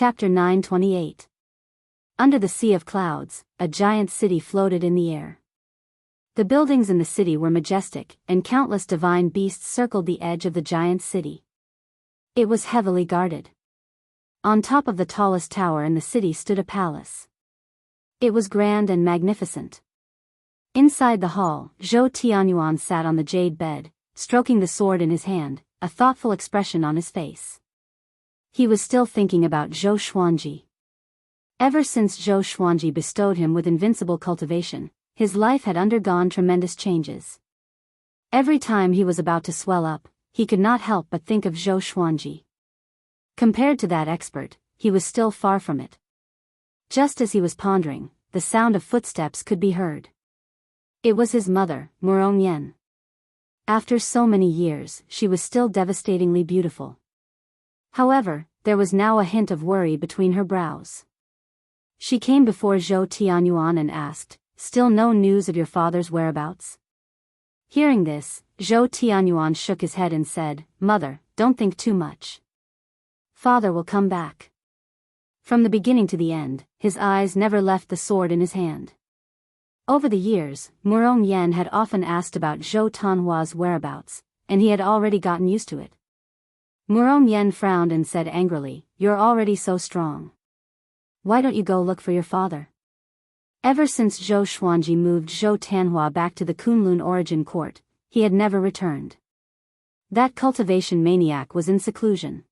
Chapter 928. Under the sea of clouds, a giant city floated in the air. The buildings in the city were majestic, and countless divine beasts circled the edge of the giant city. It was heavily guarded. On top of the tallest tower in the city stood a palace. It was grand and magnificent. Inside the hall, Zhou Tianyuan sat on the jade bed, stroking the sword in his hand, a thoughtful expression on his face. He was still thinking about Zhou Xuanji. Ever since Zhou Xuanji bestowed him with invincible cultivation, his life had undergone tremendous changes. Every time he was about to swell up, he could not help but think of Zhou Xuanji. Compared to that expert, he was still far from it. Just as he was pondering, the sound of footsteps could be heard. It was his mother, Yan. After so many years, she was still devastatingly beautiful. However, there was now a hint of worry between her brows. She came before Zhou Tianyuan and asked, "Still no news of your father's whereabouts?" Hearing this, Zhou Tianyuan shook his head and said, "Mother, don't think too much. Father will come back." From the beginning to the end, his eyes never left the sword in his hand. Over the years, Yan had often asked about Zhou Tanhua's whereabouts, and he had already gotten used to it. Yan frowned and said angrily, "You're already so strong. Why don't you go look for your father?" Ever since Zhou Xuanji moved Zhou Tanhua back to the Kunlun origin court, he had never returned. That cultivation maniac was in seclusion.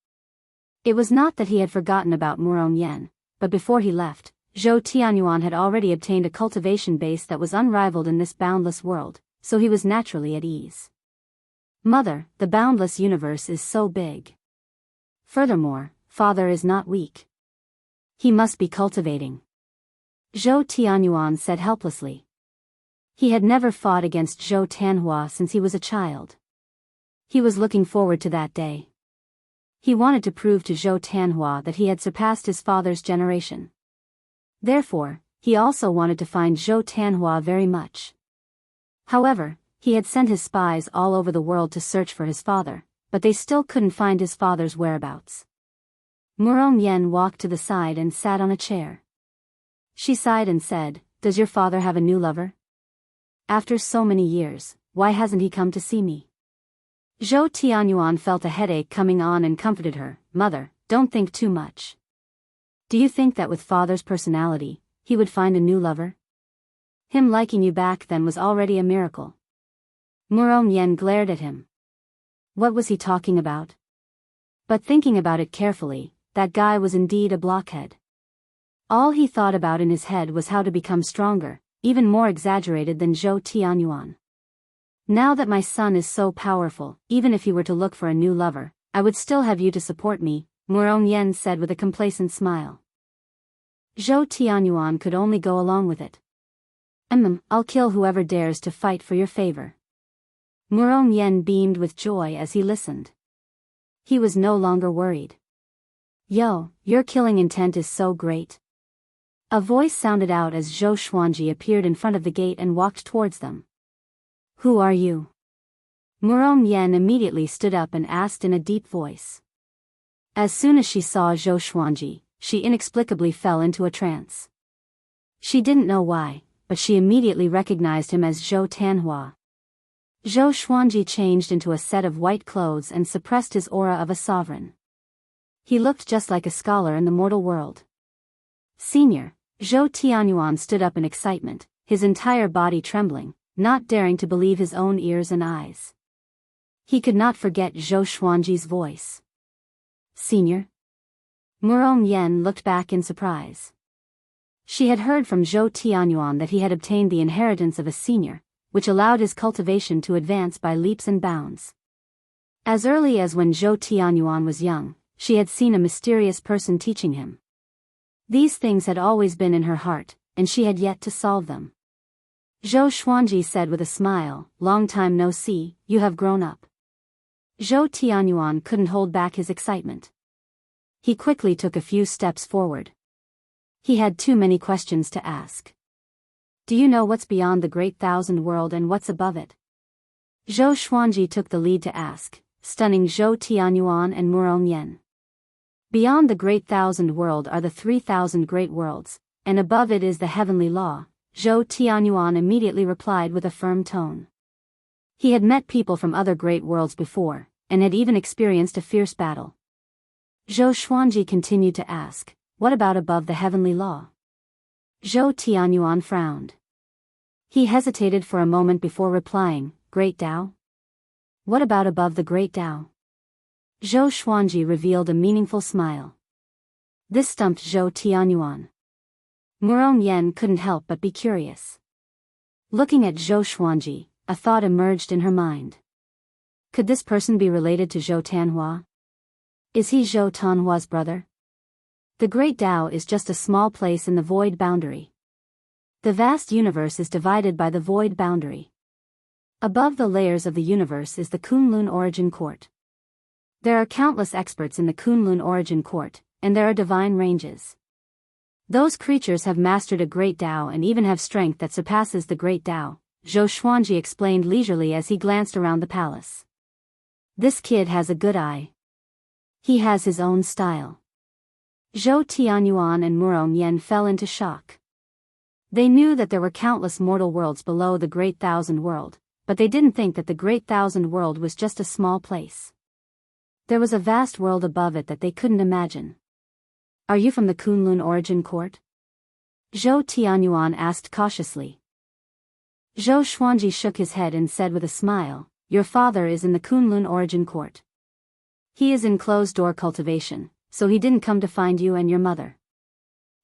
It was not that he had forgotten about Yan, but before he left, Zhou Tianyuan had already obtained a cultivation base that was unrivaled in this boundless world, so he was naturally at ease. "Mother, the boundless universe is so big. Furthermore, father is not weak. He must be cultivating," Zhou Tianyuan said helplessly. He had never fought against Zhou Tanhua since he was a child. He was looking forward to that day. He wanted to prove to Zhou Tanhua that he had surpassed his father's generation. Therefore, he also wanted to find Zhou Tanhua very much. However, he had sent his spies all over the world to search for his father, but they still couldn't find his father's whereabouts. Yan walked to the side and sat on a chair. She sighed and said, "Does your father have a new lover? After so many years, why hasn't he come to see me?" Zhou Tianyuan felt a headache coming on and comforted her, "Mother, don't think too much. Do you think that with father's personality, he would find a new lover? Him liking you back then was already a miracle." Yan glared at him. What was he talking about? But thinking about it carefully, that guy was indeed a blockhead. All he thought about in his head was how to become stronger, even more exaggerated than Zhou Tianyuan. "Now that my son is so powerful, even if he were to look for a new lover, I would still have you to support me," Yan said with a complacent smile. Zhou Tianyuan could only go along with it. I'll kill whoever dares to fight for your favor." Yan beamed with joy as he listened. He was no longer worried. "Yo, your killing intent is so great." A voice sounded out as Zhou Xuanji appeared in front of the gate and walked towards them. "Who are you?" Yan immediately stood up and asked in a deep voice. As soon as she saw Zhou Xuanji, she inexplicably fell into a trance. She didn't know why, but she immediately recognized him as Zhou Tanhua. Zhou Xuanji changed into a set of white clothes and suppressed his aura of a sovereign. He looked just like a scholar in the mortal world. "Senior," Zhou Tianyuan stood up in excitement, his entire body trembling, not daring to believe his own ears and eyes. He could not forget Zhou Xuanji's voice. "Senior?" Yan looked back in surprise. She had heard from Zhou Tianyuan that he had obtained the inheritance of a senior, which allowed his cultivation to advance by leaps and bounds. As early as when Zhou Tianyuan was young, she had seen a mysterious person teaching him. These things had always been in her heart, and she had yet to solve them. Zhou Xuanji said with a smile, "Long time no see, you have grown up." Zhou Tianyuan couldn't hold back his excitement. He quickly took a few steps forward. He had too many questions to ask. "Do you know what's beyond the great thousand world and what's above it?" Zhou Xuanji took the lead to ask, stunning Zhou Tianyuan and Yan. Beyond the great thousand world are the 3,000 great worlds, and above it is the heavenly law, Zhou Tianyuan immediately replied with a firm tone. He had met people from other great worlds before, and had even experienced a fierce battle. Zhou Xuanji continued to ask, what about above the heavenly law? Zhou Tianyuan frowned. He hesitated for a moment before replying, Great Tao? What about above the Great Tao? Zhou Xuanji revealed a meaningful smile. This stumped Zhou Tianyuan. Murong Yen couldn't help but be curious. Looking at Zhou Xuanji, a thought emerged in her mind. Could this person be related to Zhou Tanhua? Is he Zhou Tanhua's brother? The Great Tao is just a small place in the void boundary. The vast universe is divided by the void boundary. Above the layers of the universe is the Kunlun Origin Court. There are countless experts in the Kunlun Origin Court, and there are divine ranges. Those creatures have mastered a Great Tao and even have strength that surpasses the Great Tao, Zhou Xuanji explained leisurely as he glanced around the palace. This kid has a good eye. He has his own style. Zhou Tianyuan and Murong Yen fell into shock. They knew that there were countless mortal worlds below the Great Thousand World, but they didn't think that the Great Thousand World was just a small place. There was a vast world above it that they couldn't imagine. Are you from the Kunlun Origin Court? Zhou Tianyuan asked cautiously. Zhou Xuanji shook his head and said with a smile, Your father is in the Kunlun Origin Court. He is in closed-door cultivation, so he didn't come to find you and your mother.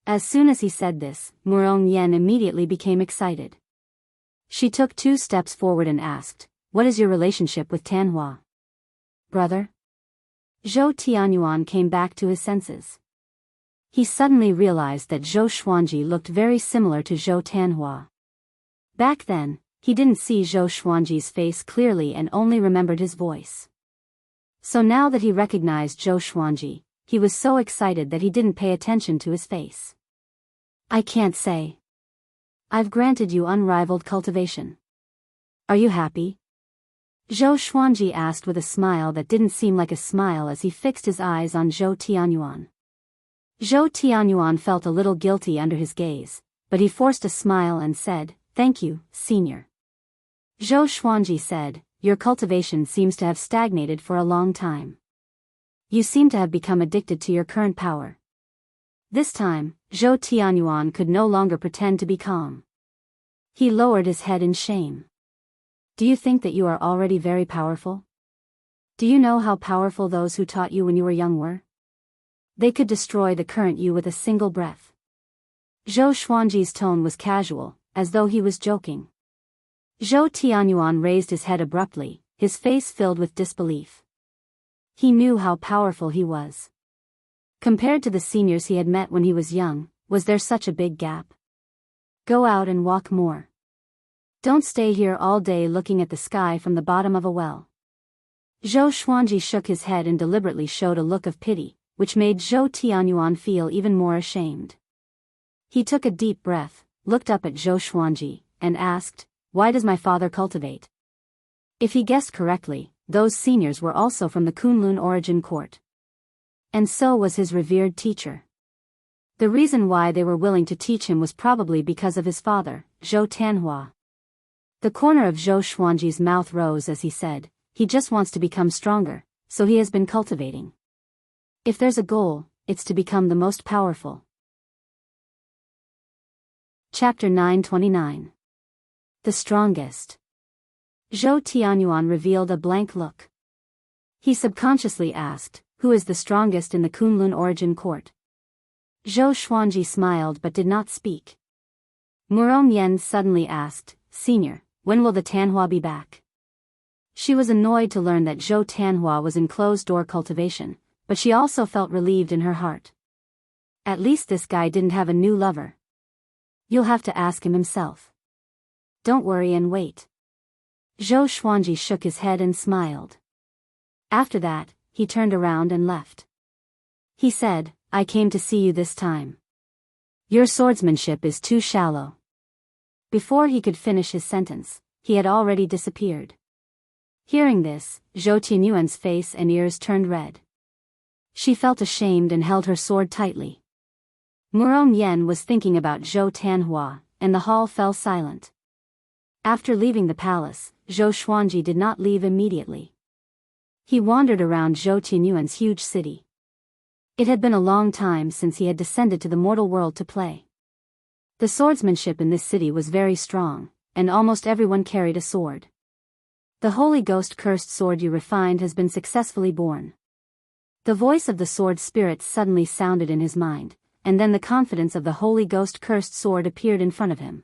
As soon as he said this, Murong Yen immediately became excited. She took 2 steps forward and asked, What is your relationship with Tanhua? Brother? Zhou Tianyuan came back to his senses. He suddenly realized that Zhou Xuanji looked very similar to Zhou Tanhua. Back then, he didn't see Zhou Xuanji's face clearly and only remembered his voice. So now that he recognized Zhou Xuanji, he was so excited that he didn't pay attention to his face. I can't say. I've granted you unrivaled cultivation. Are you happy? Zhou Xuanji asked with a smile that didn't seem like a smile as he fixed his eyes on Zhou Tianyuan. Zhou Tianyuan felt a little guilty under his gaze, but he forced a smile and said, Thank you, senior. Zhou Xuanji said, Your cultivation seems to have stagnated for a long time. You seem to have become addicted to your current power. This time, Zhou Tianyuan could no longer pretend to be calm. He lowered his head in shame. Do you think that you are already very powerful? Do you know how powerful those who taught you when you were young were? They could destroy the current you with a single breath. Zhou Xuanji's tone was casual, as though he was joking. Zhou Tianyuan raised his head abruptly, his face filled with disbelief. He knew how powerful he was. Compared to the seniors he had met when he was young, was there such a big gap? Go out and walk more. Don't stay here all day looking at the sky from the bottom of a well. Zhou Xuanji shook his head and deliberately showed a look of pity, which made Zhou Tianyuan feel even more ashamed. He took a deep breath, looked up at Zhou Xuanji, and asked, Why does my father cultivate? If he guessed correctly, those seniors were also from the Kunlun Origin Court. And so was his revered teacher. The reason why they were willing to teach him was probably because of his father, Zhou Tanhua. The corner of Zhou Xuanji's mouth rose as he said, He just wants to become stronger, so he has been cultivating. If there's a goal, it's to become the most powerful. Chapter 929. The Strongest. Zhou Tianyuan revealed a blank look. He subconsciously asked, Who is the strongest in the Kunlun Origin Court? Zhou Xuanji smiled but did not speak. Murong Yen suddenly asked, Senior, when will the Tanhua be back? She was annoyed to learn that Zhou Tanhua was in closed-door cultivation, but she also felt relieved in her heart. At least this guy didn't have a new lover. You'll have to ask him himself. Don't worry and wait. Zhou Xuanji shook his head and smiled. After that, he turned around and left. He said, I came to see you this time. Your swordsmanship is too shallow. Before he could finish his sentence, he had already disappeared. Hearing this, Zhou Tianyuan's face and ears turned red. She felt ashamed and held her sword tightly. Murong Yen was thinking about Zhou Tanhua, and the hall fell silent. After leaving the palace, Zhou Xuanji did not leave immediately. He wandered around Zhou Tianyuan's huge city. It had been a long time since he had descended to the mortal world to play. The swordsmanship in this city was very strong, and almost everyone carried a sword. The Holy Ghost cursed sword you refined has been successfully born. The voice of the sword spirit suddenly sounded in his mind, and then the confidence of the Holy Ghost cursed sword appeared in front of him.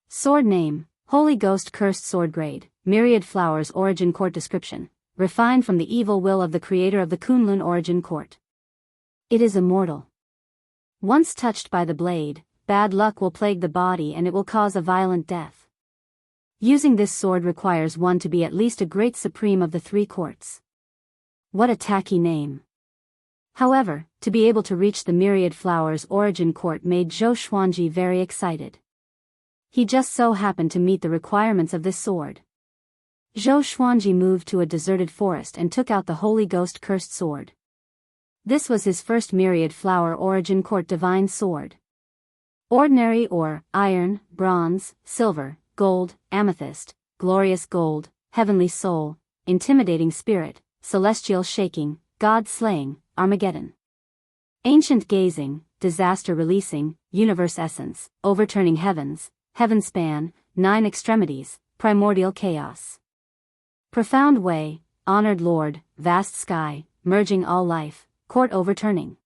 Sword name, Holy Ghost cursed sword grade, myriad flowers origin court description, refined from the evil will of the creator of the Kunlun origin court. It is immortal. Once touched by the blade, bad luck will plague the body and it will cause a violent death. Using this sword requires one to be at least a great supreme of the three courts. What a tacky name. However, to be able to reach the myriad flowers origin court made Zhou Xuanji very excited. He just so happened to meet the requirements of this sword. Zhou Xuanji moved to a deserted forest and took out the Holy Ghost cursed sword. This was his first myriad flower origin court divine sword. Ordinary ore, iron, bronze, silver, gold, amethyst, glorious gold, heavenly soul, intimidating spirit, celestial shaking, God slaying, Armageddon. Ancient gazing, disaster releasing, universe essence, overturning heavens, heaven span, 9 extremities, primordial chaos. Profound way, honored Lord, vast sky, merging all life, court overturning.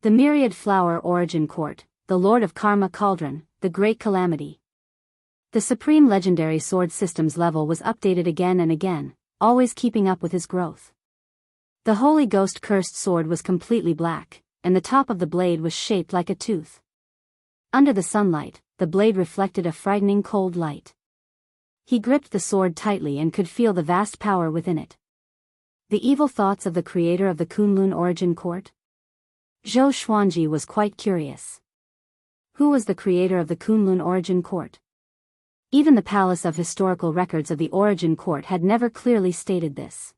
The myriad flower origin court, the Lord of Karma Cauldron, the great calamity. The supreme legendary sword systems level was updated again and again, always keeping up with his growth. The Holy Ghost cursed sword was completely black, and the top of the blade was shaped like a tooth. Under the sunlight, the blade reflected a frightening cold light. He gripped the sword tightly and could feel the vast power within it. The evil thoughts of the creator of the Kunlun origin court? Zhou Xuanji was quite curious. Who was the creator of the Kunlun origin court? Even the Palace of Historical Records of the Origin Court had never clearly stated this.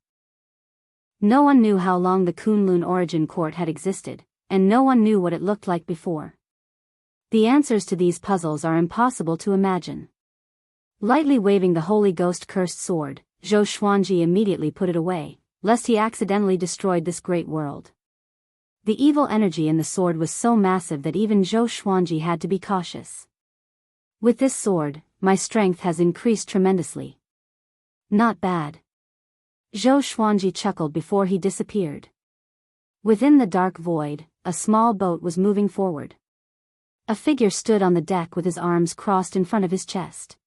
No one knew how long the Kunlun Origin Court had existed, and no one knew what it looked like before. The answers to these puzzles are impossible to imagine. Lightly waving the Holy Ghost cursed sword, Zhou Xuanji immediately put it away, lest he accidentally destroyed this great world. The evil energy in the sword was so massive that even Zhou Xuanji had to be cautious. With this sword, my strength has increased tremendously. Not bad. Zhou Xuanji chuckled before he disappeared. Within the dark void, a small boat was moving forward. A figure stood on the deck with his arms crossed in front of his chest.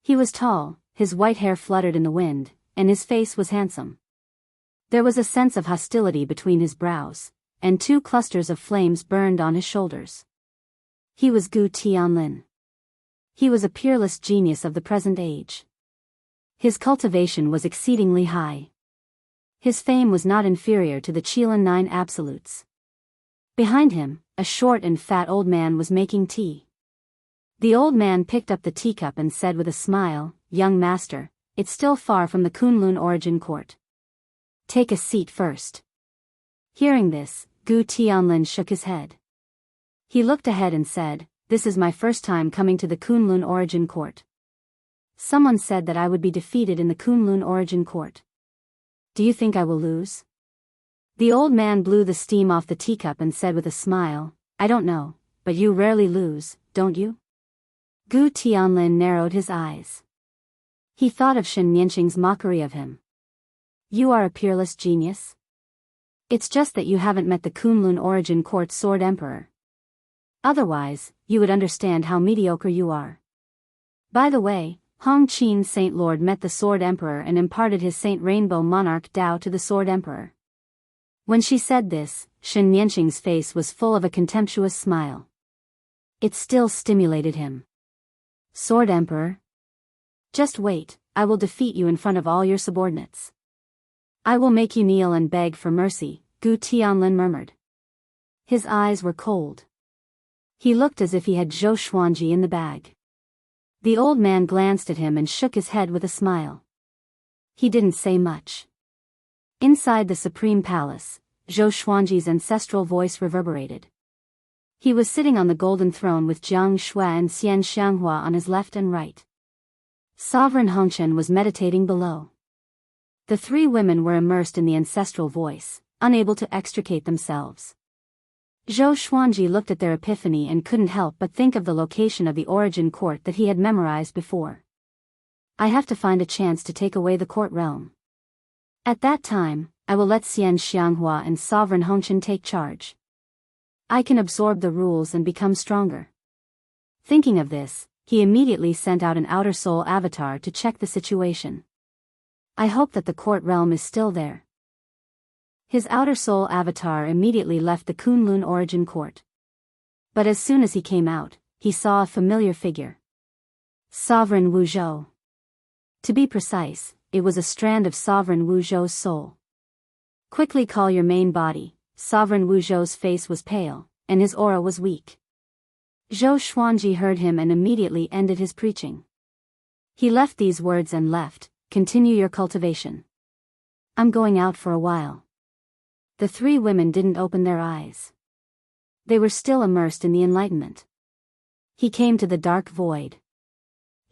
He was tall, his white hair fluttered in the wind, and his face was handsome. There was a sense of hostility between his brows, and 2 clusters of flames burned on his shoulders. He was Gu Tianlin. He was a peerless genius of the present age. His cultivation was exceedingly high. His fame was not inferior to the Qilin 9 absolutes. Behind him, a short and fat old man was making tea. The old man picked up the teacup and said with a smile, "Young master, it's still far from the Kunlun origin court. Take a seat first." Hearing this, Gu Tianlin shook his head. He looked ahead and said, "This is my first time coming to the Kunlun origin court. Someone said that I would be defeated in the Kunlun origin court. Do you think I will lose?" The old man blew the steam off the teacup and said with a smile, "I don't know, but you rarely lose, don't you?" Gu Tianlin narrowed his eyes. He thought of Shen Nianqing's mockery of him. "You are a peerless genius? It's just that you haven't met the Kunlun origin court sword emperor. Otherwise, you would understand how mediocre you are. By the way, Hong Qin's Saint Lord met the Sword Emperor and imparted his Saint Rainbow Monarch Dao to the Sword Emperor." When she said this, Shen Nianqing's face was full of a contemptuous smile. It still stimulated him. "Sword Emperor? Just wait, I will defeat you in front of all your subordinates. I will make you kneel and beg for mercy," Gu Tianlin murmured. His eyes were cold. He looked as if he had Zhou Xuanji in the bag. The old man glanced at him and shook his head with a smile. He didn't say much. Inside the Supreme Palace, Zhou Xuanji's ancestral voice reverberated. He was sitting on the golden throne with Jiang Shui and Xian Xianghua on his left and right. Sovereign Hongchen was meditating below. The three women were immersed in the ancestral voice, unable to extricate themselves. Zhou Xuanji looked at their epiphany and couldn't help but think of the location of the origin court that he had memorized before. I have to find a chance to take away the court realm. At that time, I will let Xian Xianghua and Sovereign Hongchen take charge. I can absorb the rules and become stronger. Thinking of this, he immediately sent out an outer soul avatar to check the situation. I hope that the court realm is still there. His outer soul avatar immediately left the Kunlun origin court. But as soon as he came out, he saw a familiar figure. Sovereign Wu Zhou. To be precise, it was a strand of Sovereign Wu Zhou's soul. Quickly call your main body. Sovereign Wu Zhou's face was pale, and his aura was weak. Zhou Xuanji heard him and immediately ended his preaching. He left these words and left, continue your cultivation. I'm going out for a while. The three women didn't open their eyes. They were still immersed in the enlightenment. He came to the dark void.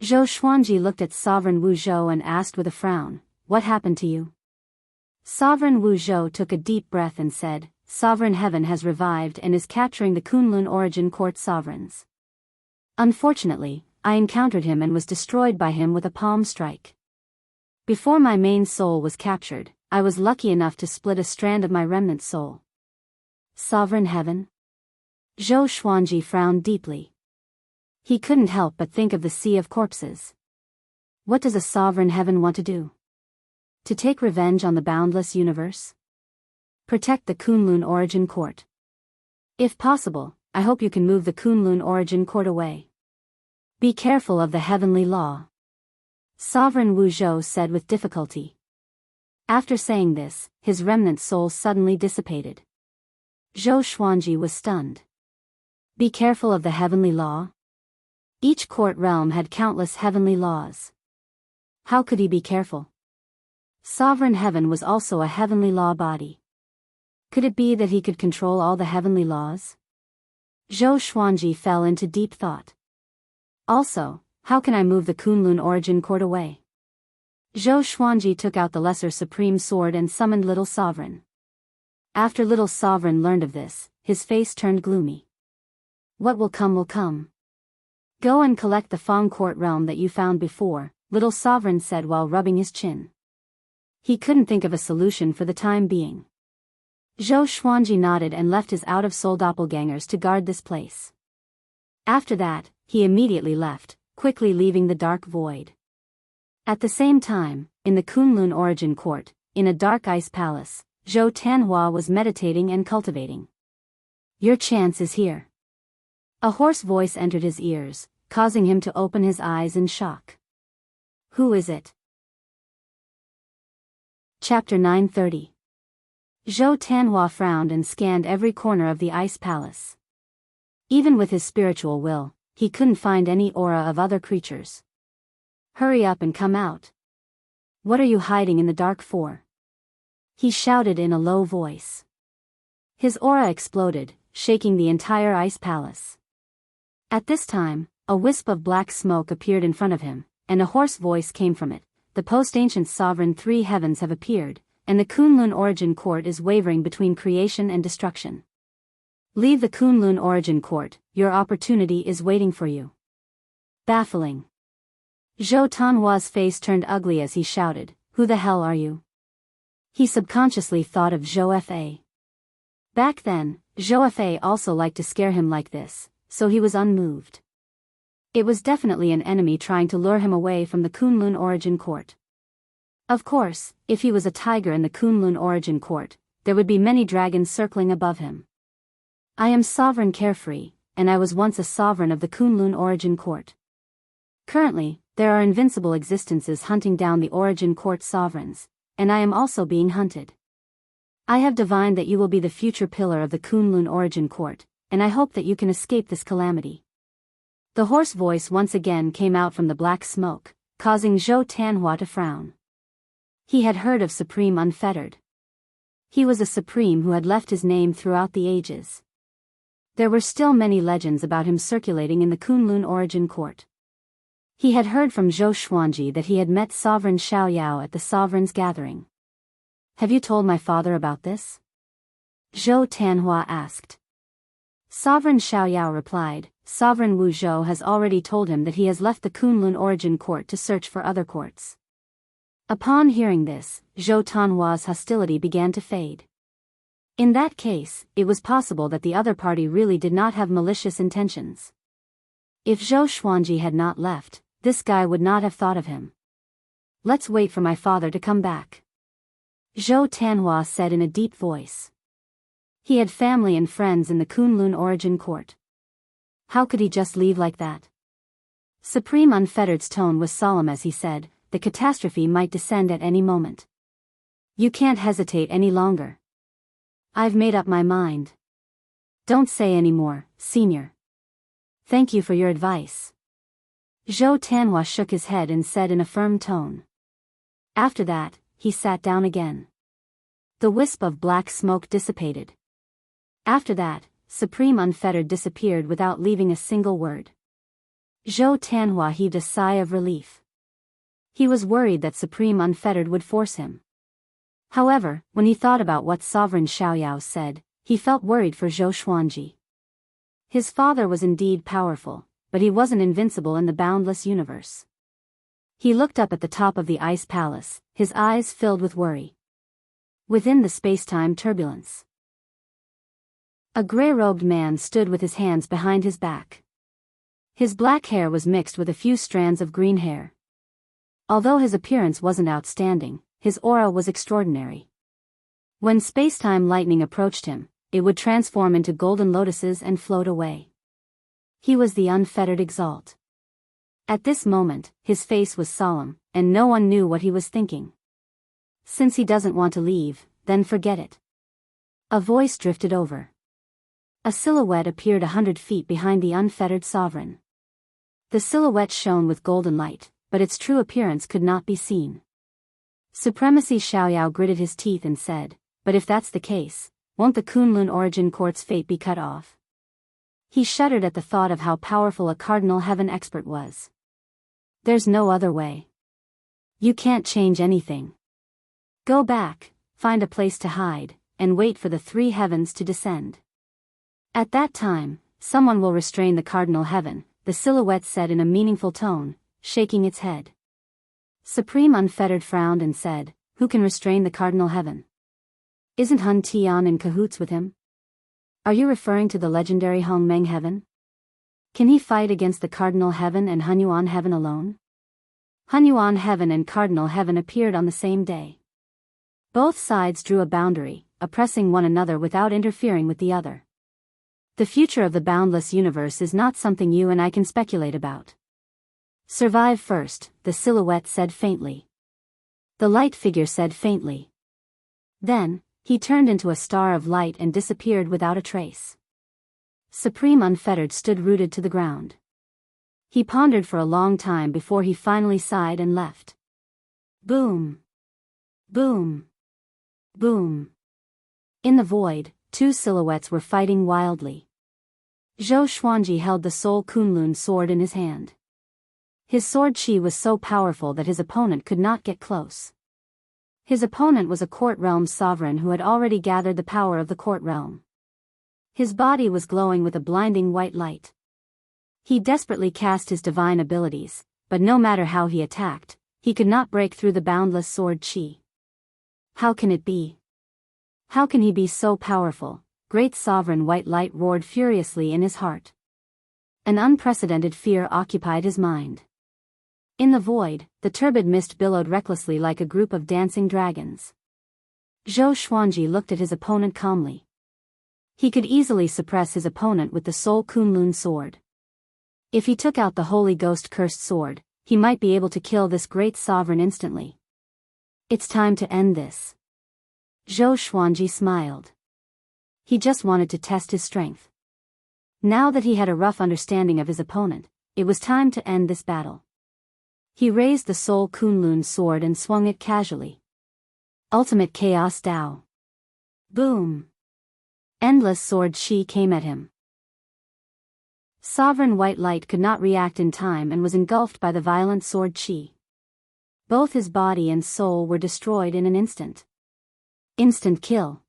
Zhou Xuanji looked at Sovereign Wu Zhou and asked with a frown, what happened to you? Sovereign Wu Zhou took a deep breath and said, Sovereign Heaven has revived and is capturing the Kunlun origin court sovereigns. Unfortunately, I encountered him and was destroyed by him with a palm strike. Before my main soul was captured, I was lucky enough to split a strand of my remnant soul. Sovereign Heaven? Zhou Xuanji frowned deeply. He couldn't help but think of the sea of corpses. What does a Sovereign Heaven want to do? To take revenge on the boundless universe? Protect the Kunlun origin court. If possible, I hope you can move the Kunlun origin court away. Be careful of the heavenly law. Sovereign Wu Zhou said with difficulty. After saying this, his remnant soul suddenly dissipated. Zhou Xuanji was stunned. Be careful of the heavenly law? Each court realm had countless heavenly laws. How could he be careful? Sovereign Heaven was also a heavenly law body. Could it be that he could control all the heavenly laws? Zhou Xuanji fell into deep thought. Also, how can I move the Kunlun origin court away? Zhou Xuanji took out the Lesser Supreme Sword and summoned Little Sovereign. After Little Sovereign learned of this, his face turned gloomy. What will come will come. Go and collect the Fang court realm that you found before, Little Sovereign said while rubbing his chin. He couldn't think of a solution for the time being. Zhou Xuanji nodded and left his out-of-soul doppelgangers to guard this place. After that, he immediately left, quickly leaving the dark void. At the same time, in the Kunlun origin court, in a dark ice palace, Zhou Tanhua was meditating and cultivating. Your chance is here. A hoarse voice entered his ears, causing him to open his eyes in shock. Who is it? Chapter 930. Zhou Tanhua frowned and scanned every corner of the ice palace. Even with his spiritual will, he couldn't find any aura of other creatures. Hurry up and come out. What are you hiding in the dark for? He shouted in a low voice. His aura exploded, shaking the entire ice palace. At this time, a wisp of black smoke appeared in front of him, and a hoarse voice came from it. The post-ancient sovereign three heavens have appeared, and the Kunlun origin court is wavering between creation and destruction. Leave the Kunlun origin court, your opportunity is waiting for you. Baffling. Zhou Tanhua's face turned ugly as he shouted, Who the hell are you? He subconsciously thought of Zhou Fa. Back then, Zhou Fa also liked to scare him like this, so he was unmoved. It was definitely an enemy trying to lure him away from the Kunlun origin court. Of course, if he was a tiger in the Kunlun origin court, there would be many dragons circling above him. I am sovereign Carefree, and I was once a sovereign of the Kunlun origin court. Currently, there are invincible existences hunting down the origin court sovereigns, and I am also being hunted. I have divined that you will be the future pillar of the Kunlun origin court, and I hope that you can escape this calamity. The hoarse voice once again came out from the black smoke, causing Zhou Tanhua to frown. He had heard of Supreme Unfettered. He was a supreme who had left his name throughout the ages. There were still many legends about him circulating in the Kunlun origin court. He had heard from Zhou Xuanji that he had met Sovereign Xiaoyao at the Sovereign's gathering. Have you told my father about this? Zhou Tanhua asked. Sovereign Xiaoyao replied, Sovereign Wu Zhou has already told him that he has left the Kunlun origin court to search for other courts. Upon hearing this, Zhou Tanhua's hostility began to fade. In that case, it was possible that the other party really did not have malicious intentions. If Zhou Xuanji had not left, this guy would not have thought of him. Let's wait for my father to come back. Zhou Tanhua said in a deep voice. He had family and friends in the Kunlun origin court. How could he just leave like that? Supreme Unfettered's tone was solemn as he said, the catastrophe might descend at any moment. You can't hesitate any longer. I've made up my mind. Don't say any more, senior. Thank you for your advice. Zhou Tanhua shook his head and said in a firm tone. After that, he sat down again. The wisp of black smoke dissipated. After that, Supreme Unfettered disappeared without leaving a single word. Zhou Tanhua heaved a sigh of relief. He was worried that Supreme Unfettered would force him. However, when he thought about what Sovereign Xiaoyao said, he felt worried for Zhou Xuanji. His father was indeed powerful, but he wasn't invincible in the boundless universe. He looked up at the top of the ice palace, his eyes filled with worry. Within the space-time turbulence, a gray-robed man stood with his hands behind his back. His black hair was mixed with a few strands of green hair. Although his appearance wasn't outstanding, his aura was extraordinary. When space-time lightning approached him, it would transform into golden lotuses and float away. He was the unfettered Exalt. At this moment, his face was solemn, and no one knew what he was thinking. Since he doesn't want to leave, then forget it. A voice drifted over. A silhouette appeared 100 feet behind the unfettered sovereign. The silhouette shone with golden light, but its true appearance could not be seen. Supremacy Xiaoyao gritted his teeth and said, but if that's the case, won't the Kunlun origin court's fate be cut off? He shuddered at the thought of how powerful a cardinal heaven expert was. There's no other way. You can't change anything. Go back, find a place to hide, and wait for the three heavens to descend. At that time, someone will restrain the cardinal heaven, the silhouette said in a meaningful tone, shaking its head. Supreme Unfettered frowned and said, who can restrain the cardinal heaven? Isn't Hun Tian in cahoots with him? Are you referring to the legendary Hongmeng heaven? Can he fight against the cardinal heaven and Hunyuan heaven alone? Hunyuan heaven and cardinal heaven appeared on the same day. Both sides drew a boundary, oppressing one another without interfering with the other. The future of the boundless universe is not something you and I can speculate about. Survive first, the silhouette said faintly. The light figure said faintly. Then, he turned into a star of light and disappeared without a trace. Supreme Unfettered stood rooted to the ground. He pondered for a long time before he finally sighed and left. Boom! Boom! Boom! In the void, two silhouettes were fighting wildly. Zhou Xuanji held the Soul Kunlun sword in his hand. His sword chi was so powerful that his opponent could not get close. His opponent was a court realm sovereign who had already gathered the power of the court realm. His body was glowing with a blinding white light. He desperately cast his divine abilities, but no matter how he attacked, he could not break through the boundless sword chi. How can it be? How can he be so powerful? Great sovereign white light roared furiously in his heart. An unprecedented fear occupied his mind. In the void, the turbid mist billowed recklessly like a group of dancing dragons. Zhou Xuanji looked at his opponent calmly. He could easily suppress his opponent with the Soul Kunlun sword. If he took out the Holy Ghost cursed sword, he might be able to kill this great sovereign instantly. It's time to end this. Zhou Xuanji smiled. He just wanted to test his strength. Now that he had a rough understanding of his opponent, it was time to end this battle. He raised the Soul Kunlun sword and swung it casually. Ultimate Chaos Dao. Boom! Endless sword chi came at him. Sovereign white light could not react in time and was engulfed by the violent sword chi. Both his body and soul were destroyed in an instant. Instant kill.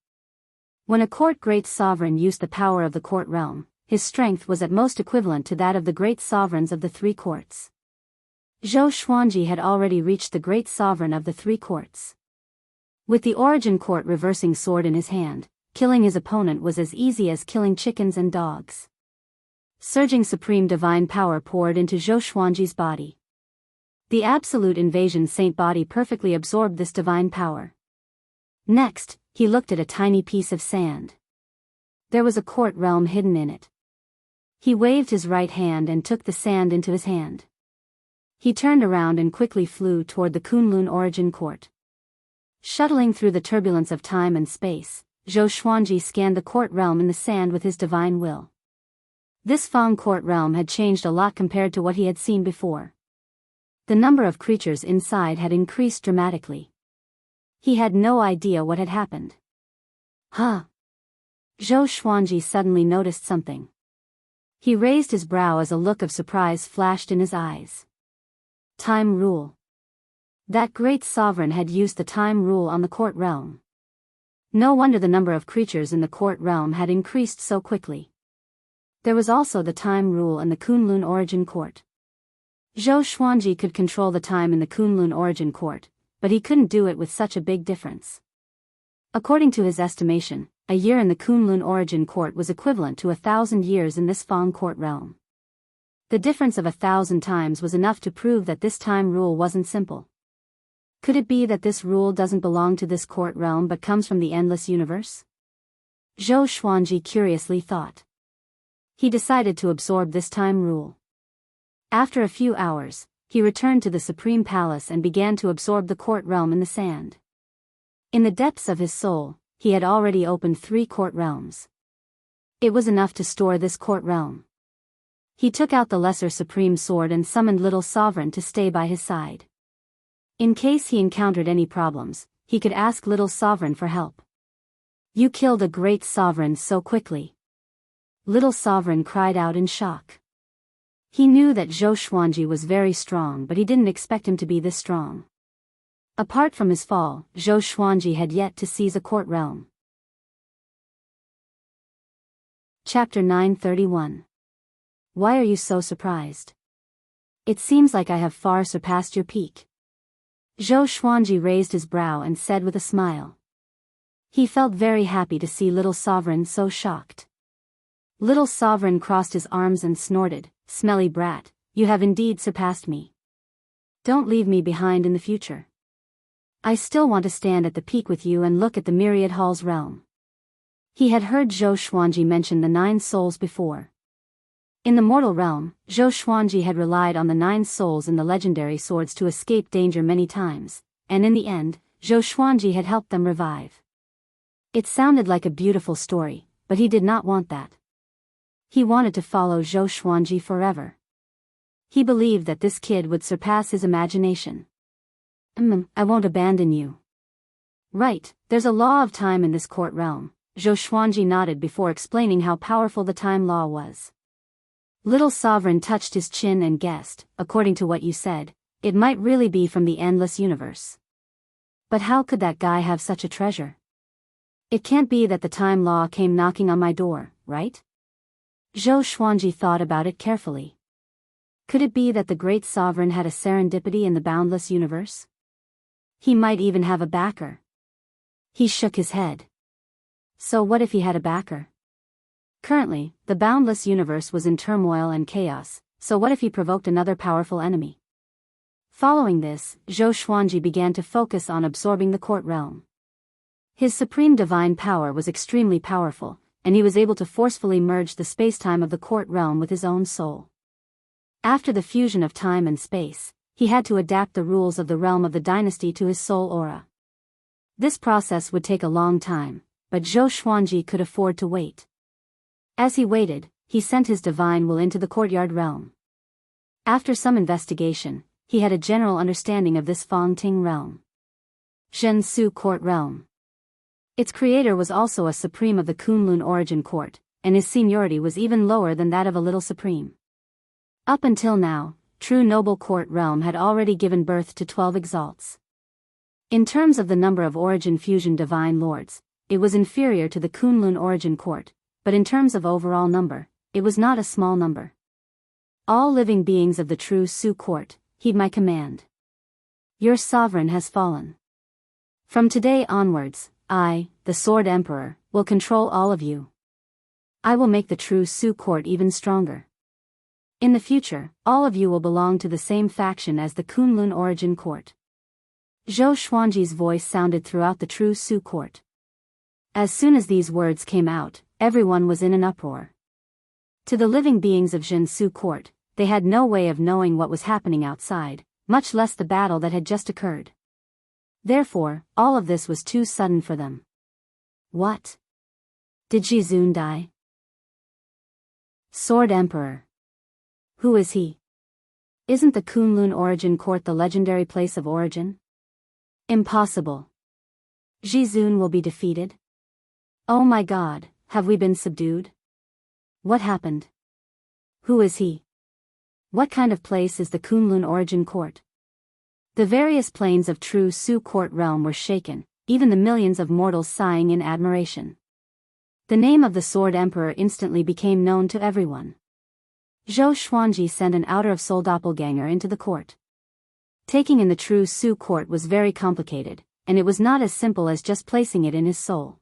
When a court great sovereign used the power of the court realm, his strength was at most equivalent to that of the great sovereigns of the three courts. Zhou Xuanji had already reached the great sovereign of the three courts. With the origin court reversing sword in his hand, killing his opponent was as easy as killing chickens and dogs. Surging supreme divine power poured into Zhou Xuanji's body. The absolute invasion saint body perfectly absorbed this divine power. Next, he looked at a tiny piece of sand. There was a court realm hidden in it. He waved his right hand and took the sand into his hand. He turned around and quickly flew toward the Kunlun origin court. Shuttling through the turbulence of time and space, Zhou Xuanji scanned the court realm in the sand with his divine will. This Fang court realm had changed a lot compared to what he had seen before. The number of creatures inside had increased dramatically. He had no idea what had happened. Huh? Zhou Xuanji suddenly noticed something. He raised his brow as a look of surprise flashed in his eyes. Time rule. That great sovereign had used the time rule on the court realm. No wonder the number of creatures in the court realm had increased so quickly. There was also the time rule in the Kunlun origin court. Zhou Xuanji could control the time in the Kunlun origin court, but he couldn't do it with such a big difference. According to his estimation, a year in the Kunlun origin court was equivalent to 1,000 years in this Fang court realm. The difference of 1,000 times was enough to prove that this time rule wasn't simple. Could it be that this rule doesn't belong to this court realm but comes from the endless universe? Zhou Xuanji curiously thought. He decided to absorb this time rule. After a few hours, he returned to the Supreme Palace and began to absorb the court realm in the sand. In the depths of his soul, he had already opened 3 court realms. It was enough to store this court realm. He took out the lesser supreme sword and summoned Little Sovereign to stay by his side. In case he encountered any problems, he could ask Little Sovereign for help. You killed a great sovereign so quickly. Little Sovereign cried out in shock. He knew that Zhou Xuanji was very strong, but he didn't expect him to be this strong. Apart from his fall, Zhou Xuanji had yet to seize a court realm. Chapter 931. Why are you so surprised? It seems like I have far surpassed your peak. Zhou Xuanji raised his brow and said with a smile. He felt very happy to see Little Sovereign so shocked. Little Sovereign crossed his arms and snorted, "Smelly brat, you have indeed surpassed me. Don't leave me behind in the future. I still want to stand at the peak with you and look at the myriad halls realm." He had heard Zhou Xuanji mention the 9 souls before. In the mortal realm, Zhou Xuanji had relied on the 9 souls in the legendary swords to escape danger many times, and in the end, Zhou Xuanji had helped them revive. It sounded like a beautiful story, but he did not want that. He wanted to follow Zhou Xuanji forever. He believed that this kid would surpass his imagination. I won't abandon you. Right, there's a law of time in this court realm. Zhou Xuanji nodded before explaining how powerful the time law was. Little Sovereign touched his chin and guessed, according to what you said, it might really be from the endless universe. But how could that guy have such a treasure? It can't be that the time law came knocking on my door, right? Zhou Xuanji thought about it carefully. Could it be that the great sovereign had a serendipity in the boundless universe? He might even have a backer. He shook his head. So what if he had a backer? Currently, the boundless universe was in turmoil and chaos, so what if he provoked another powerful enemy? Following this, Zhou Xuanji began to focus on absorbing the court realm. His supreme divine power was extremely powerful, and he was able to forcefully merge the space-time of the court realm with his own soul. After the fusion of time and space, he had to adapt the rules of the realm of the dynasty to his soul aura. This process would take a long time, but Zhou Xuanji could afford to wait. As he waited, he sent his divine will into the courtyard realm. After some investigation, he had a general understanding of this Fang Ting realm. Zhen Su court realm. Its creator was also a supreme of the Kunlun origin court, and his seniority was even lower than that of a little supreme. Up until now, true noble court realm had already given birth to 12 exalts. In terms of the number of origin fusion divine lords, it was inferior to the Kunlun origin court, but in terms of overall number, it was not a small number. All living beings of the true Su court, heed my command. Your sovereign has fallen. From today onwards, I, the Sword Emperor, will control all of you. I will make the true Su court even stronger. In the future, all of you will belong to the same faction as the Kunlun origin court. Zhou Xuanji's voice sounded throughout the true Su court. As soon as these words came out, everyone was in an uproar. To the living beings of Jin Su court, they had no way of knowing what was happening outside, much less the battle that had just occurred. Therefore, all of this was too sudden for them. What? Did Jizun die? Sword Emperor. Who is he? Isn't the Kunlun origin court the legendary place of origin? Impossible. Jizun will be defeated? Oh my God, have we been subdued? What happened? Who is he? What kind of place is the Kunlun origin court? The various planes of true Su court realm were shaken, even the millions of mortals sighing in admiration. The name of the Sword Emperor instantly became known to everyone. Zhou Xuanji sent an outer-of-soul doppelganger into the court. Taking in the true Su court was very complicated, and it was not as simple as just placing it in his soul.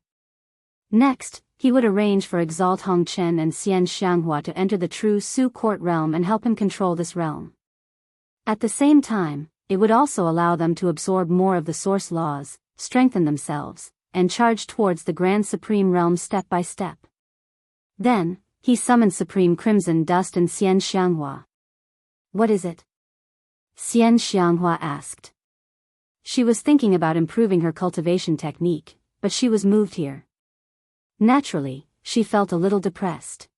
Next, he would arrange for Exalt Hongchen and Xian Xianghua to enter the true Su court realm and help him control this realm. At the same time, it would also allow them to absorb more of the source laws, strengthen themselves, and charge towards the Grand Supreme Realm step by step. Then, he summoned Supreme Crimson Dust and Xian Xianghua. What is it? Xian Xianghua asked. She was thinking about improving her cultivation technique, but she was moved here. Naturally, she felt a little depressed.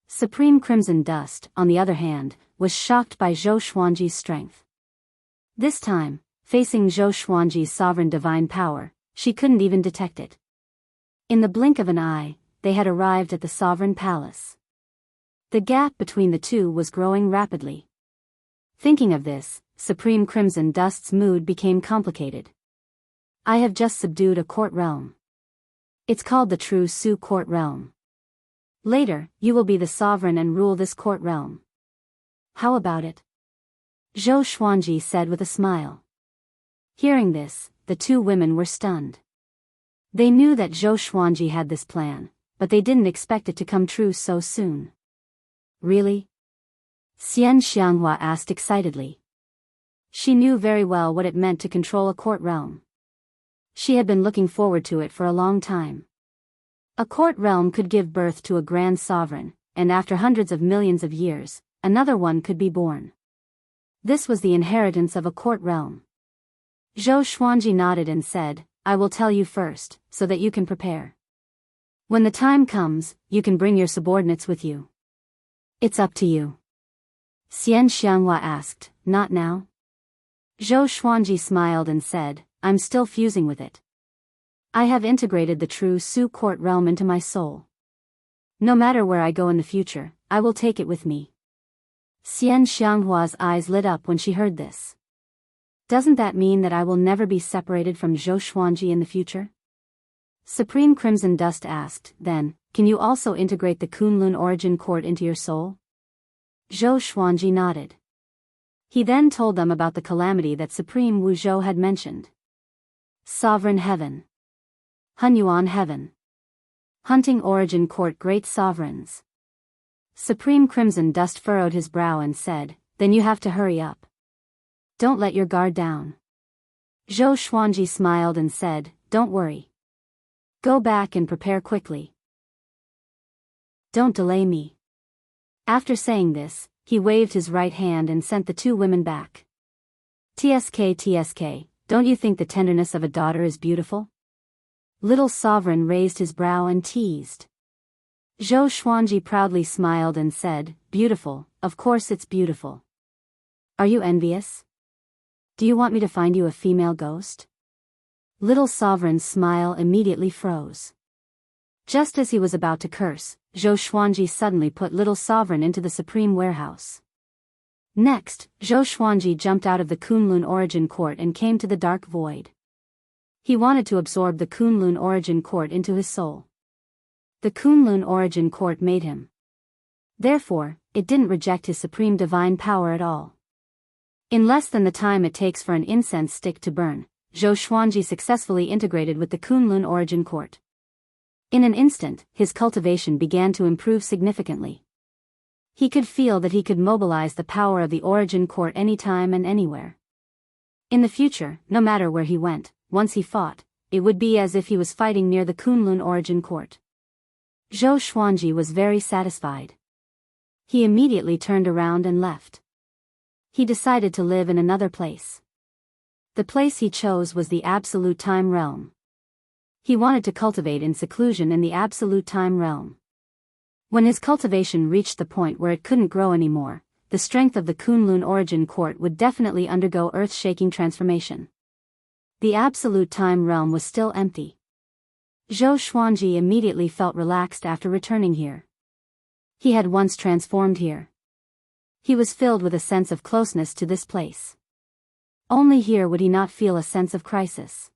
Supreme Crimson Dust, on the other hand, was shocked by Zhou Xuanji's strength. This time, facing Zhou Xuanji's sovereign divine power, she couldn't even detect it. In the blink of an eye, they had arrived at the sovereign palace. The gap between the two was growing rapidly. Thinking of this, Supreme Crimson Dust's mood became complicated. I have just subdued a court realm. It's called the True Su Court Realm. Later, you will be the sovereign and rule this court realm. How about it? Zhou Xuanji said with a smile. Hearing this, the two women were stunned. They knew that Zhou Xuanji had this plan, but they didn't expect it to come true so soon. Really? Xian Xianghua asked excitedly. She knew very well what it meant to control a court realm. She had been looking forward to it for a long time. A court realm could give birth to a grand sovereign, and after hundreds of millions of years, another one could be born. This was the inheritance of a court realm. Zhou Xuanji nodded and said, I will tell you first, so that you can prepare. When the time comes, you can bring your subordinates with you. It's up to you. Xian Xianghua asked, not now? Zhou Xuanji smiled and said, I'm still fusing with it. I have integrated the true Su court realm into my soul. No matter where I go in the future, I will take it with me. Xian Xianghua's eyes lit up when she heard this. Doesn't that mean that I will never be separated from Zhou Xuanji in the future? Supreme Crimson Dust asked, then, can you also integrate the Kunlun origin court into your soul? Zhou Xuanji nodded. He then told them about the calamity that Supreme Wu Zhou had mentioned. Sovereign Heaven. Hunyuan Heaven. Hunting Origin Court Great Sovereigns. Supreme Crimson Dust furrowed his brow and said, then you have to hurry up. Don't let your guard down. Zhou Xuanji smiled and said, don't worry. Go back and prepare quickly. Don't delay me. After saying this, he waved his right hand and sent the two women back. TSK, don't you think the tenderness of a daughter is beautiful? Little Sovereign raised his brow and teased. Zhou Xuanji proudly smiled and said, beautiful, of course it's beautiful. Are you envious? Do you want me to find you a female ghost? Little Sovereign's smile immediately froze. Just as he was about to curse, Zhou Xuanji suddenly put Little Sovereign into the Supreme Warehouse. Next, Zhou Xuanji jumped out of the Kunlun Origin Court and came to the Dark Void. He wanted to absorb the Kunlun Origin Court into his soul. The Kunlun Origin Court made him. Therefore, it didn't reject his supreme divine power at all. In less than the time it takes for an incense stick to burn, Zhou Xuanji successfully integrated with the Kunlun Origin Court. In an instant, his cultivation began to improve significantly. He could feel that he could mobilize the power of the Origin Court anytime and anywhere. In the future, no matter where he went, once he fought, it would be as if he was fighting near the Kunlun Origin Court. Zhou Xuanji was very satisfied. He immediately turned around and left. He decided to live in another place. The place he chose was the Absolute Time Realm. He wanted to cultivate in seclusion in the Absolute Time Realm. When his cultivation reached the point where it couldn't grow anymore, the strength of the Kunlun Origin Court would definitely undergo earth-shaking transformation. The Absolute Time Realm was still empty. Zhou Xuanji immediately felt relaxed after returning here. He had once transformed here. He was filled with a sense of closeness to this place. Only here would he not feel a sense of crisis.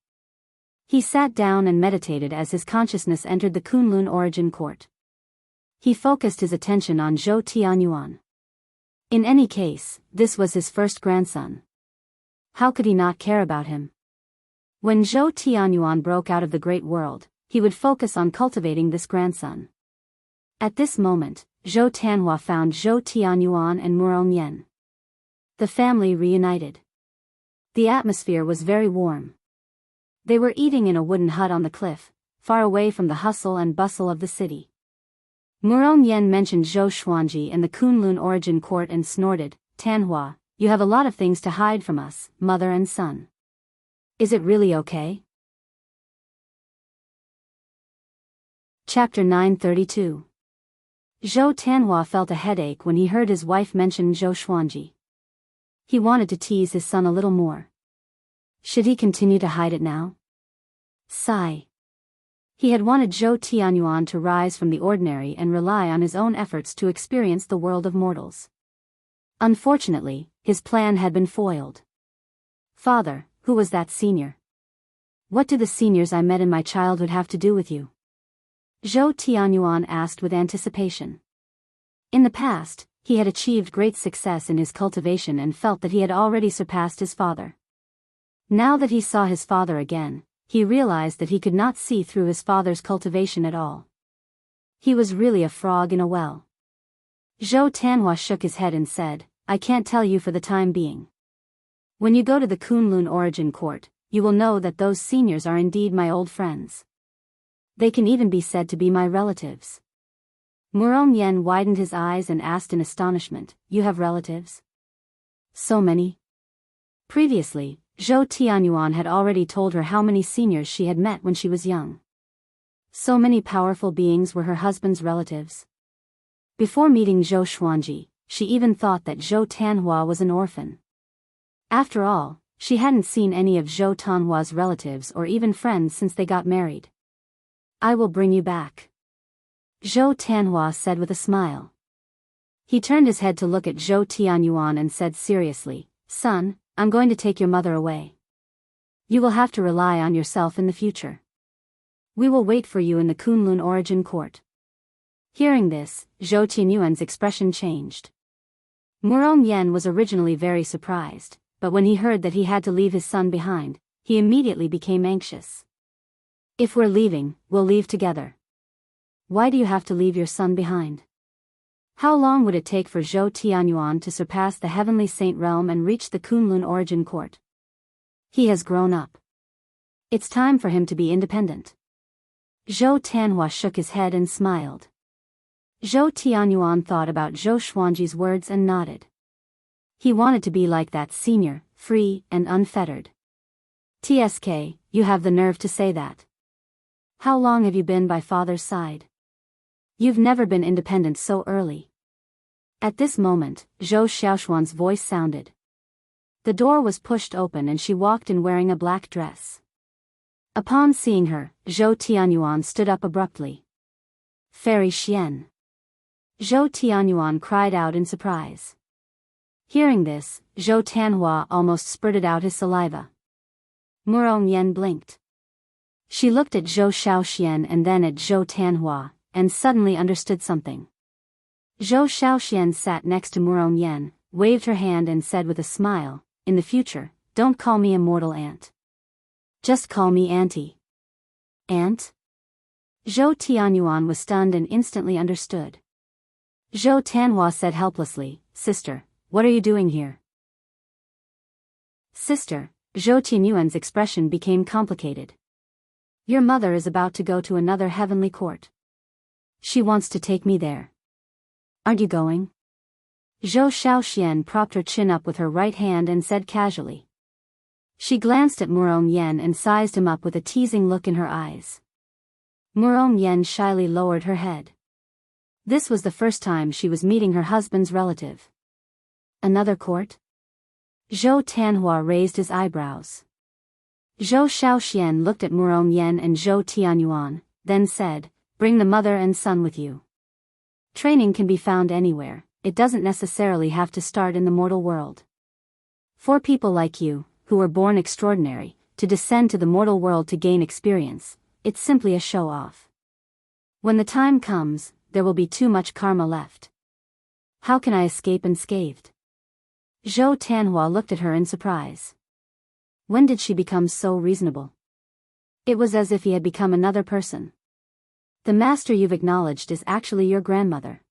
He sat down and meditated as his consciousness entered the Kunlun Origin Court. He focused his attention on Zhou Tianyuan. In any case, this was his first grandson. How could he not care about him? When Zhou Tianyuan broke out of the great world, he would focus on cultivating this grandson. At this moment, Zhou Tanhua found Zhou Tianyuan and Murong Yen. The family reunited. The atmosphere was very warm. They were eating in a wooden hut on the cliff, far away from the hustle and bustle of the city. Murong Yen mentioned Zhou Xuanji and the Kunlun Origin Court and snorted, "Tanhua, you have a lot of things to hide from us, mother and son. Is it really okay?" Chapter 932. Zhou Tanhua felt a headache when he heard his wife mention Zhou Xuanji. He wanted to tease his son a little more. Should he continue to hide it now? Sigh. He had wanted Zhou Tianyuan to rise from the ordinary and rely on his own efforts to experience the world of mortals. Unfortunately, his plan had been foiled. "Father, who was that senior? What do the seniors I met in my childhood have to do with you?" Zhou Tianyuan asked with anticipation. In the past, he had achieved great success in his cultivation and felt that he had already surpassed his father. Now that he saw his father again, he realized that he could not see through his father's cultivation at all. He was really a frog in a well. Zhou Tanhua shook his head and said, "I can't tell you for the time being. When you go to the Kunlun Origin Court, you will know that those seniors are indeed my old friends. They can even be said to be my relatives." Murong Yen widened his eyes and asked in astonishment, "You have relatives? So many?" Previously, Zhou Tianyuan had already told her how many seniors she had met when she was young. So many powerful beings were her husband's relatives. Before meeting Zhou Xuanji, she even thought that Zhou Tanhua was an orphan. After all, she hadn't seen any of Zhou Tanhua's relatives or even friends since they got married. "I will bring you back," Zhou Tanhua said with a smile. He turned his head to look at Zhou Tianyuan and said seriously, "Son, I'm going to take your mother away. You will have to rely on yourself in the future. We will wait for you in the Kunlun Origin Court." Hearing this, Zhou Tianyuan's expression changed. Murong Yen was originally very surprised, but when he heard that he had to leave his son behind, he immediately became anxious. "If we're leaving, we'll leave together. Why do you have to leave your son behind? How long would it take for Zhou Tianyuan to surpass the Heavenly Saint Realm and reach the Kunlun Origin Court? He has grown up. It's time for him to be independent." Zhou Tanhua shook his head and smiled. Zhou Tianyuan thought about Zhou Xuanji's words and nodded. He wanted to be like that senior, free and unfettered. "TSK, you have the nerve to say that. How long have you been by father's side? You've never been independent so early." At this moment, Zhou Xiaoshuan's voice sounded. The door was pushed open and she walked in wearing a black dress. Upon seeing her, Zhou Tianyuan stood up abruptly. Fairy Xian. Zhou Tianyuan cried out in surprise. Hearing this, Zhou Tanhua almost spurted out his saliva. Murong Yen blinked. She looked at Zhou Shaoxian and then at Zhou Tanhua, and suddenly understood something. Zhou Shaoxian sat next to Murong Yen, waved her hand and said with a smile, "In the future, don't call me immortal aunt. Just call me auntie." Aunt? Zhou Tianyuan was stunned and instantly understood. Zhou Tanhua said helplessly, "Sister, what are you doing here?" Sister, Zhou Tianyuan's expression became complicated. Your mother is about to go to another heavenly court. She wants to take me there. Aren't you going? Zhou Shaoxian propped her chin up with her right hand and said casually. She glanced at Murong Yen and sized him up with a teasing look in her eyes. Murong Yen shyly lowered her head. This was the first time she was meeting her husband's relative. Another court? Zhou Tanhua raised his eyebrows. Zhou Shaoxian looked at Murong Yen and Zhou Tianyuan, then said, "Bring the mother and son with you. Training can be found anywhere, it doesn't necessarily have to start in the mortal world. For people like you, who were born extraordinary, to descend to the mortal world to gain experience, it's simply a show-off. When the time comes, there will be too much karma left. How can I escape unscathed?" Zhou Tanhua looked at her in surprise. When did she become so reasonable? It was as if he had become another person. The master you've acknowledged is actually your grandmother.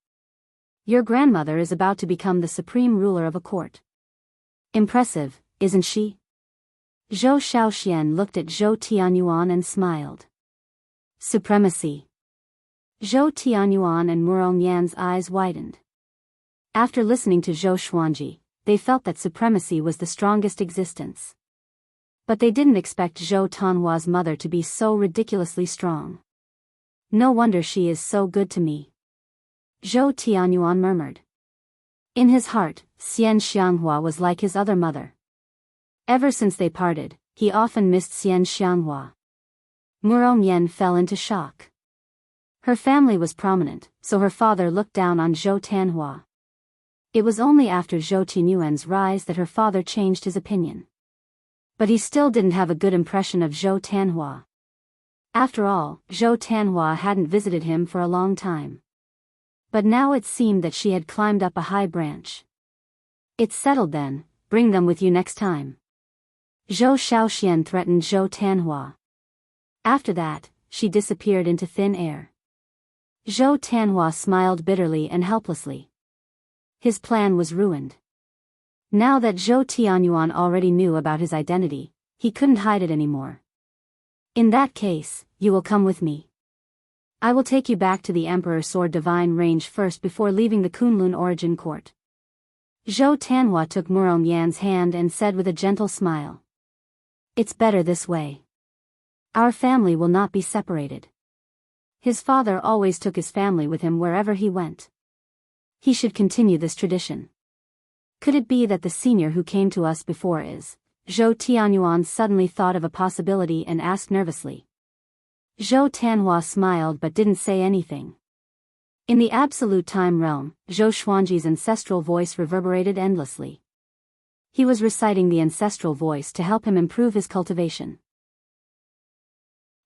Your grandmother is about to become the supreme ruler of a court. Impressive, isn't she? Zhou Shaoxian looked at Zhou Tianyuan and smiled. Supremacy. Zhou Tianyuan and Murong Yan's eyes widened. After listening to Zhou Xuanji, they felt that supremacy was the strongest existence. But they didn't expect Zhou Tanhua's mother to be so ridiculously strong. No wonder she is so good to me. Zhou Tianyuan murmured. In his heart, Xian Xianghua was like his other mother. Ever since they parted, he often missed Xian Xianghua. Murong Yen fell into shock. Her family was prominent, so her father looked down on Zhou Tanhua. It was only after Zhou Tianyuan's rise that her father changed his opinion. But he still didn't have a good impression of Zhou Tanhua. After all, Zhou Tanhua hadn't visited him for a long time. But now it seemed that she had climbed up a high branch. It's settled then, bring them with you next time. Zhou Shaoxian threatened Zhou Tanhua. After that, she disappeared into thin air. Zhou Tanhua smiled bitterly and helplessly. His plan was ruined. Now that Zhou Tianyuan already knew about his identity, he couldn't hide it anymore. In that case, you will come with me. I will take you back to the Emperor's Sword Divine Range first before leaving the Kunlun Origin Court. Zhou Tanhua took Murong Yan's hand and said with a gentle smile. It's better this way. Our family will not be separated. His father always took his family with him wherever he went. He should continue this tradition. Could it be that the senior who came to us before is? Zhou Tianyuan suddenly thought of a possibility and asked nervously. Zhou Tanhua smiled but didn't say anything. In the absolute time realm, Zhou Xuanji's ancestral voice reverberated endlessly. He was reciting the ancestral voice to help him improve his cultivation.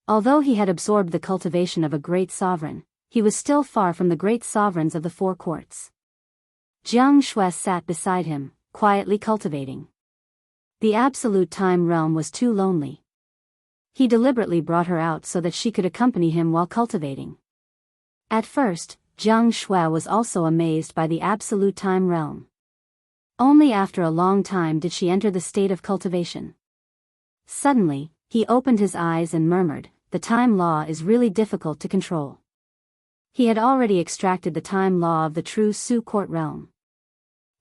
Although he had absorbed the cultivation of a great sovereign, he was still far from the great sovereigns of the four courts. Jiang Shui sat beside him, quietly cultivating. The absolute time realm was too lonely. He deliberately brought her out so that she could accompany him while cultivating. At first, Jiang Shui was also amazed by the absolute time realm. Only after a long time did she enter the state of cultivation. Suddenly, he opened his eyes and murmured, "The time law is really difficult to control." He had already extracted the time law of the true Su court realm.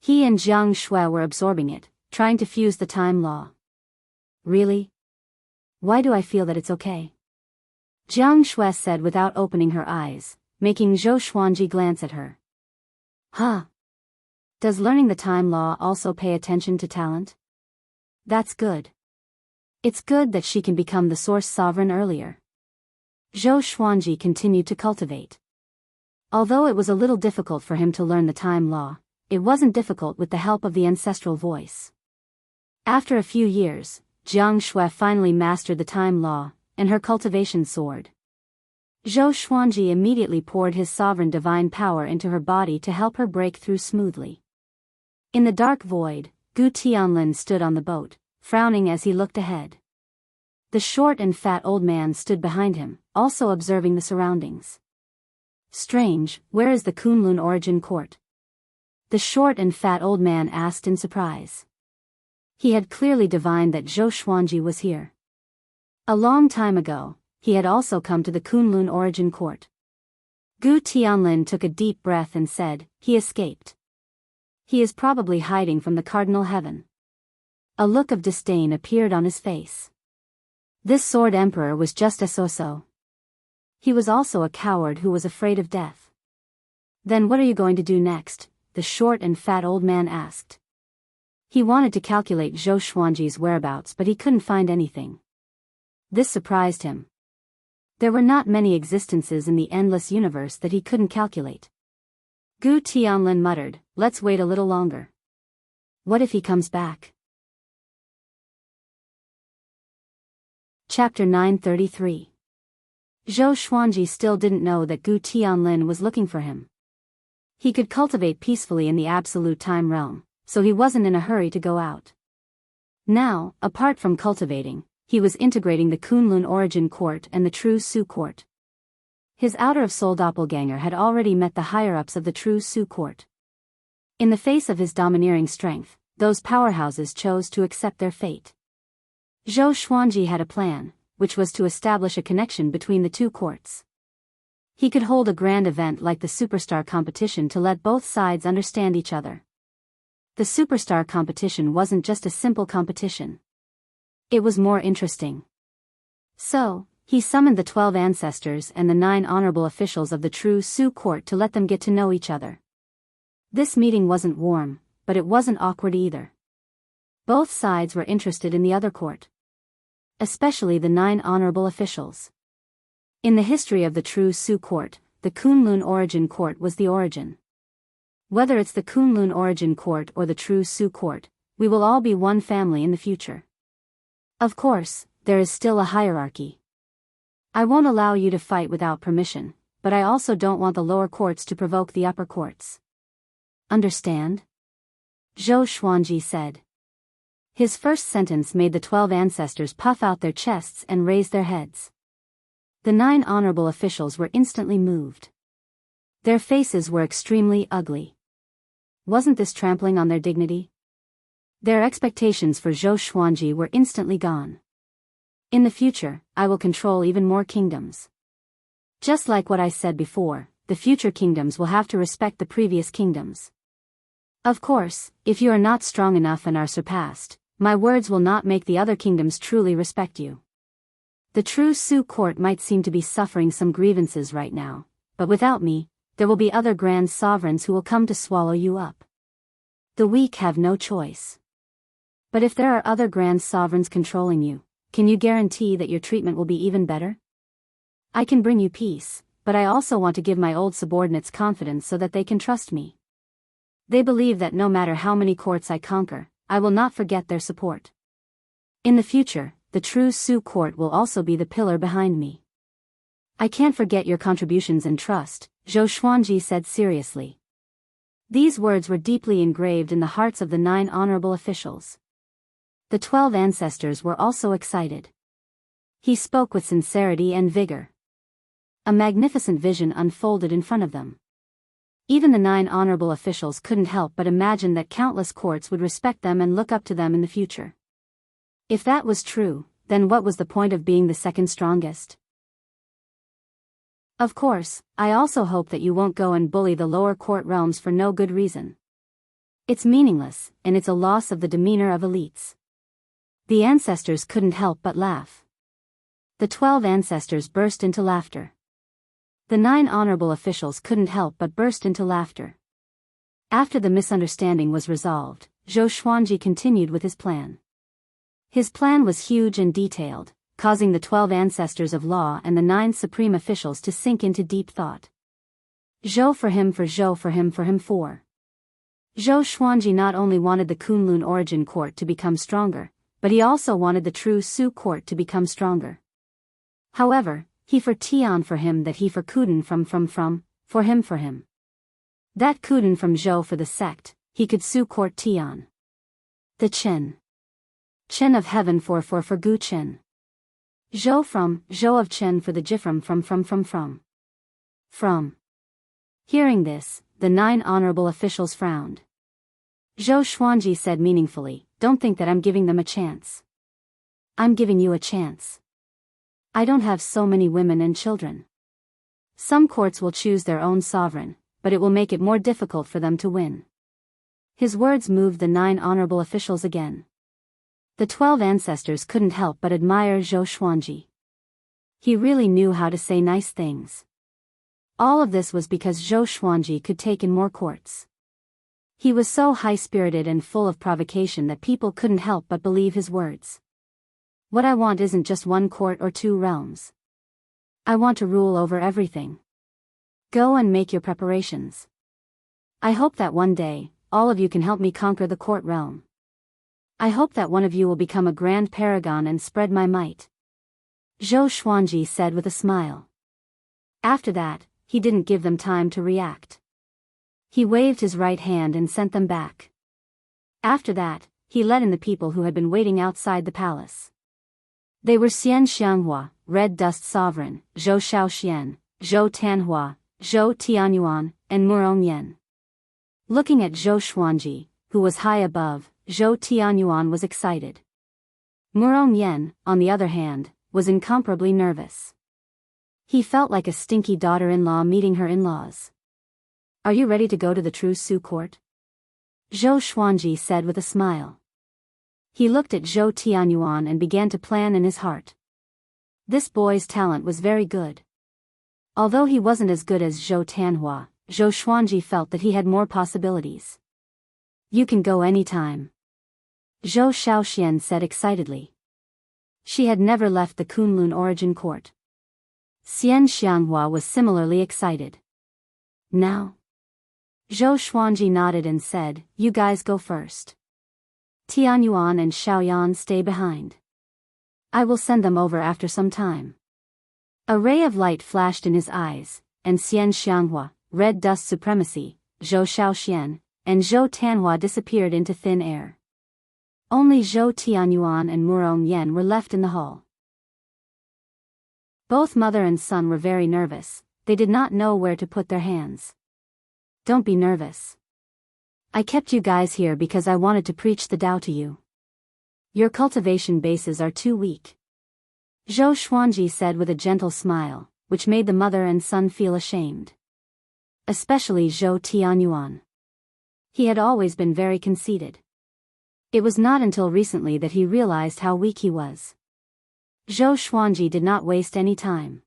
He and Jiang Shui were absorbing it, trying to fuse the time law. Really? Why do I feel that it's okay? Jiang Shui said without opening her eyes, making Zhou Xuanji glance at her. Huh? Does learning the time law also pay attention to talent? That's good. It's good that she can become the source sovereign earlier. Zhou Xuanji continued to cultivate. Although it was a little difficult for him to learn the time law, it wasn't difficult with the help of the ancestral voice. After a few years, Jiang Shui finally mastered the time law, and her cultivation soared. Zhou Xuanji immediately poured his sovereign divine power into her body to help her break through smoothly. In the dark void, Gu Tianlin stood on the boat, frowning as he looked ahead. The short and fat old man stood behind him, also observing the surroundings. Strange, where is the Kunlun origin court? The short and fat old man asked in surprise. He had clearly divined that Zhou Xuanji was here. A long time ago, he had also come to the Kunlun origin court. Gu Tianlin took a deep breath and said, "He escaped. He is probably hiding from the cardinal heaven." A look of disdain appeared on his face. This sword emperor was just a so-so. He was also a coward who was afraid of death. "Then what are you going to do next?" the short and fat old man asked. He wanted to calculate Zhou Xuanji's whereabouts, but he couldn't find anything. This surprised him. There were not many existences in the endless universe that he couldn't calculate. Gu Tianlin muttered, "Let's wait a little longer. What if he comes back?" Chapter 933. Zhou Xuanji still didn't know that Gu Tianlin was looking for him. He could cultivate peacefully in the absolute time realm, so he wasn't in a hurry to go out. Now, apart from cultivating, he was integrating the Kunlun origin court and the True Su court. His outer-of-soul doppelganger had already met the higher-ups of the True Su court. In the face of his domineering strength, those powerhouses chose to accept their fate. Zhou Xuanji had a plan, which was to establish a connection between the two courts. He could hold a grand event like the Superstar competition to let both sides understand each other. The Superstar competition wasn't just a simple competition. It was more interesting. So, he summoned the 12 ancestors and the 9 honorable officials of the True Su court to let them get to know each other. This meeting wasn't warm, but it wasn't awkward either. Both sides were interested in the other court. Especially the 9 honorable officials. In the history of the True Su court, the Kunlun origin court was the origin. Whether it's the Kunlun origin court or the True Su court, we will all be one family in the future. Of course, there is still a hierarchy. I won't allow you to fight without permission, but I also don't want the lower courts to provoke the upper courts. Understand? Zhou Xuanji said. His first sentence made the 12 ancestors puff out their chests and raise their heads. The 9 honorable officials were instantly moved. Their faces were extremely ugly. Wasn't this trampling on their dignity? Their expectations for Zhou Xuanji were instantly gone. In the future, I will control even more kingdoms. Just like what I said before, the future kingdoms will have to respect the previous kingdoms. Of course, if you are not strong enough and are surpassed, my words will not make the other kingdoms truly respect you. The True Su court might seem to be suffering some grievances right now, but without me, there will be other grand sovereigns who will come to swallow you up. The weak have no choice. But if there are other grand sovereigns controlling you, can you guarantee that your treatment will be even better? I can bring you peace, but I also want to give my old subordinates confidence so that they can trust me. They believe that no matter how many courts I conquer, I will not forget their support. In the future, the True Su court will also be the pillar behind me. I can't forget your contributions and trust, Zhou Xuanji said seriously. These words were deeply engraved in the hearts of the 9 honorable officials. The 12 ancestors were also excited. He spoke with sincerity and vigor. A magnificent vision unfolded in front of them. Even the 9 honorable officials couldn't help but imagine that countless courts would respect them and look up to them in the future. If that was true, then what was the point of being the second strongest? Of course, I also hope that you won't go and bully the lower court realms for no good reason. It's meaningless, and it's a loss of the demeanor of elites. The ancestors couldn't help but laugh. The 12 ancestors burst into laughter. The 9 honorable officials couldn't help but burst into laughter. After the misunderstanding was resolved, Zhou Xuanji continued with his plan. His plan was huge and detailed, causing the 12 ancestors of law and the 9 supreme officials to sink into deep thought. Zhou for him, for Zhou for him, for him for. Zhou Xuanji not only wanted the Kunlun origin court to become stronger, but he also wanted the true Su court to become stronger. However, he for Tian for him, that he for Kuden from, for him. That Kuden from Zhou for the sect, he could Su court Tian. The Chen of heaven for Gu Chen. Zhou of Chen for the Jifram from. Hearing this, the 9 honorable officials frowned. Zhou Xuanji said meaningfully, "Don't think that I'm giving them a chance. I'm giving you a chance. I don't have so many women and children. Some courts will choose their own sovereign, but it will make it more difficult for them to win." His words moved the 9 honorable officials again. The 12 ancestors couldn't help but admire Zhou Xuanji. He really knew how to say nice things. All of this was because Zhou Xuanji could take in more courts. He was so high-spirited and full of provocation that people couldn't help but believe his words. What I want isn't just 1 court or 2 realms. I want to rule over everything. Go and make your preparations. I hope that one day, all of you can help me conquer the court realm. I hope that one of you will become a grand paragon and spread my might. Zhou Xuanji said with a smile. After that, he didn't give them time to react. He waved his right hand and sent them back. After that, he let in the people who had been waiting outside the palace. They were Xian Xianghua, Red Dust Sovereign, Zhou Shaoxian, Zhou Tanhua, Zhou Tianyuan, and Murong Yan. Looking at Zhou Xuanji, who was high above, Zhou Tianyuan was excited. Murong Yan, on the other hand, was incomparably nervous. He felt like a stinky daughter-in-law meeting her in-laws. "Are you ready to go to the true Su court?" Zhou Xuanji said with a smile. He looked at Zhou Tianyuan and began to plan in his heart. This boy's talent was very good. Although he wasn't as good as Zhou Tanhua, Zhou Xuanji felt that he had more possibilities. "You can go anytime," Zhou Shaoxian said excitedly. She had never left the Kunlun origin court. Xian Xianghua was similarly excited. "Now?" Zhou Xuanji nodded and said, "You guys go first. Tianyuan and Xiaoyan stay behind. I will send them over after some time." A ray of light flashed in his eyes, and Xian Xianghua, Red Dust Supremacy, Zhou Shaoxian, and Zhou Tanhua disappeared into thin air. Only Zhou Tianyuan and Murong Yan were left in the hall. Both mother and son were very nervous. They did not know where to put their hands. "Don't be nervous. I kept you guys here because I wanted to preach the Tao to you. Your cultivation bases are too weak," Zhou Xuanji said with a gentle smile, which made the mother and son feel ashamed. Especially Zhou Tianyuan. He had always been very conceited. It was not until recently that he realized how weak he was. Zhou Xuanji did not waste any time.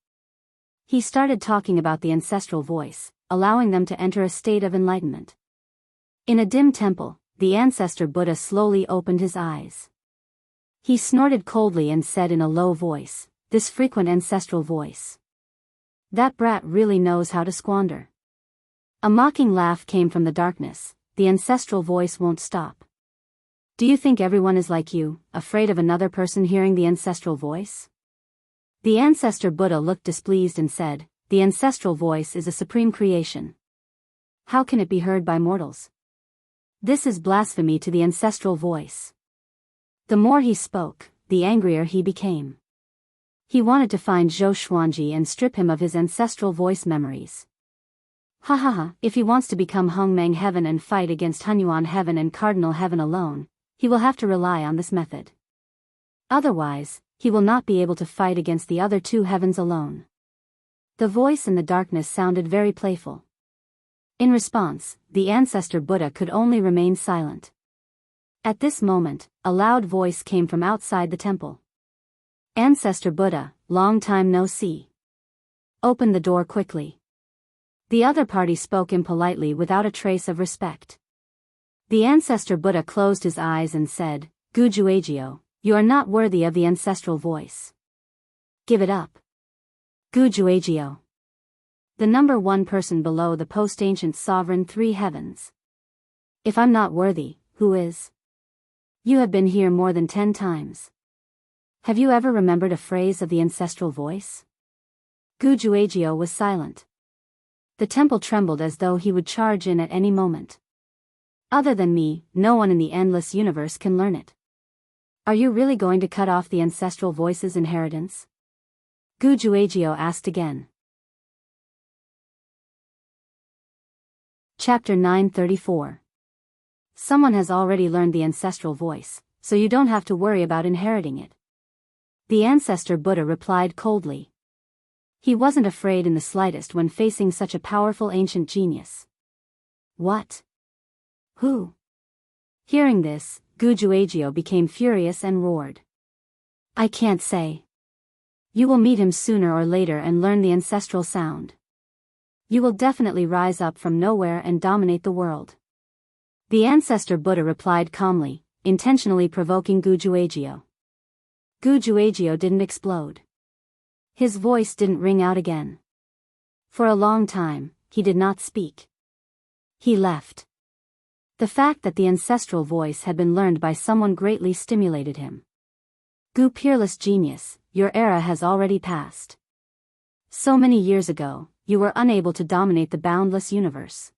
He started talking about the ancestral voice, allowing them to enter a state of enlightenment. In a dim temple, the ancestor Buddha slowly opened his eyes. He snorted coldly and said in a low voice, this frequent ancestral voice. "That brat really knows how to squander." A mocking laugh came from the darkness. The ancestral voice won't stop. "Do you think everyone is like you, afraid of another person hearing the ancestral voice?" The ancestor Buddha looked displeased and said, "The ancestral voice is a supreme creation. How can it be heard by mortals? This is blasphemy to the ancestral voice." The more he spoke, the angrier he became. He wanted to find Zhou Xuanji and strip him of his ancestral voice memories. Ha ha ha, if he wants to become Hongmeng Heaven and fight against Hunyuan Heaven and Cardinal Heaven alone, he will have to rely on this method. Otherwise, he will not be able to fight against the other 2 heavens alone. The voice in the darkness sounded very playful. In response, the ancestor Buddha could only remain silent. At this moment, a loud voice came from outside the temple. "Ancestor Buddha, long time no see. Open the door quickly." The other party spoke impolitely without a trace of respect. The ancestor Buddha closed his eyes and said, "Gujuagio, You are not worthy of the ancestral voice. Give it up. Gujuagio. The number one person below the post-ancient sovereign three heavens. If I'm not worthy, who is? You have been here more than 10 times. Have you ever remembered a phrase of the ancestral voice? Gujuagio was silent. The temple trembled as though he would charge in at any moment. Other than me, no one in the endless universe can learn it. Are you really going to cut off the ancestral voice's inheritance? Gujuagio asked again. Chapter 934. Someone has already learned the ancestral voice, so you don't have to worry about inheriting it. The ancestor Buddha replied coldly. He wasn't afraid in the slightest when facing such a powerful ancient genius. What? Who? Hearing this, Gujuagio became furious and roared. I can't say. You will meet him sooner or later and learn the ancestral sound. You will definitely rise up from nowhere and dominate the world. The ancestor Buddha replied calmly, intentionally provoking Gujuagio. Gujuagio didn't explode. His voice didn't ring out again. For a long time, he did not speak. He left. The fact that the ancestral voice had been learned by someone greatly stimulated him. Gu peerless genius, your era has already passed. So many years ago, you were unable to dominate the boundless universe.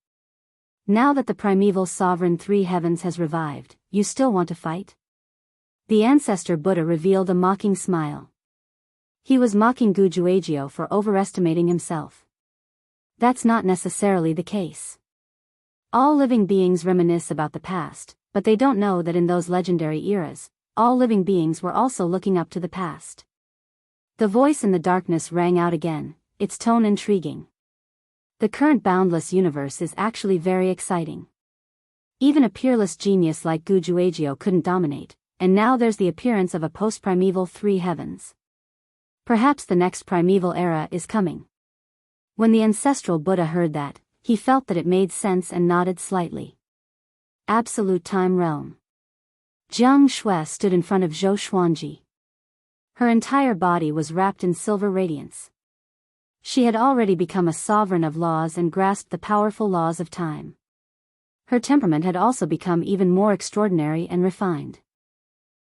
Now that the primeval sovereign three heavens has revived, you still want to fight? The ancestor Buddha revealed a mocking smile. He was mocking Gujuagio for overestimating himself. That's not necessarily the case. All living beings reminisce about the past, but they don't know that in those legendary eras, all living beings were also looking up to the past. The voice in the darkness rang out again, its tone intriguing. The current boundless universe is actually very exciting. Even a peerless genius like Gujuagio couldn't dominate, and now there's the appearance of a post-primeval three heavens. Perhaps the next primeval era is coming. When the ancestral Buddha heard that, he felt that it made sense and nodded slightly. Absolute Time Realm. Jiang Shui stood in front of Zhou Xuanji. Her entire body was wrapped in silver radiance. She had already become a sovereign of laws and grasped the powerful laws of time. Her temperament had also become even more extraordinary and refined.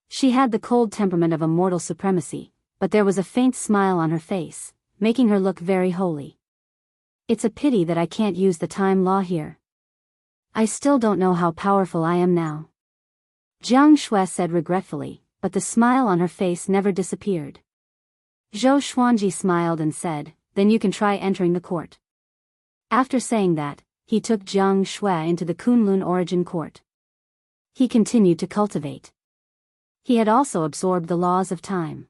She had the cold temperament of a mortal supremacy, but there was a faint smile on her face, making her look very holy. It's a pity that I can't use the time law here. I still don't know how powerful I am now. Jiang Shui said regretfully, but the smile on her face never disappeared. Zhou Xuanji smiled and said, then you can try entering the court. After saying that, he took Jiang Shui into the Kunlun origin court. He continued to cultivate. He had also absorbed the laws of time.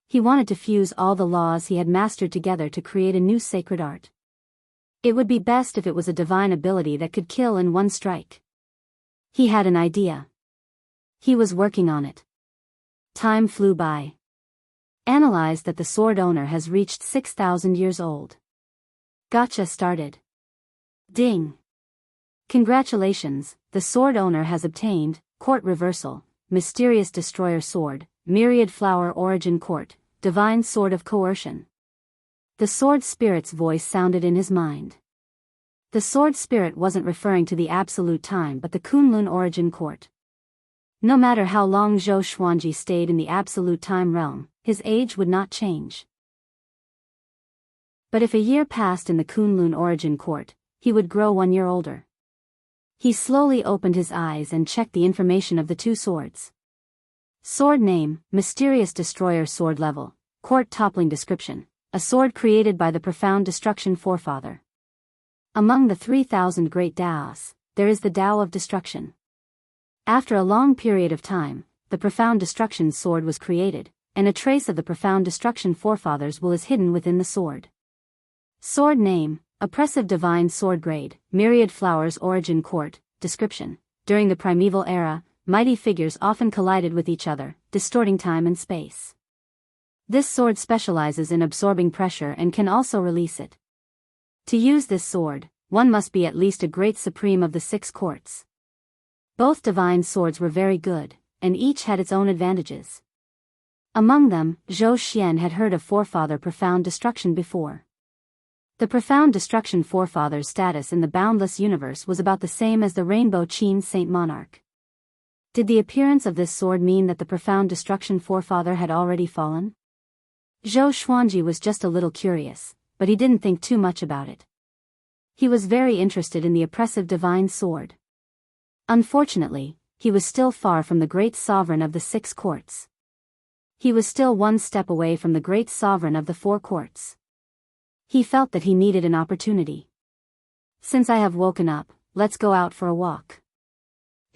He wanted to fuse all the laws he had mastered together to create a new sacred art. It would be best if it was a divine ability that could kill in one strike. He had an idea. He was working on it. Time flew by. Analyzed that the sword owner has reached 6,000 years old. Gotcha started. Ding. Congratulations, the sword owner has obtained, court reversal, mysterious destroyer sword, myriad flower origin court, divine sword of coercion. The sword spirit's voice sounded in his mind. The sword spirit wasn't referring to the absolute time but the Kunlun origin court. No matter how long Zhou Xuanji stayed in the absolute time realm, his age would not change. But if a year passed in the Kunlun origin court, he would grow 1 year older. He slowly opened his eyes and checked the information of the two swords. Sword name, Mysterious Destroyer sword level, court toppling description, a sword created by the Profound Destruction forefather. Among the 3,000 great Taos, there is the Tao of Destruction. After a long period of time, the Profound Destruction sword was created, and a trace of the Profound Destruction forefathers is hidden within the sword. Sword name, Oppressive Divine Sword Grade, Myriad Flowers Origin Court, Description. During the primeval era, mighty figures often collided with each other, distorting time and space. This sword specializes in absorbing pressure and can also release it. To use this sword, one must be at least a great supreme of the 6 courts. Both divine swords were very good, and each had its own advantages. Among them, Zhou Xian had heard of Forefather Profound Destruction before. The Profound Destruction Forefather's status in the boundless universe was about the same as the Rainbow Qin Saint Monarch. Did the appearance of this sword mean that the Profound Destruction Forefather had already fallen? Zhou Xuanji was just a little curious, but he didn't think too much about it. He was very interested in the oppressive divine sword. Unfortunately, he was still far from the great sovereign of the 6 courts. He was still one step away from the great sovereign of the 4 courts. He felt that he needed an opportunity. Since I have woken up, let's go out for a walk.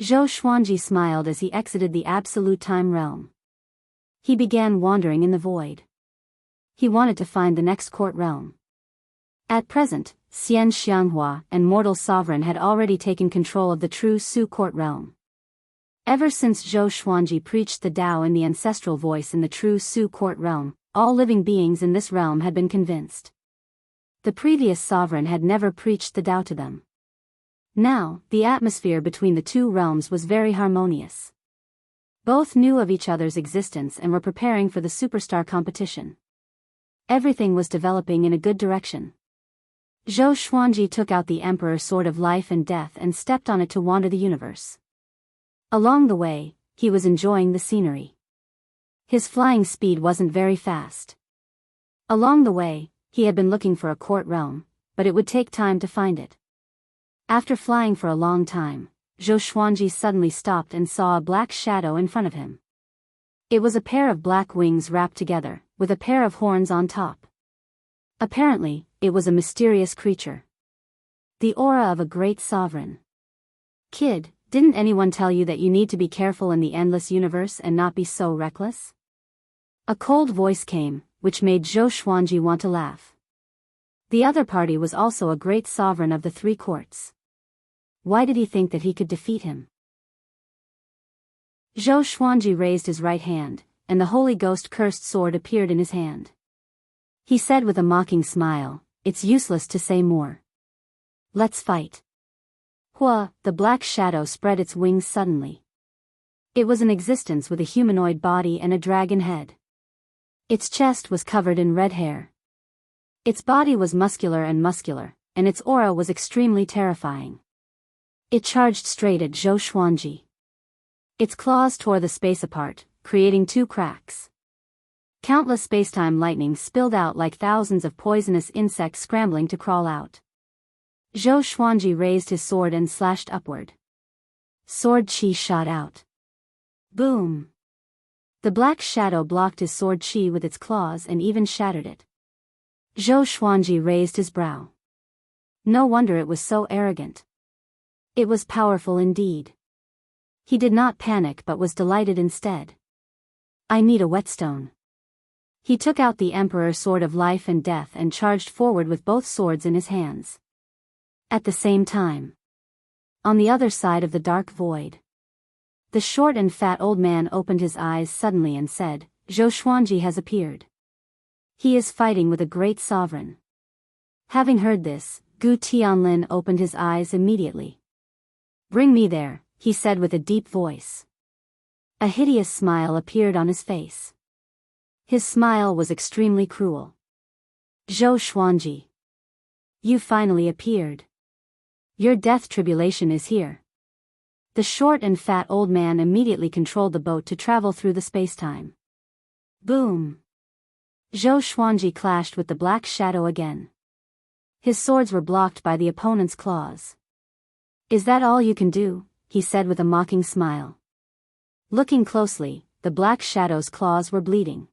Zhou Xuanji smiled as he exited the absolute time realm. He began wandering in the void. He wanted to find the next court realm. At present, Xian Xianghua and Mortal Sovereign had already taken control of the true Su court realm. Ever since Zhou Xuanji preached the Tao in the ancestral voice in the true Su court realm, all living beings in this realm had been convinced. The previous sovereign had never preached the Tao to them. Now, the atmosphere between the 2 realms was very harmonious. Both knew of each other's existence and were preparing for the superstar competition. Everything was developing in a good direction. Zhou Xuanji took out the Emperor's Sword of Life and Death and stepped on it to wander the universe. Along the way, he was enjoying the scenery. His flying speed wasn't very fast. Along the way, he had been looking for a court realm, but it would take time to find it. After flying for a long time, Zhou Xuanji suddenly stopped and saw a black shadow in front of him. It was a pair of black wings wrapped together, with a pair of horns on top. Apparently, it was a mysterious creature. The aura of a great sovereign. Kid, didn't anyone tell you that you need to be careful in the endless universe and not be so reckless? A cold voice came, which made Zhou Xuanji want to laugh. The other party was also a great sovereign of the 3 courts. Why did he think that he could defeat him? Zhou Xuanji raised his right hand, and the Holy Ghost cursed sword appeared in his hand. He said with a mocking smile, "It's useless to say more. Let's fight." Hua, the black shadow spread its wings suddenly. It was an existence with a humanoid body and a dragon head. Its chest was covered in red hair. Its body was muscular, and its aura was extremely terrifying. It charged straight at Zhou Xuanji. Its claws tore the space apart, creating 2 cracks. Countless spacetime lightning spilled out like thousands of poisonous insects scrambling to crawl out. Zhou Xuanji raised his sword and slashed upward. Sword chi shot out. Boom! The black shadow blocked his sword chi with its claws and even shattered it. Zhou Xuanji raised his brow. No wonder it was so arrogant. It was powerful indeed. He did not panic but was delighted instead. I need a whetstone. He took out the Emperor's Sword of Life and Death and charged forward with both swords in his hands. At the same time, on the other side of the dark void, the short and fat old man opened his eyes suddenly and said, Zhou Xuanji has appeared. He is fighting with a great sovereign. Having heard this, Gu Tianlin opened his eyes immediately. Bring me there, he said with a deep voice. A hideous smile appeared on his face. His smile was extremely cruel. Zhou Xuanji. You finally appeared. Your death tribulation is here. The short and fat old man immediately controlled the boat to travel through the spacetime. Boom! Zhou Xuanji clashed with the black shadow again. His swords were blocked by the opponent's claws. Is that all you can do? He said with a mocking smile. Looking closely, the black shadow's claws were bleeding.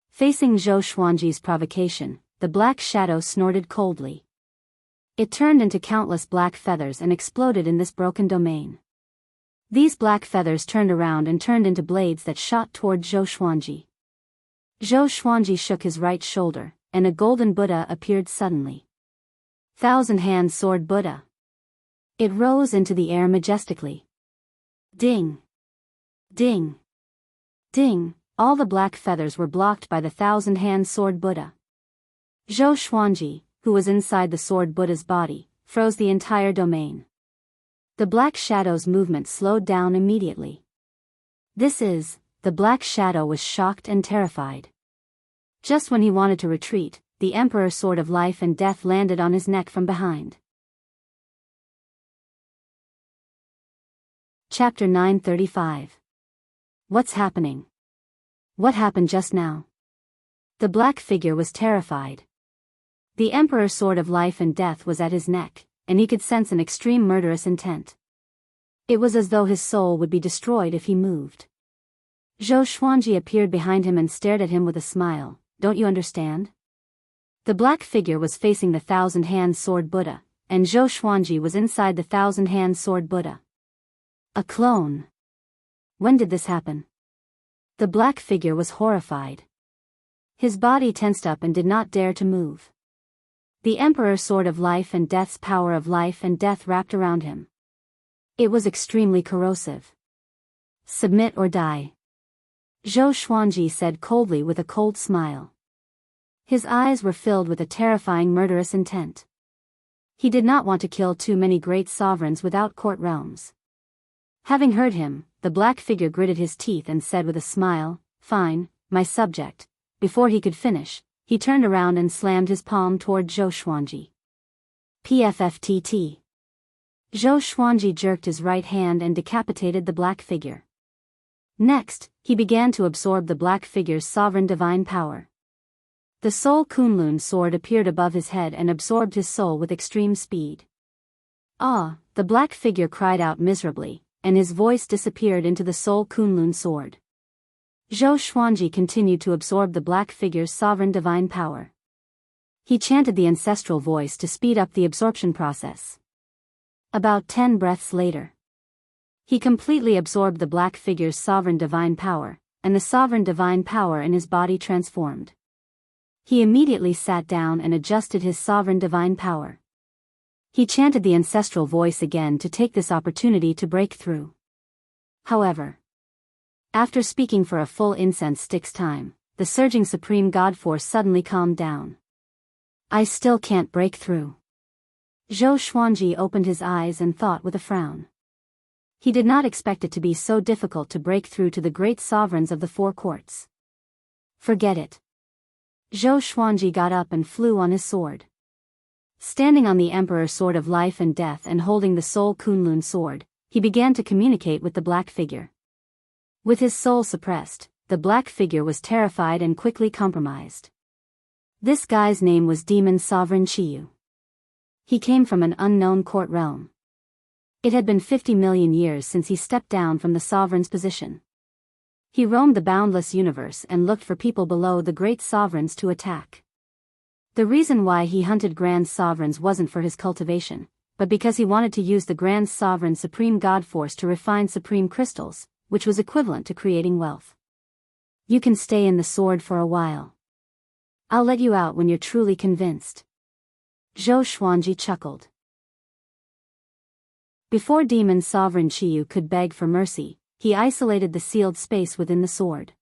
Facing Zhou Xuanji's provocation, the black shadow snorted coldly. It turned into countless black feathers and exploded in this broken domain. These black feathers turned around and turned into blades that shot toward Zhou Xuanji. Zhou Xuanji shook his right shoulder, and a golden Buddha appeared suddenly. Thousand-hand sword Buddha. It rose into the air majestically. Ding! Ding! Ding! All the black feathers were blocked by the thousand-hand sword Buddha. Zhou Xuanji, who was inside the sword Buddha's body, froze the entire domain. The black shadow's movement slowed down immediately. The Black Shadow was shocked and terrified. Just when he wanted to retreat, the Emperor's sword of life and death landed on his neck from behind. Chapter 935. What's happening? What happened just now? The black figure was terrified. The Emperor's sword of life and death was at his neck, and he could sense an extreme murderous intent. It was as though his soul would be destroyed if he moved. Zhou Xuanji appeared behind him and stared at him with a smile. Don't you understand? The black figure was facing the thousand-hand sword Buddha, and Zhou Xuanji was inside the thousand-hand sword Buddha. A clone. When did this happen? The black figure was horrified. His body tensed up and did not dare to move. The Emperor's sword of life and death's power of life and death wrapped around him. It was extremely corrosive. Submit or die. Zhou Xuanji said coldly with a cold smile. His eyes were filled with a terrifying murderous intent. He did not want to kill too many great sovereigns without court realms. Having heard him, the black figure gritted his teeth and said with a smile, "Fine, my subject." Before he could finish, he turned around and slammed his palm toward Zhou Xuanji. PFFTT. Zhou Xuanji jerked his right hand and decapitated the black figure. Next, he began to absorb the black figure's sovereign divine power. The Soul Kunlun sword appeared above his head and absorbed his soul with extreme speed. "Ah!" the black figure cried out miserably, and his voice disappeared into the Soul Kunlun sword. Zhou Xuanji continued to absorb the black figure's sovereign divine power. He chanted the ancestral voice to speed up the absorption process. About 10 breaths later, he completely absorbed the black figure's sovereign divine power, and the sovereign divine power in his body transformed. He immediately sat down and adjusted his sovereign divine power. He chanted the ancestral voice again to take this opportunity to break through. However, after speaking for a full incense stick's time, the surging supreme god force suddenly calmed down. "I still can't break through." Zhou Xuanji opened his eyes and thought with a frown. He did not expect it to be so difficult to break through to the great sovereigns of the four courts. Forget it. Zhou Xuanji got up and flew on his sword. Standing on the Emperor's sword of life and death and holding the Soul Kunlun sword, he began to communicate with the black figure. With his soul suppressed, the black figure was terrified and quickly compromised. This guy's name was Demon Sovereign Chiyu. He came from an unknown court realm. It had been 50 million years since he stepped down from the sovereign's position. He roamed the boundless universe and looked for people below the great sovereigns to attack. The reason why he hunted grand sovereigns wasn't for his cultivation, but because he wanted to use the grand sovereign supreme god force to refine supreme crystals, which was equivalent to creating wealth. You can stay in the sword for a while. I'll let you out when you're truly convinced. Zhou Xuanji chuckled. Before Demon Sovereign Chiyu could beg for mercy, he isolated the sealed space within the sword.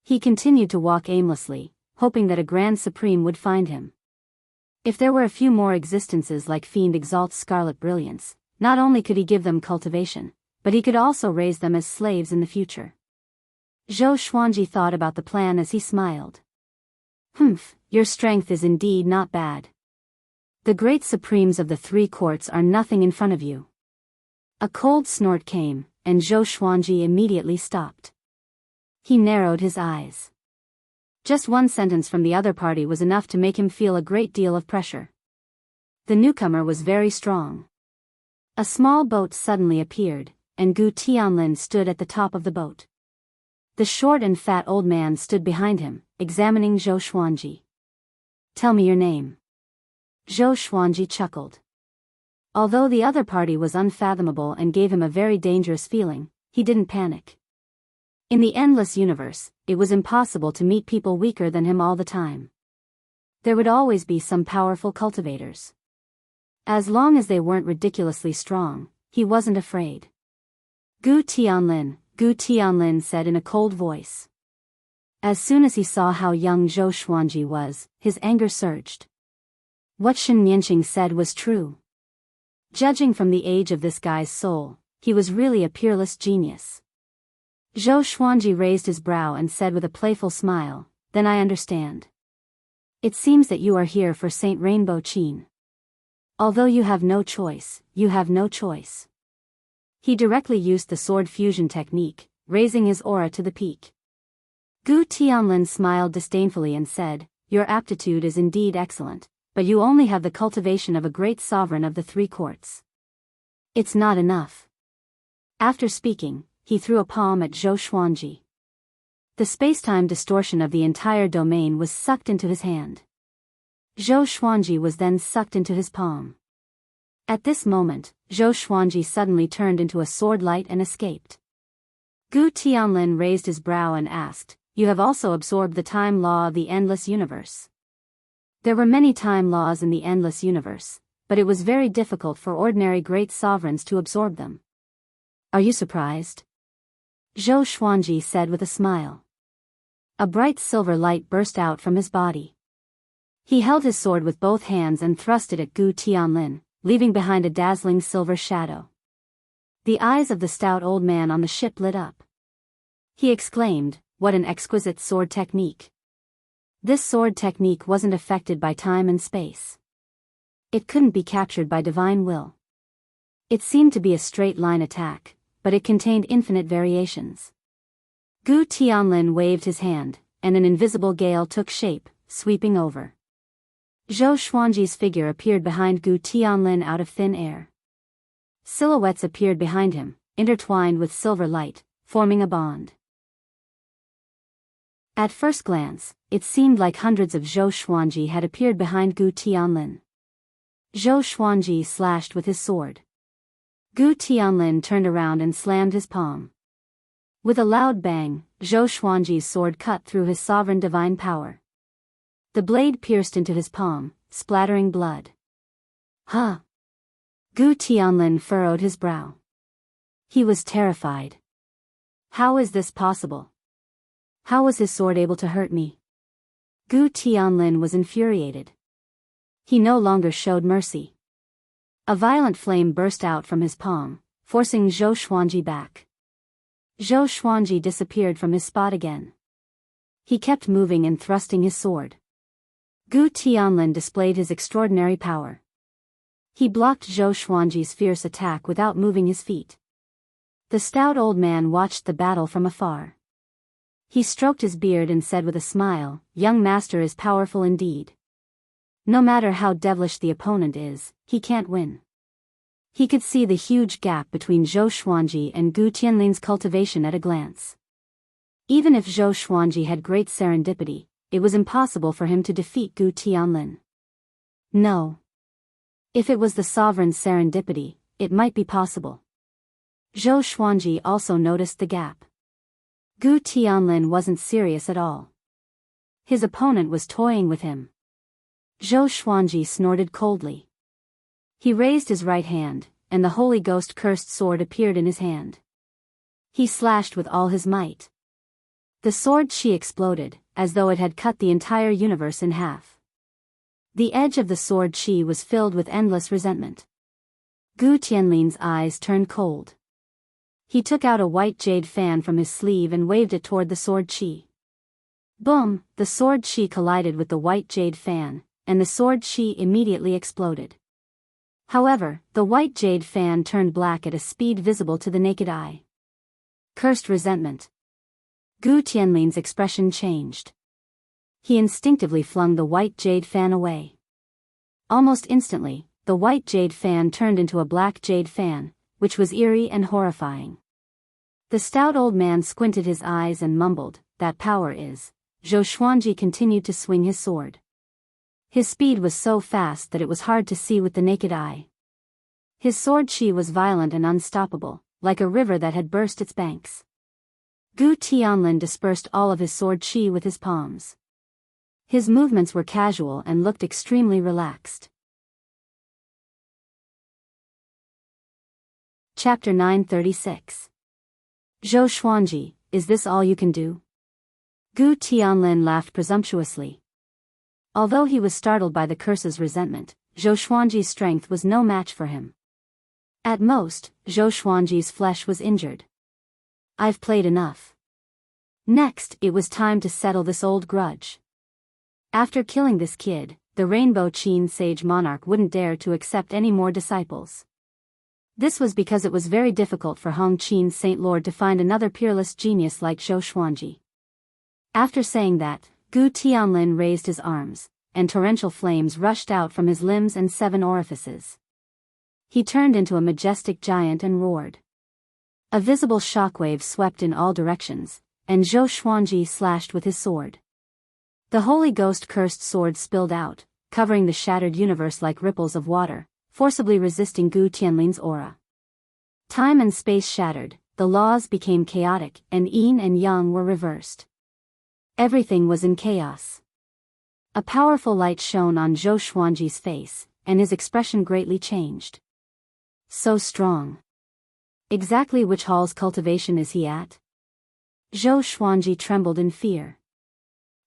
He continued to walk aimlessly, hoping that a Grand Supreme would find him. If there were a few more existences like Fiend Exalt's Scarlet Brilliance, not only could he give them cultivation, but he could also raise them as slaves in the future. Zhou Xuanji thought about the plan as he smiled. Your strength is indeed not bad. The great supremes of the three courts are nothing in front of you. A cold snort came, and Zhou Xuanji immediately stopped. He narrowed his eyes. Just one sentence from the other party was enough to make him feel a great deal of pressure. The newcomer was very strong. A small boat suddenly appeared, and Gu Tianlin stood at the top of the boat. The short and fat old man stood behind him, examining Zhou Xuanji. "Tell me your name." Zhou Xuanji chuckled. Although the other party was unfathomable and gave him a very dangerous feeling, he didn't panic. In the endless universe, it was impossible to meet people weaker than him all the time. There would always be some powerful cultivators. As long as they weren't ridiculously strong, he wasn't afraid. Gu Tianlin said in a cold voice. As soon as he saw how young Zhou Xuanji was, his anger surged. What Shen Nianqing said was true. Judging from the age of this guy's soul, he was really a peerless genius. Zhou Xuanji raised his brow and said with a playful smile, "Then I understand. It seems that you are here for Saint Rainbow Qin. Although you have no choice, you have no choice." He directly used the sword fusion technique, raising his aura to the peak. Gu Tianlin smiled disdainfully and said, "Your aptitude is indeed excellent, but you only have the cultivation of a great sovereign of the three courts. It's not enough." After speaking, he threw a palm at Zhou Xuanji. The space-time distortion of the entire domain was sucked into his hand. Zhou Xuanji was then sucked into his palm. At this moment, Zhou Xuanji suddenly turned into a sword light and escaped. Gu Tianlin raised his brow and asked, "You have also absorbed the time law of the endless universe." There were many time laws in the endless universe, but it was very difficult for ordinary great sovereigns to absorb them. "Are you surprised?" Zhou Xuanji said with a smile. A bright silver light burst out from his body. He held his sword with both hands and thrust it at Gu Tianlin, leaving behind a dazzling silver shadow. The eyes of the stout old man on the ship lit up. He exclaimed, "What an exquisite sword technique!" This sword technique wasn't affected by time and space. It couldn't be captured by divine will. It seemed to be a straight-line attack, but it contained infinite variations. Gu Tianlin waved his hand, and an invisible gale took shape, sweeping over. Zhou Xuanji's figure appeared behind Gu Tianlin out of thin air. Silhouettes appeared behind him, intertwined with silver light, forming a bond. At first glance, it seemed like hundreds of Zhou Xuanji had appeared behind Gu Tianlin. Zhou Xuanji slashed with his sword. Gu Tianlin turned around and slammed his palm. With a loud bang, Zhou Xuanji's sword cut through his sovereign divine power. The blade pierced into his palm, splattering blood. "Huh!" Gu Tianlin furrowed his brow. He was terrified. How is this possible? How was his sword able to hurt me? Gu Tianlin was infuriated. He no longer showed mercy. A violent flame burst out from his palm, forcing Zhou Xuanji back. Zhou Xuanji disappeared from his spot again. He kept moving and thrusting his sword. Gu Tianlin displayed his extraordinary power. He blocked Zhou Xuanji's fierce attack without moving his feet. The stout old man watched the battle from afar. He stroked his beard and said with a smile, "Young master is powerful indeed. No matter how devilish the opponent is, he can't win." He could see the huge gap between Zhou Xuanji and Gu Tianlin's cultivation at a glance. Even if Zhou Xuanji had great serendipity, it was impossible for him to defeat Gu Tianlin. No. If it was the sovereign's serendipity, it might be possible. Zhou Xuanji also noticed the gap. Gu Tianlin wasn't serious at all. His opponent was toying with him. Zhou Xuanji snorted coldly. He raised his right hand, and the Holy Ghost cursed sword appeared in his hand. He slashed with all his might. The sword chi exploded, as though it had cut the entire universe in half. The edge of the sword chi was filled with endless resentment. Gu Tianlin's eyes turned cold. He took out a white jade fan from his sleeve and waved it toward the sword chi. Boom! The sword chi collided with the white jade fan, and the sword chi immediately exploded. However, the white jade fan turned black at a speed visible to the naked eye. Cursed resentment. Gu Tianlin's expression changed. He instinctively flung the white jade fan away. Almost instantly, the white jade fan turned into a black jade fan, which was eerie and horrifying. The stout old man squinted his eyes and mumbled, "That power is." Zhou Xuanji continued to swing his sword. His speed was so fast that it was hard to see with the naked eye. His sword chi was violent and unstoppable, like a river that had burst its banks. Gu Tianlin dispersed all of his sword chi with his palms. His movements were casual and looked extremely relaxed. Chapter 936. Zhou Xuanji, is this all you can do? Gu Tianlin laughed presumptuously. Although he was startled by the curse's resentment, Zhou Xuanji's strength was no match for him. At most, Zhou Xuanji's flesh was injured. I've played enough. Next, it was time to settle this old grudge. After killing this kid, the Rainbow Qin sage monarch wouldn't dare to accept any more disciples. This was because it was very difficult for Hong Qin's Saint Lord to find another peerless genius like Zhou Xuanji. After saying that, Gu Tianlin raised his arms, and torrential flames rushed out from his limbs and 7 orifices. He turned into a majestic giant and roared. A visible shockwave swept in all directions, and Zhou Xuanji slashed with his sword. The Holy Ghost cursed sword spilled out, covering the shattered universe like ripples of water, forcibly resisting Gu Tianlin's aura. Time and space shattered, the laws became chaotic, and yin and yang were reversed. Everything was in chaos. A powerful light shone on Zhou Xuanji's face, and his expression greatly changed. So strong. Exactly which hall's cultivation is he at? Zhou Xuanji trembled in fear.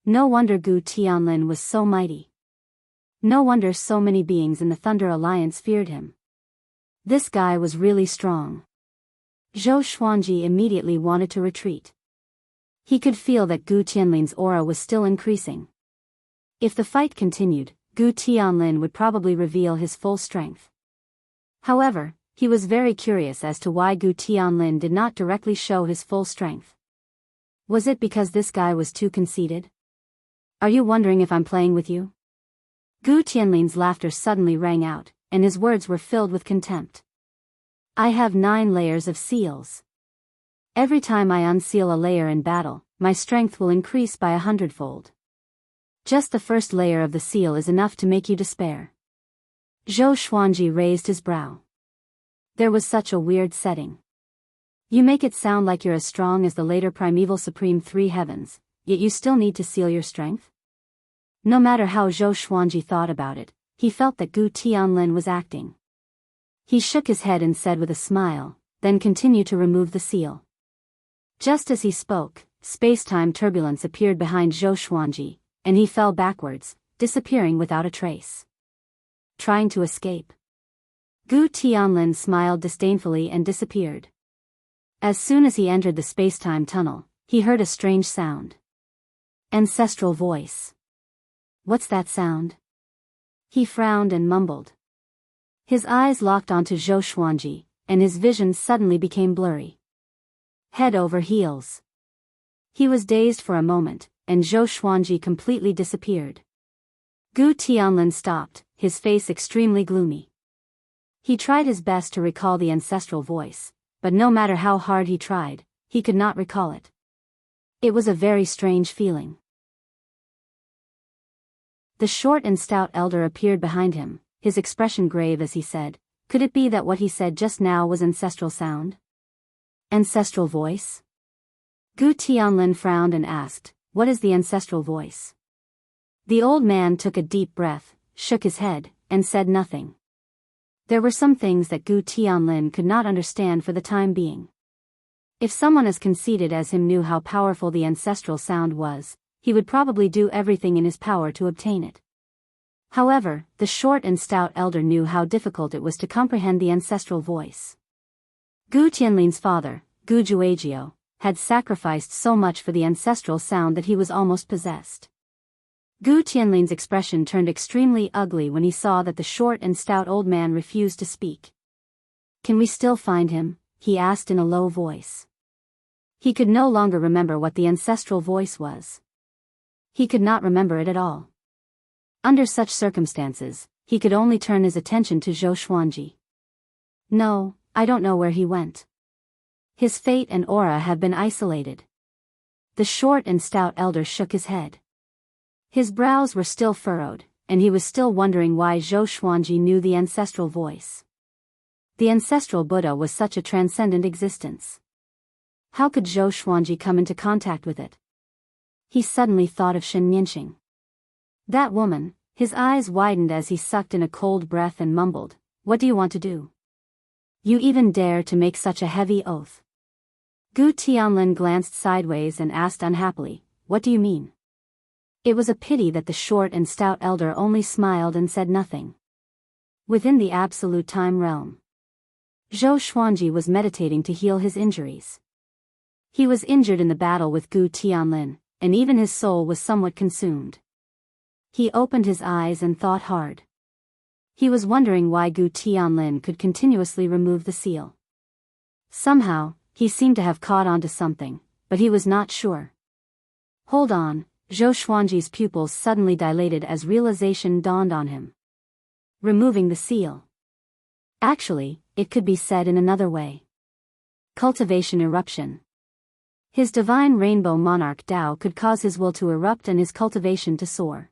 No wonder Gu Tianlin was so mighty. No wonder so many beings in the Thunder Alliance feared him. This guy was really strong. Zhou Xuanji immediately wanted to retreat. He could feel that Gu Tianlin's aura was still increasing. If the fight continued, Gu Tianlin would probably reveal his full strength. However, he was very curious as to why Gu Tianlin did not directly show his full strength. Was it because this guy was too conceited? Are you wondering if I'm playing with you? Gu Tianlin's laughter suddenly rang out, and his words were filled with contempt. I have 9 layers of seals. Every time I unseal a layer in battle, my strength will increase by 100-fold. Just the first layer of the seal is enough to make you despair. Zhou Xuanji raised his brow. There was such a weird setting. You make it sound like you're as strong as the later primeval supreme 3 heavens, yet you still need to seal your strength? No matter how Zhou Xuanji thought about it, he felt that Gu Tianlin was acting. He shook his head and said with a smile, then continued to remove the seal. Just as he spoke, space-time turbulence appeared behind Zhou Xuanji, and he fell backwards, disappearing without a trace. Trying to escape. Gu Tianlin smiled disdainfully and disappeared. As soon as he entered the space-time tunnel, he heard a strange sound. Ancestral voice. What's that sound? He frowned and mumbled. His eyes locked onto Zhou Xuanji, and his vision suddenly became blurry. Head over heels. He was dazed for a moment, and Zhou Xuanji completely disappeared. Gu Tianlin stopped, his face extremely gloomy. He tried his best to recall the ancestral voice, but no matter how hard he tried, he could not recall it. It was a very strange feeling. The short and stout elder appeared behind him, his expression grave as he said, "Could it be that what he said just now was ancestral sound? Ancestral voice?" Gu Tianlin frowned and asked, "What is the ancestral voice?" The old man took a deep breath, shook his head, and said nothing. There were some things that Gu Tianlin could not understand for the time being. If someone as conceited as him knew how powerful the ancestral sound was, he would probably do everything in his power to obtain it. However, the short and stout elder knew how difficult it was to comprehend the ancestral voice. Gu Tianlin's father, Gu Juejiao, had sacrificed so much for the ancestral sound that he was almost possessed. Gu Tianlin's expression turned extremely ugly when he saw that the short and stout old man refused to speak. "Can we still find him?" he asked in a low voice. He could no longer remember what the ancestral voice was. He could not remember it at all. Under such circumstances, he could only turn his attention to Zhou Xuanji. "No, I don't know where he went. His fate and aura have been isolated." The short and stout elder shook his head. His brows were still furrowed, and he was still wondering why Zhou Xuanji knew the ancestral voice. The ancestral Buddha was such a transcendent existence. How could Zhou Xuanji come into contact with it? He suddenly thought of Shen Nianqing. That woman. His eyes widened as he sucked in a cold breath and mumbled, "What do you want to do? You even dare to make such a heavy oath?" Gu Tianlin glanced sideways and asked unhappily, "What do you mean?" It was a pity that the short and stout elder only smiled and said nothing. Within the absolute time realm, Zhou Xuanji was meditating to heal his injuries. He was injured in the battle with Gu Tianlin, and even his soul was somewhat consumed. He opened his eyes and thought hard. He was wondering why Gu Tianlin could continuously remove the seal. Somehow, he seemed to have caught on to something, but he was not sure. Hold on, Zhou Xuanji's pupils suddenly dilated as realization dawned on him. Removing the seal. Actually, it could be said in another way. Cultivation eruption. His divine rainbow monarch Dao could cause his will to erupt and his cultivation to soar.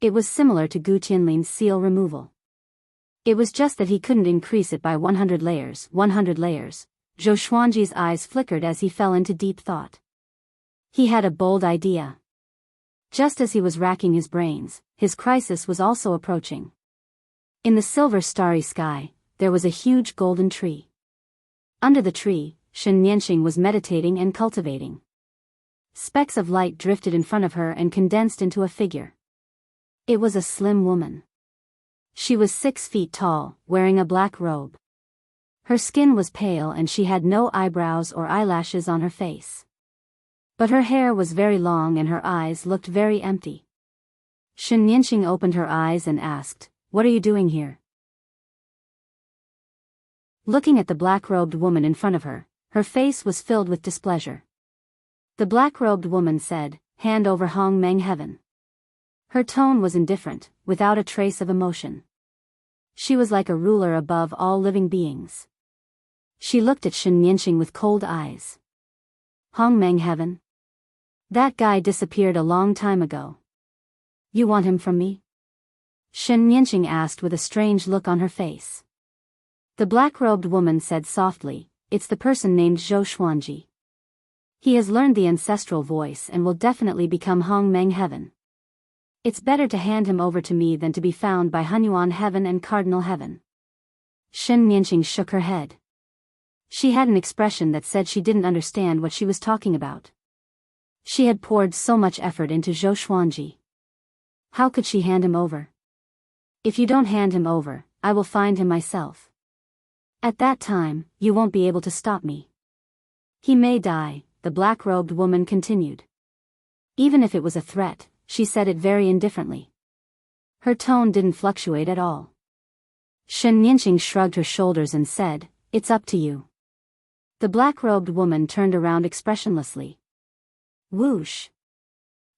It was similar to Gu Tianlin's seal removal. It was just that he couldn't increase it by 100 layers. 100 layers. Zhou Xuanji's eyes flickered as he fell into deep thought. He had a bold idea. Just as he was racking his brains, his crisis was also approaching. In the silver starry sky, there was a huge golden tree. Under the tree, Shen Nianxing was meditating and cultivating. Specks of light drifted in front of her and condensed into a figure. It was a slim woman. She was 6 feet tall, wearing a black robe. Her skin was pale and she had no eyebrows or eyelashes on her face. But her hair was very long and her eyes looked very empty. Shen Nianxing opened her eyes and asked, "What are you doing here?" Looking at the black-robed woman in front of her, her face was filled with displeasure. The black-robed woman said, "Hand over Hong Meng Heaven." Her tone was indifferent, without a trace of emotion. She was like a ruler above all living beings. She looked at Shen Nianxing with cold eyes. Hong Meng Heaven? That guy disappeared a long time ago. You want him from me? Shen Nianxing asked with a strange look on her face. The black-robed woman said softly, "It's the person named Zhou Xuanji. He has learned the ancestral voice and will definitely become Hong Meng Heaven. It's better to hand him over to me than to be found by Hunyuan Heaven and Cardinal Heaven." Shen Nianxing shook her head. She had an expression that said she didn't understand what she was talking about. She had poured so much effort into Zhou Xuanji. How could she hand him over? "If you don't hand him over, I will find him myself. At that time, you won't be able to stop me. He may die," the black-robed woman continued. Even if it was a threat, she said it very indifferently. Her tone didn't fluctuate at all. Shen Nianxing shrugged her shoulders and said, "It's up to you." The black-robed woman turned around expressionlessly. Whoosh!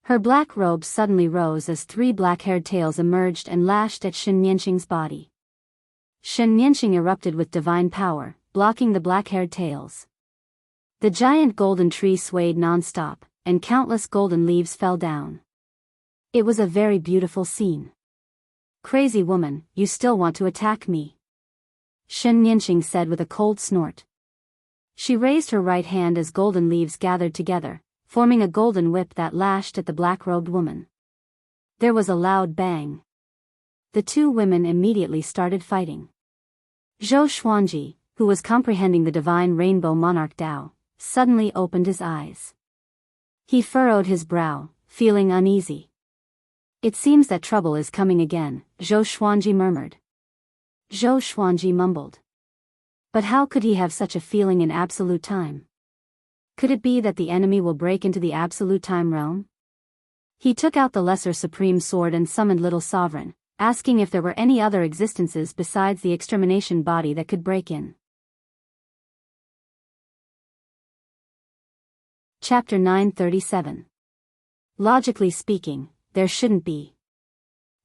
Her black robe suddenly rose as 3 black-haired tails emerged and lashed at Shen Nianxing's body. Shen Nianxing erupted with divine power, blocking the black-haired tails. The giant golden tree swayed non-stop, and countless golden leaves fell down. It was a very beautiful scene. "Crazy woman, you still want to attack me?" Shen Nianxing said with a cold snort. She raised her right hand as golden leaves gathered together, forming a golden whip that lashed at the black-robed woman. There was a loud bang. The 2 women immediately started fighting. Zhou Xuanji, who was comprehending the divine rainbow monarch Dao, suddenly opened his eyes. He furrowed his brow, feeling uneasy. "It seems that trouble is coming again," Zhou Xuanji murmured. Zhou Xuanji mumbled. But how could he have such a feeling in absolute time? Could it be that the enemy will break into the absolute time realm? He took out the lesser supreme sword and summoned Little Sovereign, asking if there were any other existences besides the extermination body that could break in. Chapter 937. Logically speaking, there shouldn't be.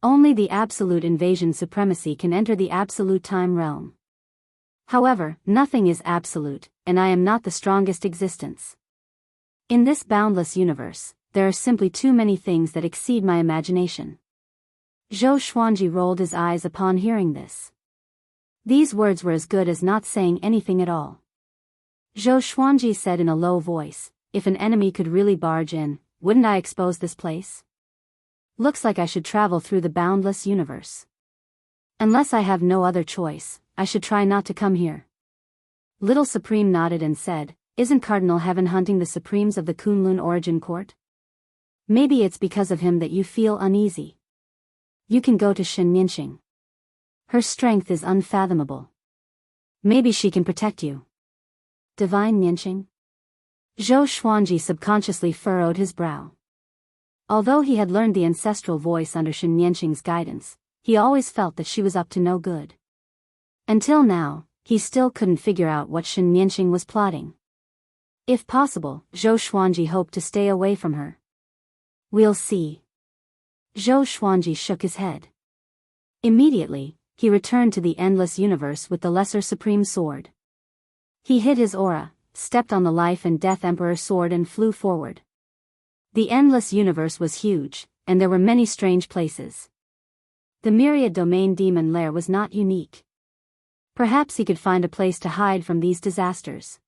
Only the absolute invasion supremacy can enter the absolute time realm. However, nothing is absolute, and I am not the strongest existence. In this boundless universe, there are simply too many things that exceed my imagination. Zhou Xuanji rolled his eyes upon hearing this. These words were as good as not saying anything at all. Zhou Xuanji said in a low voice, "If an enemy could really barge in, wouldn't I expose this place? Looks like I should travel through the boundless universe. Unless I have no other choice, I should try not to come here." Little Supreme nodded and said, "Isn't Cardinal Heaven hunting the Supremes of the Kunlun Origin Court? Maybe it's because of him that you feel uneasy. You can go to Shen Nianxing. Her strength is unfathomable. Maybe she can protect you." Divine Nianxing? Zhou Xuanji subconsciously furrowed his brow. Although he had learned the ancestral voice under Shen Nianqing's guidance, he always felt that she was up to no good. Until now, he still couldn't figure out what Shen Nianqing was plotting. If possible, Zhou Xuanji hoped to stay away from her. We'll see. Zhou Xuanji shook his head. Immediately, he returned to the endless universe with the Lesser Supreme Sword. He hid his aura, stepped on the Life and Death Emperor sword and flew forward. The endless universe was huge, and there were many strange places. The myriad domain demon lair was not unique. Perhaps he could find a place to hide from these disasters.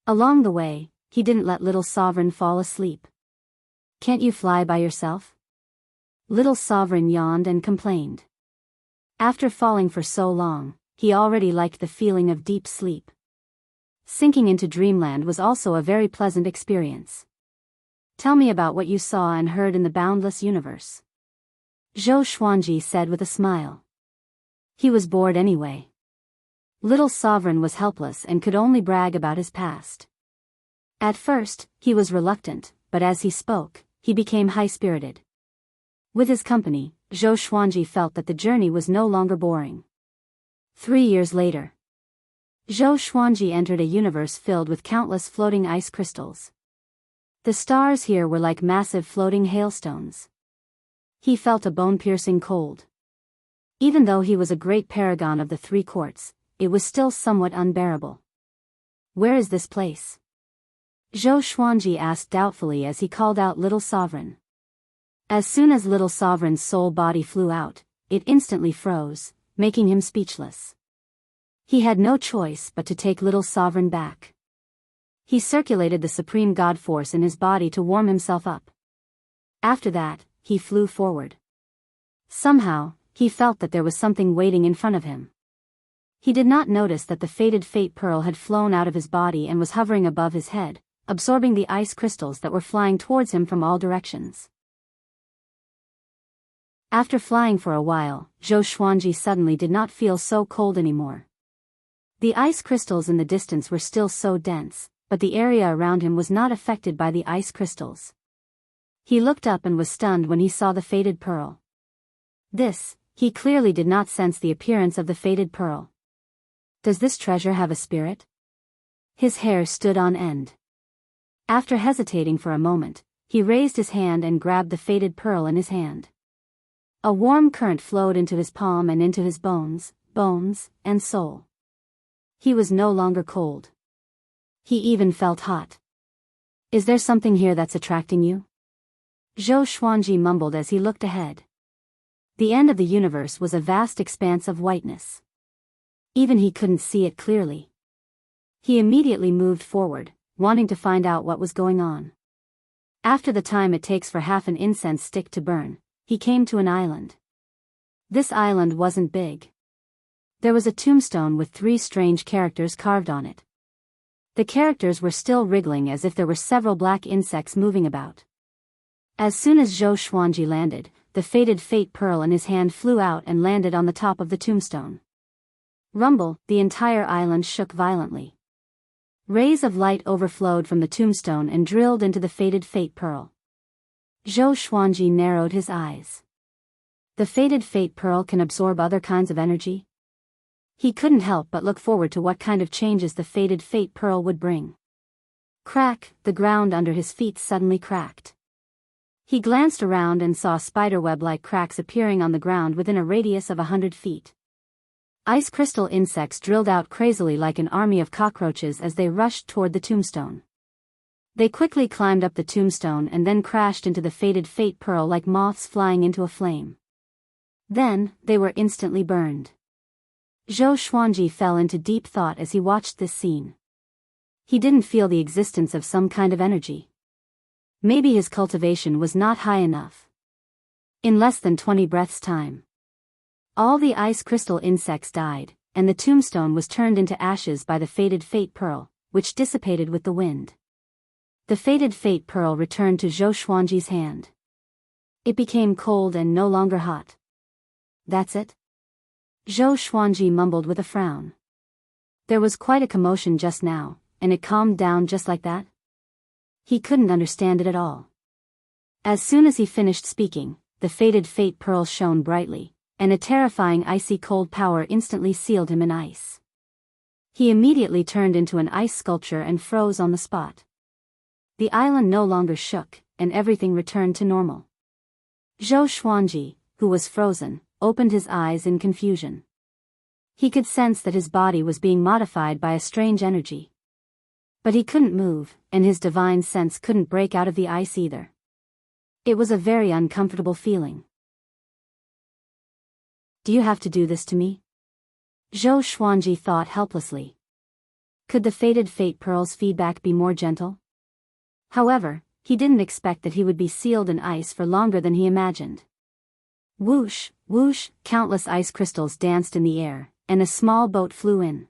Along the way, he didn't let Little Sovereign fall asleep. Can't you fly by yourself? Little Sovereign yawned and complained. After falling for so long, he already liked the feeling of deep sleep. Sinking into dreamland was also a very pleasant experience. Tell me about what you saw and heard in the boundless universe. Zhou Xuanji said with a smile. He was bored anyway. Little Sovereign was helpless and could only brag about his past. At first, he was reluctant, but as he spoke, he became high-spirited. With his company, Zhou Xuanji felt that the journey was no longer boring. 3 years later, Zhou Xuanji entered a universe filled with countless floating ice crystals. The stars here were like massive floating hailstones. He felt a bone-piercing cold. Even though he was a great paragon of the 3 courts, it was still somewhat unbearable. Where is this place? Zhou Xuanji asked doubtfully as he called out Little Sovereign. As soon as Little Sovereign's soul body flew out, it instantly froze, making him speechless. He had no choice but to take Little Sovereign back. He circulated the supreme god force in his body to warm himself up. After that, he flew forward. Somehow, he felt that there was something waiting in front of him. He did not notice that the faded fate pearl had flown out of his body and was hovering above his head, absorbing the ice crystals that were flying towards him from all directions. After flying for a while, Zhou Xuanji suddenly did not feel so cold anymore. The ice crystals in the distance were still so dense, but the area around him was not affected by the ice crystals. He looked up and was stunned when he saw the faded pearl. He clearly did not sense the appearance of the faded pearl. Does this treasure have a spirit? His hair stood on end. After hesitating for a moment, he raised his hand and grabbed the faded pearl in his hand. A warm current flowed into his palm and into his bones, and soul. He was no longer cold. He even felt hot. Is there something here that's attracting you? Zhou Xuanji mumbled as he looked ahead. The end of the universe was a vast expanse of whiteness. Even he couldn't see it clearly. He immediately moved forward, wanting to find out what was going on. After the time it takes for half an incense stick to burn, he came to an island. This island wasn't big. There was a tombstone with 3 strange characters carved on it. The characters were still wriggling as if there were several black insects moving about. As soon as Zhou Xuanji landed, the faded fate pearl in his hand flew out and landed on the top of the tombstone. Rumble, the entire island shook violently. Rays of light overflowed from the tombstone and drilled into the faded fate pearl. Zhou Xuanji narrowed his eyes. The faded fate pearl can absorb other kinds of energy? He couldn't help but look forward to what kind of changes the faded fate pearl would bring. Crack, the ground under his feet suddenly cracked. He glanced around and saw spiderweb-like cracks appearing on the ground within a radius of 100 feet. Ice crystal insects drilled out crazily like an army of cockroaches as they rushed toward the tombstone. They quickly climbed up the tombstone and then crashed into the faded fate pearl like moths flying into a flame. Then, they were instantly burned. Zhou Xuanji fell into deep thought as he watched this scene. He didn't feel the existence of some kind of energy. Maybe his cultivation was not high enough. In less than 20 breaths' time, all the ice crystal insects died, and the tombstone was turned into ashes by the faded fate pearl, which dissipated with the wind. The faded fate pearl returned to Zhou Xuanji's hand. It became cold and no longer hot. That's it? Zhou Xuanji mumbled with a frown. There was quite a commotion just now, and it calmed down just like that? He couldn't understand it at all. As soon as he finished speaking, the fated fate pearl shone brightly, and a terrifying icy cold power instantly sealed him in ice. He immediately turned into an ice sculpture and froze on the spot. The island no longer shook, and everything returned to normal. Zhou Xuanji, who was frozen, opened his eyes in confusion. He could sense that his body was being modified by a strange energy. But he couldn't move, and his divine sense couldn't break out of the ice either. It was a very uncomfortable feeling. Do you have to do this to me? Zhou Xuanji thought helplessly. Could the fated fate pearl's feedback be more gentle? However, he didn't expect that he would be sealed in ice for longer than he imagined. Whoosh, whoosh, countless ice crystals danced in the air, and a small boat flew in.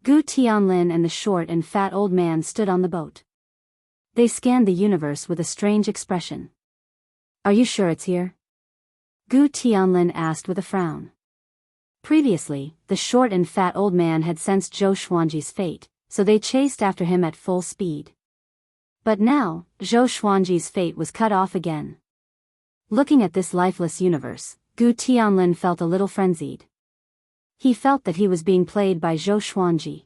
Gu Tianlin and the short and fat old man stood on the boat. They scanned the universe with a strange expression. Are you sure it's here? Gu Tianlin asked with a frown. Previously, the short and fat old man had sensed Zhou Xuanji's fate, so they chased after him at full speed. But now, Zhou Xuanji's fate was cut off again. Looking at this lifeless universe, Gu Tianlin felt a little frenzied. He felt that he was being played by Zhou Xuanji.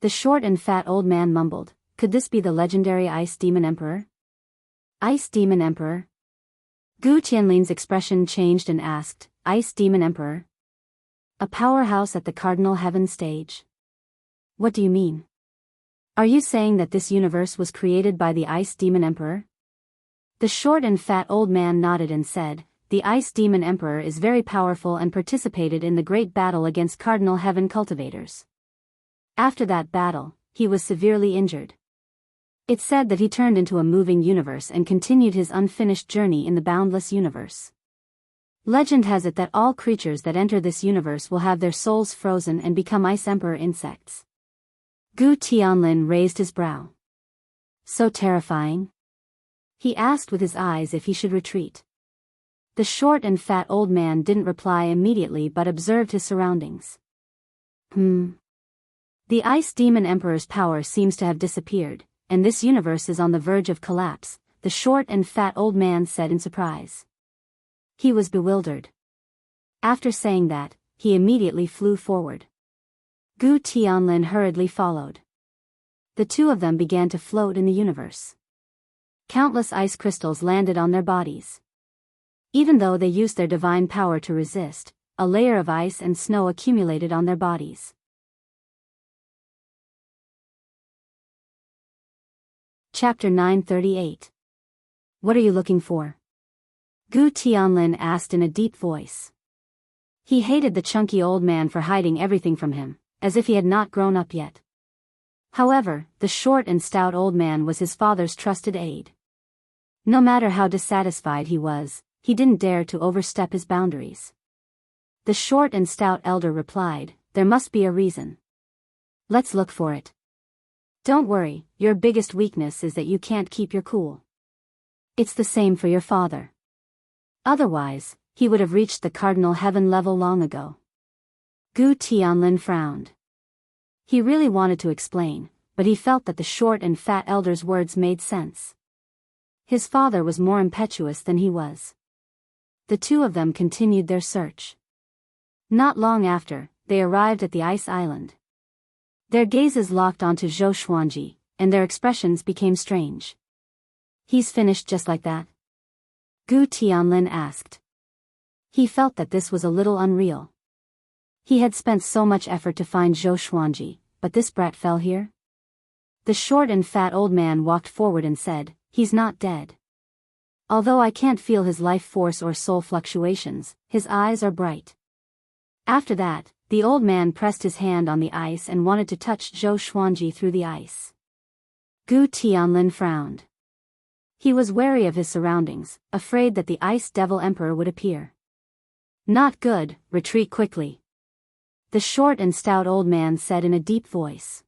The short and fat old man mumbled, could this be the legendary Ice Demon Emperor? Ice Demon Emperor? Gu Tianlin's expression changed and asked, Ice Demon Emperor? A powerhouse at the Cardinal Heaven stage? What do you mean? Are you saying that this universe was created by the Ice Demon Emperor? The short and fat old man nodded and said, the Ice Demon Emperor is very powerful and participated in the great battle against Cardinal Heaven cultivators. After that battle, he was severely injured. It's said that he turned into a moving universe and continued his unfinished journey in the boundless universe. Legend has it that all creatures that enter this universe will have their souls frozen and become Ice Emperor insects. Gu Tianlin raised his brow. So terrifying? He asked with his eyes if he should retreat. The short and fat old man didn't reply immediately but observed his surroundings. The Ice Demon Emperor's power seems to have disappeared, and this universe is on the verge of collapse, the short and fat old man said in surprise. He was bewildered. After saying that, he immediately flew forward. Gu Tianlin hurriedly followed. The two of them began to float in the universe. Countless ice crystals landed on their bodies. Even though they used their divine power to resist, a layer of ice and snow accumulated on their bodies. Chapter 938. What are you looking for? Gu Tianlin asked in a deep voice. He hated the chunky old man for hiding everything from him, as if he had not grown up yet. However, the short and stout old man was his father's trusted aide. No matter how dissatisfied he was, he didn't dare to overstep his boundaries. The short and stout elder replied, there must be a reason. Let's look for it. Don't worry, your biggest weakness is that you can't keep your cool. It's the same for your father. Otherwise, he would have reached the Cardinal Heaven level long ago. Gu Tianlin frowned. He really wanted to explain, but he felt that the short and fat elder's words made sense. His father was more impetuous than he was. The two of them continued their search. Not long after, they arrived at the ice island. Their gazes locked onto Zhou Xuanji, and their expressions became strange. He's finished just like that? Gu Tianlin asked. He felt that this was a little unreal. He had spent so much effort to find Zhou Xuanji, but this brat fell here? The short and fat old man walked forward and said, he's not dead. Although I can't feel his life force or soul fluctuations, his eyes are bright. After that, the old man pressed his hand on the ice and wanted to touch Zhou Xuanji through the ice. Gu Tianlin frowned. He was wary of his surroundings, afraid that the Ice Devil Emperor would appear. Not good, retreat quickly. The short and stout old man said in a deep voice.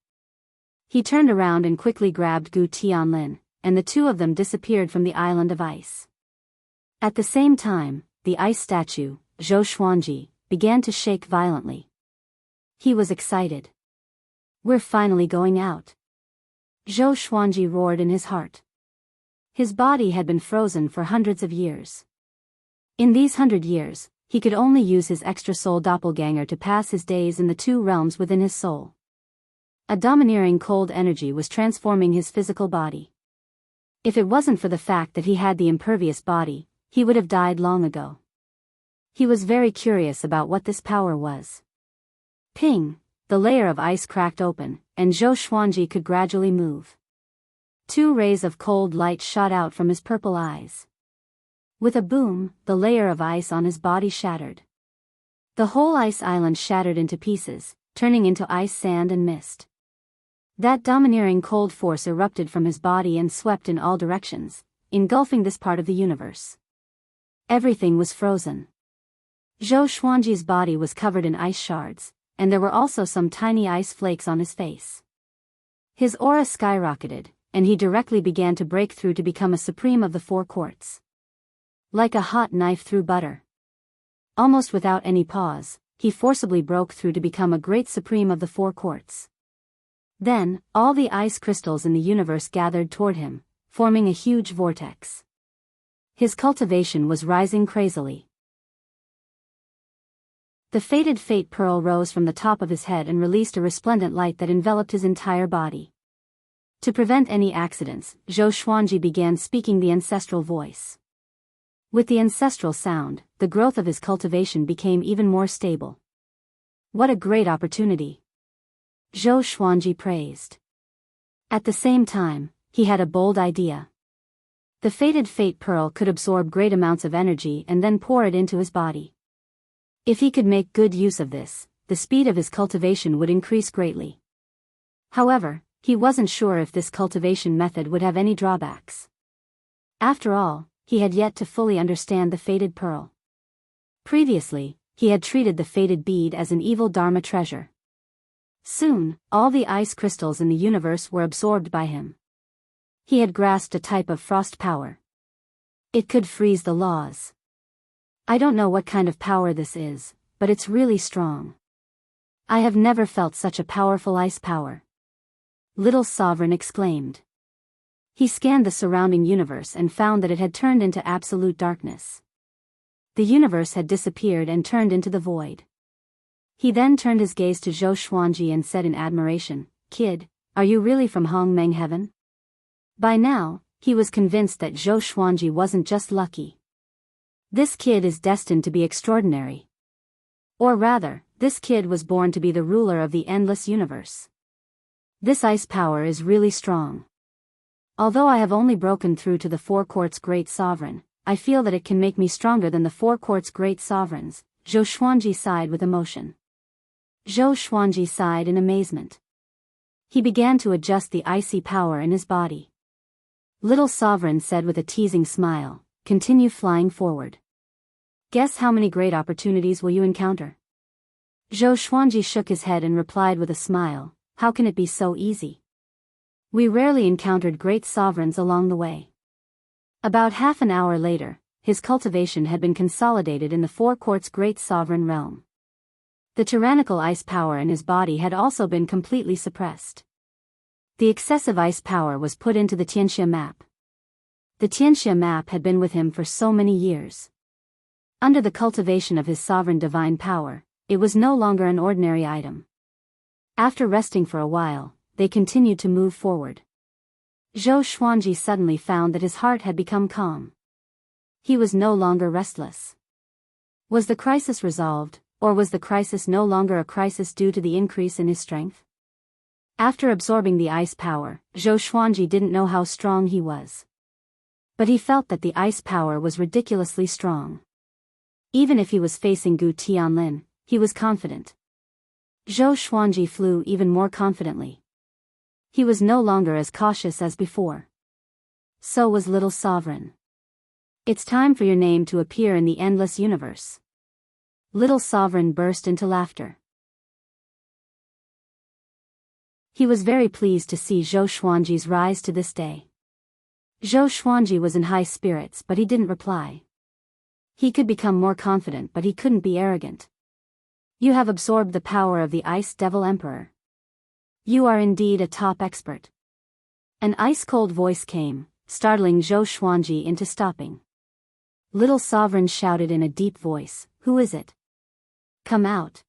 He turned around and quickly grabbed Gu Tianlin, and the two of them disappeared from the island of ice. At the same time, the ice statue, Zhou Xuanji, began to shake violently. He was excited. We're finally going out. Zhou Xuanji roared in his heart. His body had been frozen for hundreds of years. In these 100 years, he could only use his extra soul doppelganger to pass his days in the two realms within his soul. A domineering cold energy was transforming his physical body. If it wasn't for the fact that he had the impervious body, he would have died long ago. He was very curious about what this power was. Ping! The layer of ice cracked open, and Zhou Xuanji could gradually move. 2 rays of cold light shot out from his purple eyes. With a boom, the layer of ice on his body shattered. The whole ice island shattered into pieces, turning into ice, sand and mist. That domineering cold force erupted from his body and swept in all directions, engulfing this part of the universe. Everything was frozen. Zhou Xuanji's body was covered in ice shards, and there were also some tiny ice flakes on his face. His aura skyrocketed, and he directly began to break through to become a supreme of the 4 courts. Like a hot knife through butter. Almost without any pause, he forcibly broke through to become a great supreme of the 4 courts. Then, all the ice crystals in the universe gathered toward him, forming a huge vortex. His cultivation was rising crazily. The fated fate pearl rose from the top of his head and released a resplendent light that enveloped his entire body. To prevent any accidents, Zhou Xuanji began speaking the ancestral voice. With the ancestral sound, the growth of his cultivation became even more stable. What a great opportunity! Zhou Xuanji praised. At the same time, he had a bold idea. The fated fate pearl could absorb great amounts of energy and then pour it into his body. If he could make good use of this, the speed of his cultivation would increase greatly. However, he wasn't sure if this cultivation method would have any drawbacks. After all, he had yet to fully understand the fated pearl. Previously, he had treated the fated bead as an evil dharma treasure. Soon, all the ice crystals in the universe were absorbed by him. He had grasped a type of frost power. It could freeze the laws. I don't know what kind of power this is, but it's really strong. I have never felt such a powerful ice power. Little Sovereign exclaimed. He scanned the surrounding universe and found that it had turned into absolute darkness. The universe had disappeared and turned into the void. He then turned his gaze to Zhou Xuanji and said in admiration, "Kid, are you really from Hongmeng Heaven?" By now, he was convinced that Zhou Xuanji wasn't just lucky. This kid is destined to be extraordinary. Or rather, this kid was born to be the ruler of the endless universe. This ice power is really strong. Although I have only broken through to the 4 courts' great sovereign, I feel that it can make me stronger than the 4 courts' great sovereigns. Zhou Xuanji sighed with emotion. Zhou Xuanji sighed in amazement. He began to adjust the icy power in his body. Little Sovereign said with a teasing smile, "Continue flying forward. Guess how many great opportunities will you encounter?" Zhou Xuanji shook his head and replied with a smile, "How can it be so easy? We rarely encountered great sovereigns along the way." About half an hour later, his cultivation had been consolidated in the 4 courts' great sovereign realm. The tyrannical ice power in his body had also been completely suppressed. The excessive ice power was put into the Tianxia map. The Tianxia map had been with him for so many years. Under the cultivation of his sovereign divine power, it was no longer an ordinary item. After resting for a while, they continued to move forward. Zhou Xuanji suddenly found that his heart had become calm. He was no longer restless. Was the crisis resolved, or was the crisis no longer a crisis due to the increase in his strength? After absorbing the ice power, Zhou Xuanji didn't know how strong he was. But he felt that the ice power was ridiculously strong. Even if he was facing Gu Tianlin, he was confident. Zhou Xuanji flew even more confidently. He was no longer as cautious as before. So was Little Sovereign. "It's time for your name to appear in the endless universe." Little Sovereign burst into laughter. He was very pleased to see Zhou Xuanji's rise to this day. Zhou Xuanji was in high spirits, but he didn't reply. He could become more confident, but he couldn't be arrogant. "You have absorbed the power of the Ice Devil Emperor. You are indeed a top expert. An ice-cold voice came, startling Zhou Xuanji into stopping. Little Sovereign shouted in a deep voice, "Who is it? Come out."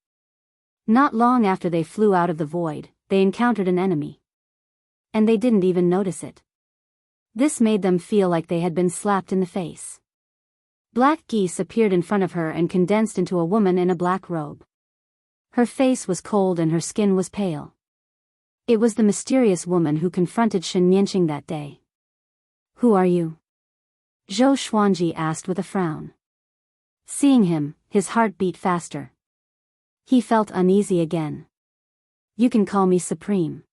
Not long after they flew out of the void, they encountered an enemy. And they didn't even notice it. This made them feel like they had been slapped in the face. Black geese appeared in front of her and condensed into a woman in a black robe. Her face was cold and her skin was pale. It was the mysterious woman who confronted Shen Nianqing that day. "Who are you?" Zhou Xuanji asked with a frown. Seeing him, his heart beat faster. He felt uneasy again. "You can call me Supreme.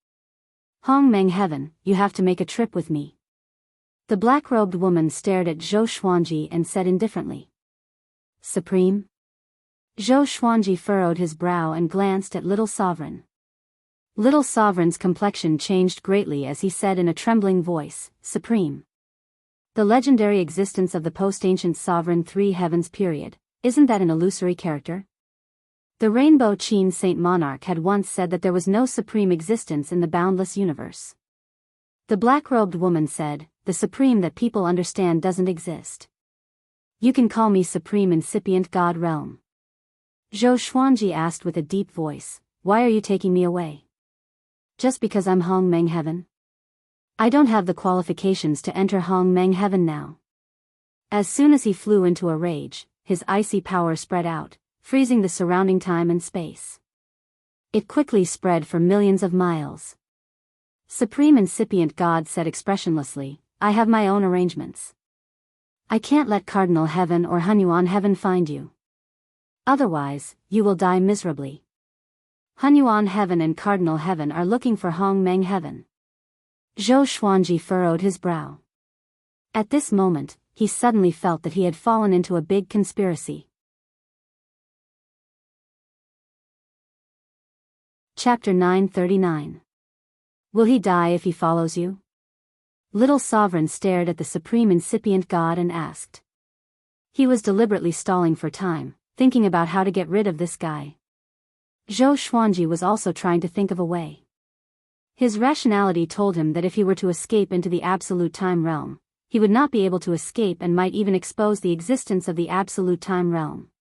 Hongmeng Heaven, you have to make a trip with me." The black-robed woman stared at Zhou Xuanji and said indifferently. "Supreme?" Zhou Xuanji furrowed his brow and glanced at Little Sovereign. Little Sovereign's complexion changed greatly as he said in a trembling voice, "Supreme. The legendary existence of the post-ancient sovereign three heavens period, isn't that an illusory character? The Rainbow Qin Saint Monarch had once said that there was no supreme existence in the boundless universe." The black-robed woman said, "The supreme that people understand doesn't exist. You can call me Supreme Incipient God Realm." Zhou Xuanji asked with a deep voice, "Why are you taking me away? Just because I'm Hongmeng Heaven? I don't have the qualifications to enter Hongmeng Heaven now." As soon as he flew into a rage, his icy power spread out, freezing the surrounding time and space. It quickly spread for millions of miles. Supreme Incipient God said expressionlessly, "I have my own arrangements. I can't let Cardinal Heaven or Hunyuan Heaven find you. Otherwise, you will die miserably. Hunyuan Heaven and Cardinal Heaven are looking for Hongmeng Heaven." Zhou Xuanji furrowed his brow. At this moment, he suddenly felt that he had fallen into a big conspiracy. Chapter 939. Will he die if he follows you? Little Sovereign stared at the Supreme Incipient God and asked. He was deliberately stalling for time, thinking about how to get rid of this guy. Zhou Xuanji was also trying to think of a way. His rationality told him that if he were to escape into the Absolute Time Realm, he would not be able to escape and might even expose the existence of the Absolute Time Realm.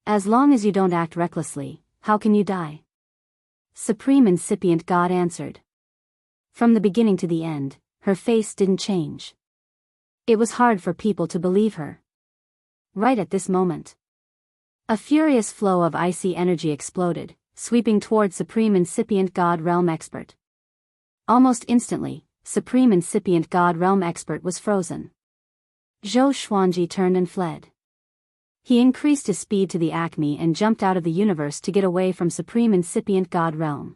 As long as you don't act recklessly, how can you die? Supreme Incipient God answered. From the beginning to the end, her face didn't change. It was hard for people to believe her. Right at this moment, a furious flow of icy energy exploded, sweeping toward Supreme Incipient God Realm Expert. Almost instantly, Supreme Incipient God Realm Expert was frozen. Zhou Xuanji turned and fled. He increased his speed to the acme and jumped out of the universe to get away from Supreme Incipient God Realm.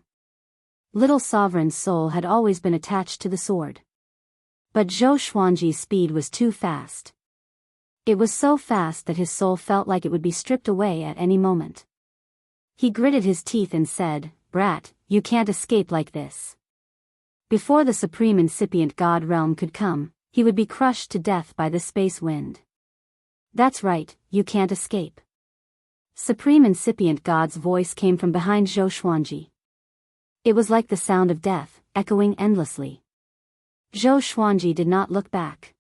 Little Sovereign's soul had always been attached to the sword. But Zhou Xuanji's speed was too fast. It was so fast that his soul felt like it would be stripped away at any moment. He gritted his teeth and said, "Brat, you can't escape like this." Before the Supreme Incipient God Realm could come, he would be crushed to death by the space wind. "That's right, you can't escape." Supreme Incipient God's voice came from behind Zhou Xuanji. It was like the sound of death, echoing endlessly. Zhou Xuanji did not look back.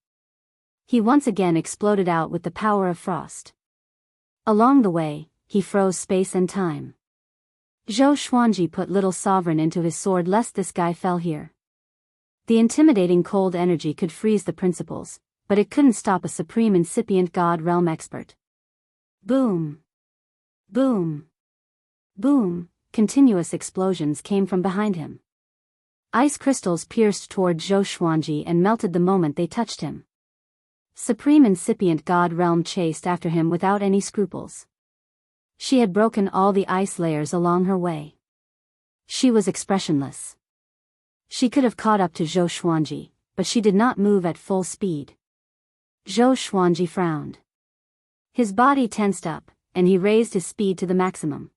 He once again exploded out with the power of frost. Along the way, he froze space and time. Zhou Xuanji put Little Sovereign into his sword lest this guy fell here. The intimidating cold energy could freeze the principles, but it couldn't stop a Supreme Incipient God Realm Expert. Boom! Boom! Boom! Continuous explosions came from behind him. Ice crystals pierced toward Zhou Xuanji and melted the moment they touched him. Supreme Incipient God Realm chased after him without any scruples. She had broken all the ice layers along her way. She was expressionless. She could have caught up to Zhou Xuanji, but she did not move at full speed. Zhou Xuanji frowned. His body tensed up, and he raised his speed to the maximum.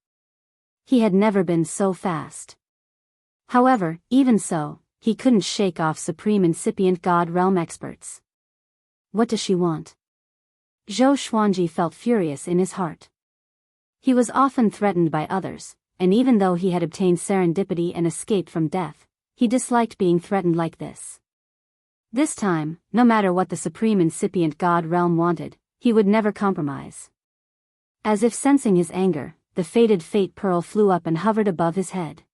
He had never been so fast. However, even so, he couldn't shake off Supreme Incipient God Realm Experts. What does she want? Zhou Xuanji felt furious in his heart. He was often threatened by others, and even though he had obtained serendipity and escaped from death, He disliked being threatened like this. This time, no matter what the supreme incipient god realm wanted, he would never compromise. As if sensing his anger, the fated fate pearl flew up and hovered above his head.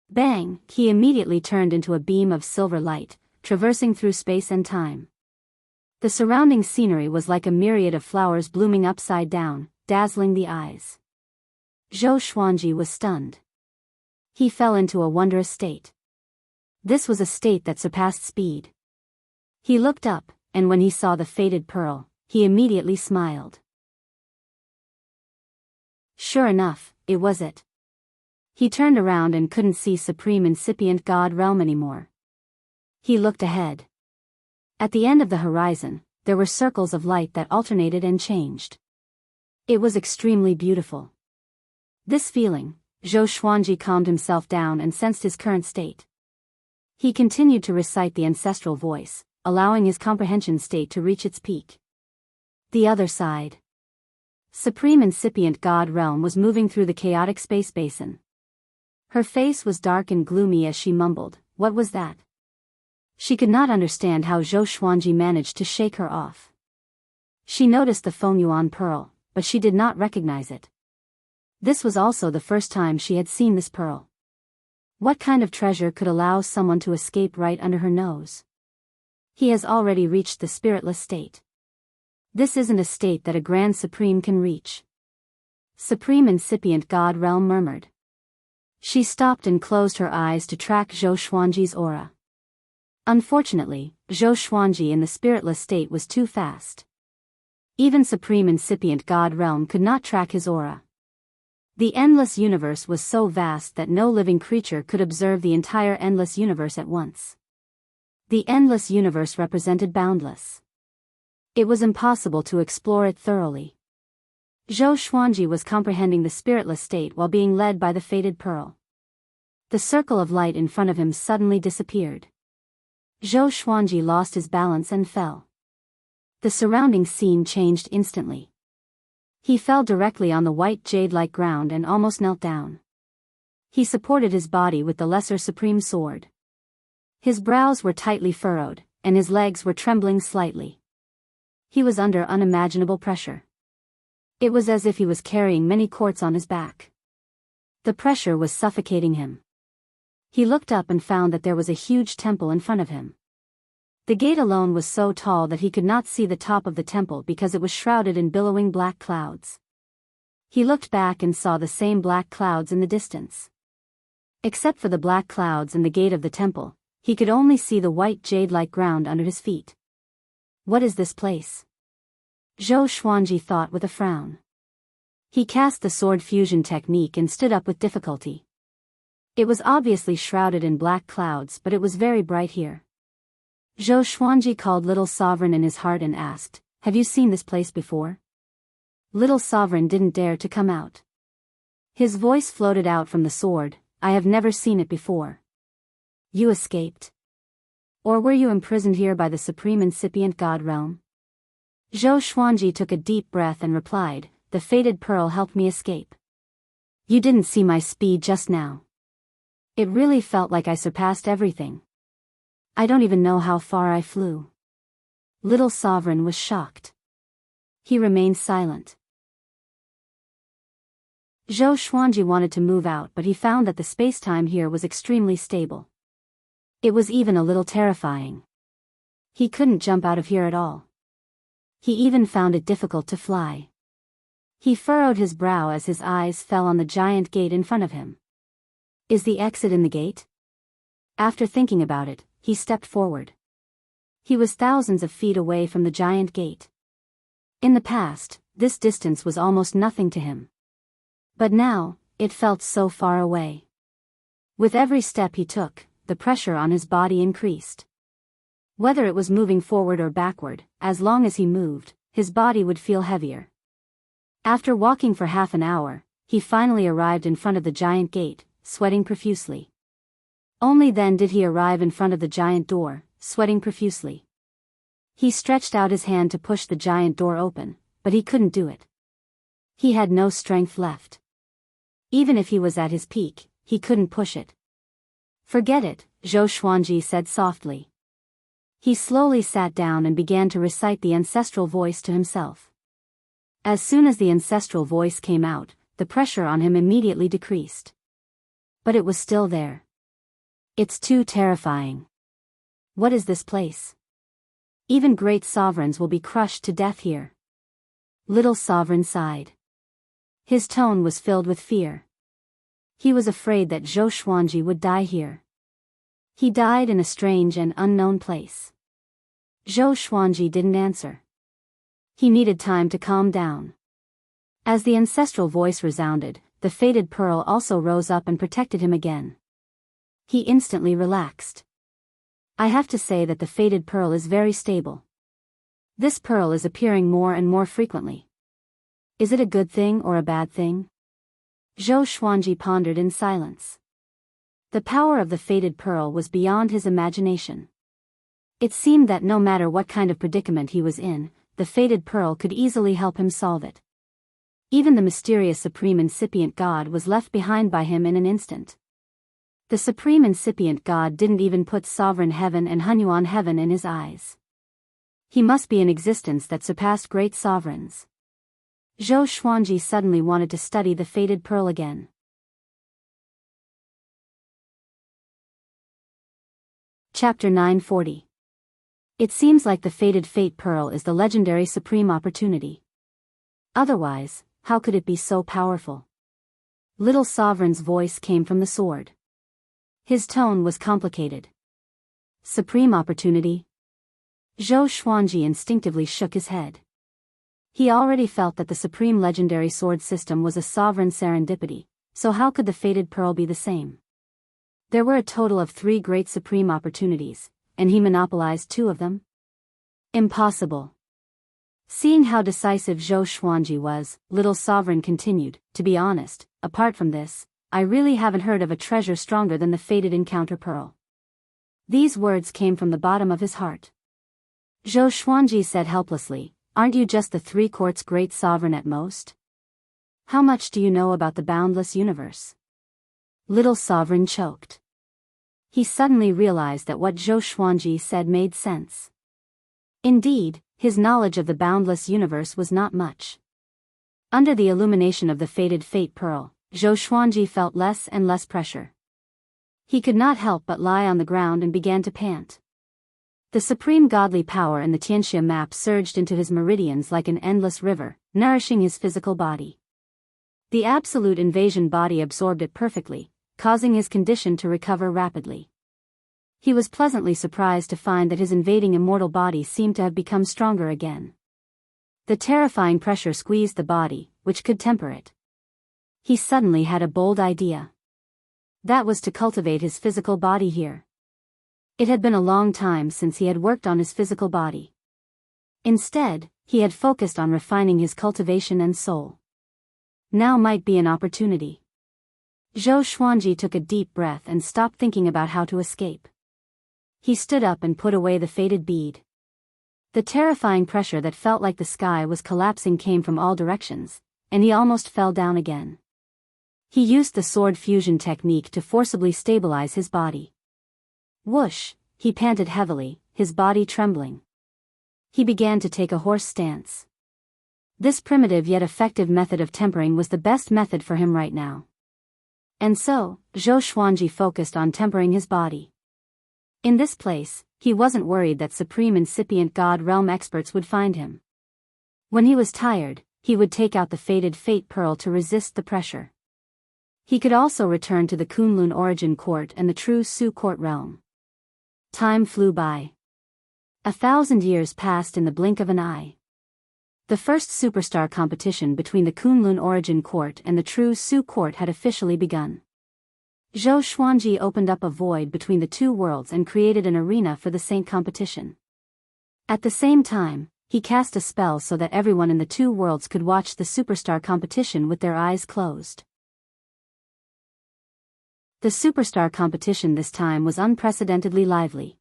Bang! He immediately turned into a beam of silver light, traversing through space and time. The surrounding scenery was like a myriad of flowers blooming upside down, dazzling the eyes. Zhou Xuanji was stunned. He fell into a wondrous state. This was a state that surpassed speed. He looked up, and when he saw the fated pearl, he immediately smiled. Sure enough, it was it. He turned around and couldn't see Supreme Incipient God Realm anymore. He looked ahead. At the end of the horizon, there were circles of light that alternated and changed. It was extremely beautiful. This feeling, Zhou Xuanji calmed himself down and sensed his current state. He continued to recite the ancestral voice, allowing his comprehension state to reach its peak. The other side. Supreme Incipient God Realm was moving through the chaotic space basin. Her face was dark and gloomy as she mumbled, "What was that?" She could not understand how Zhou Xuanji managed to shake her off. She noticed the Fengyuan pearl, but she did not recognize it. This was also the first time she had seen this pearl. What kind of treasure could allow someone to escape right under her nose? He has already reached the spiritless state. This isn't a state that a Grand Supreme can reach. Supreme Incipient God Realm murmured. She stopped and closed her eyes to track Zhou Xuanji's aura. Unfortunately, Zhou Xuanji in the spiritless state was too fast. Even Supreme Incipient God Realm could not track his aura. The endless universe was so vast that no living creature could observe the entire endless universe at once. The endless universe represented boundless. It was impossible to explore it thoroughly. Zhou Xuanji was comprehending the spiritless state while being led by the fated pearl. The circle of light in front of him suddenly disappeared. Zhou Xuanji lost his balance and fell. The surrounding scene changed instantly. He fell directly on the white jade-like ground and almost knelt down. He supported his body with the lesser supreme sword. His brows were tightly furrowed, and his legs were trembling slightly. He was under unimaginable pressure. It was as if he was carrying many quarts on his back. The pressure was suffocating him. He looked up and found that there was a huge temple in front of him. The gate alone was so tall that he could not see the top of the temple because it was shrouded in billowing black clouds. He looked back and saw the same black clouds in the distance. Except for the black clouds and the gate of the temple, he could only see the white jade-like ground under his feet. What is this place? Zhou Xuanji thought with a frown. He cast the sword fusion technique and stood up with difficulty. It was obviously shrouded in black clouds, but it was very bright here. Zhou Xuanji called Little Sovereign in his heart and asked, "Have you seen this place before?" Little Sovereign didn't dare to come out. His voice floated out from the sword, "I have never seen it before." You escaped? Or were you imprisoned here by the Supreme Incipient God Realm? Zhou Xuanji took a deep breath and replied, "The fated pearl helped me escape." You didn't see my speed just now. It really felt like I surpassed everything. I don't even know how far I flew. Little Sovereign was shocked. He remained silent. Zhou Xuanji wanted to move out, but he found that the space-time here was extremely stable. It was even a little terrifying. He couldn't jump out of here at all. He even found it difficult to fly. He furrowed his brow as his eyes fell on the giant gate in front of him. Is the exit in the gate? After thinking about it, he stepped forward. He was thousands of feet away from the giant gate. In the past, this distance was almost nothing to him. But now, it felt so far away. With every step he took, the pressure on his body increased. Whether it was moving forward or backward, as long as he moved, his body would feel heavier. After walking for half an hour, he finally arrived in front of the giant gate, sweating profusely. Only then did he arrive in front of the giant door, sweating profusely. He stretched out his hand to push the giant door open, but he couldn't do it. He had no strength left. Even if he was at his peak, he couldn't push it. Forget it, Zhou Xuanji said softly. He slowly sat down and began to recite the ancestral voice to himself. As soon as the ancestral voice came out, the pressure on him immediately decreased. But it was still there. It's too terrifying. What is this place? Even great sovereigns will be crushed to death here. Little sovereign sighed. His tone was filled with fear. He was afraid that Zhou Xuanji would die here. He died in a strange and unknown place. Zhou Xuanji didn't answer. He needed time to calm down. As the ancestral voice resounded, the fated pearl also rose up and protected him again. He instantly relaxed. I have to say that the fated pearl is very stable. This pearl is appearing more and more frequently. Is it a good thing or a bad thing? Zhou Xuanji pondered in silence. The power of the fated pearl was beyond his imagination. It seemed that no matter what kind of predicament he was in, the fated pearl could easily help him solve it. Even the mysterious supreme incipient god was left behind by him in an instant. The supreme incipient god didn't even put sovereign heaven and Hunyuan heaven in his eyes. He must be an existence that surpassed great sovereigns. Zhou Xuanji suddenly wanted to study the fated pearl again. Chapter 940. It seems like the fated fate pearl is the legendary supreme opportunity. Otherwise, how could it be so powerful? Little Sovereign's voice came from the sword. His tone was complicated. Supreme opportunity? Zhou Xuanji instinctively shook his head. He already felt that the supreme legendary sword system was a sovereign serendipity, so how could the fated pearl be the same? There were a total of 3 great supreme opportunities, and he monopolized 2 of them? Impossible. Seeing how decisive Zhou Xuanji was, Little Sovereign continued, to be honest, apart from this, I really haven't heard of a treasure stronger than the fated encounter pearl. These words came from the bottom of his heart. Zhou Xuanji said helplessly, aren't you just the 3 courts great sovereign at most? How much do you know about the boundless universe? Little Sovereign choked. He suddenly realized that what Zhou Xuanji said made sense. Indeed, his knowledge of the boundless universe was not much. Under the illumination of the fated fate pearl, Zhou Xuanji felt less and less pressure. He could not help but lie on the ground and began to pant. The supreme godly power in the Tianxia map surged into his meridians like an endless river, nourishing his physical body. The absolute invasion body absorbed it perfectly, causing his condition to recover rapidly. He was pleasantly surprised to find that his invading immortal body seemed to have become stronger again. The terrifying pressure squeezed the body, which could temper it. He suddenly had a bold idea. That was to cultivate his physical body here. It had been a long time since he had worked on his physical body. Instead, he had focused on refining his cultivation and soul. Now might be an opportunity. Zhou Xuanji took a deep breath and stopped thinking about how to escape. He stood up and put away the fated bead. The terrifying pressure that felt like the sky was collapsing came from all directions, and he almost fell down again. He used the sword fusion technique to forcibly stabilize his body. Whoosh, he panted heavily, his body trembling. He began to take a horse stance. This primitive yet effective method of tempering was the best method for him right now. And so, Zhou Xuanji focused on tempering his body. In this place, he wasn't worried that supreme incipient god realm experts would find him. When he was tired, he would take out the fated fate pearl to resist the pressure. He could also return to the Kunlun origin court and the true Su court realm. Time flew by. 1,000 years passed in the blink of an eye. The first superstar competition between the Kunlun origin court and the true Su court had officially begun. Zhou Xuanji opened up a void between the 2 worlds and created an arena for the Saint competition. At the same time, he cast a spell so that everyone in the 2 worlds could watch the superstar competition with their eyes closed. The superstar competition this time was unprecedentedly lively.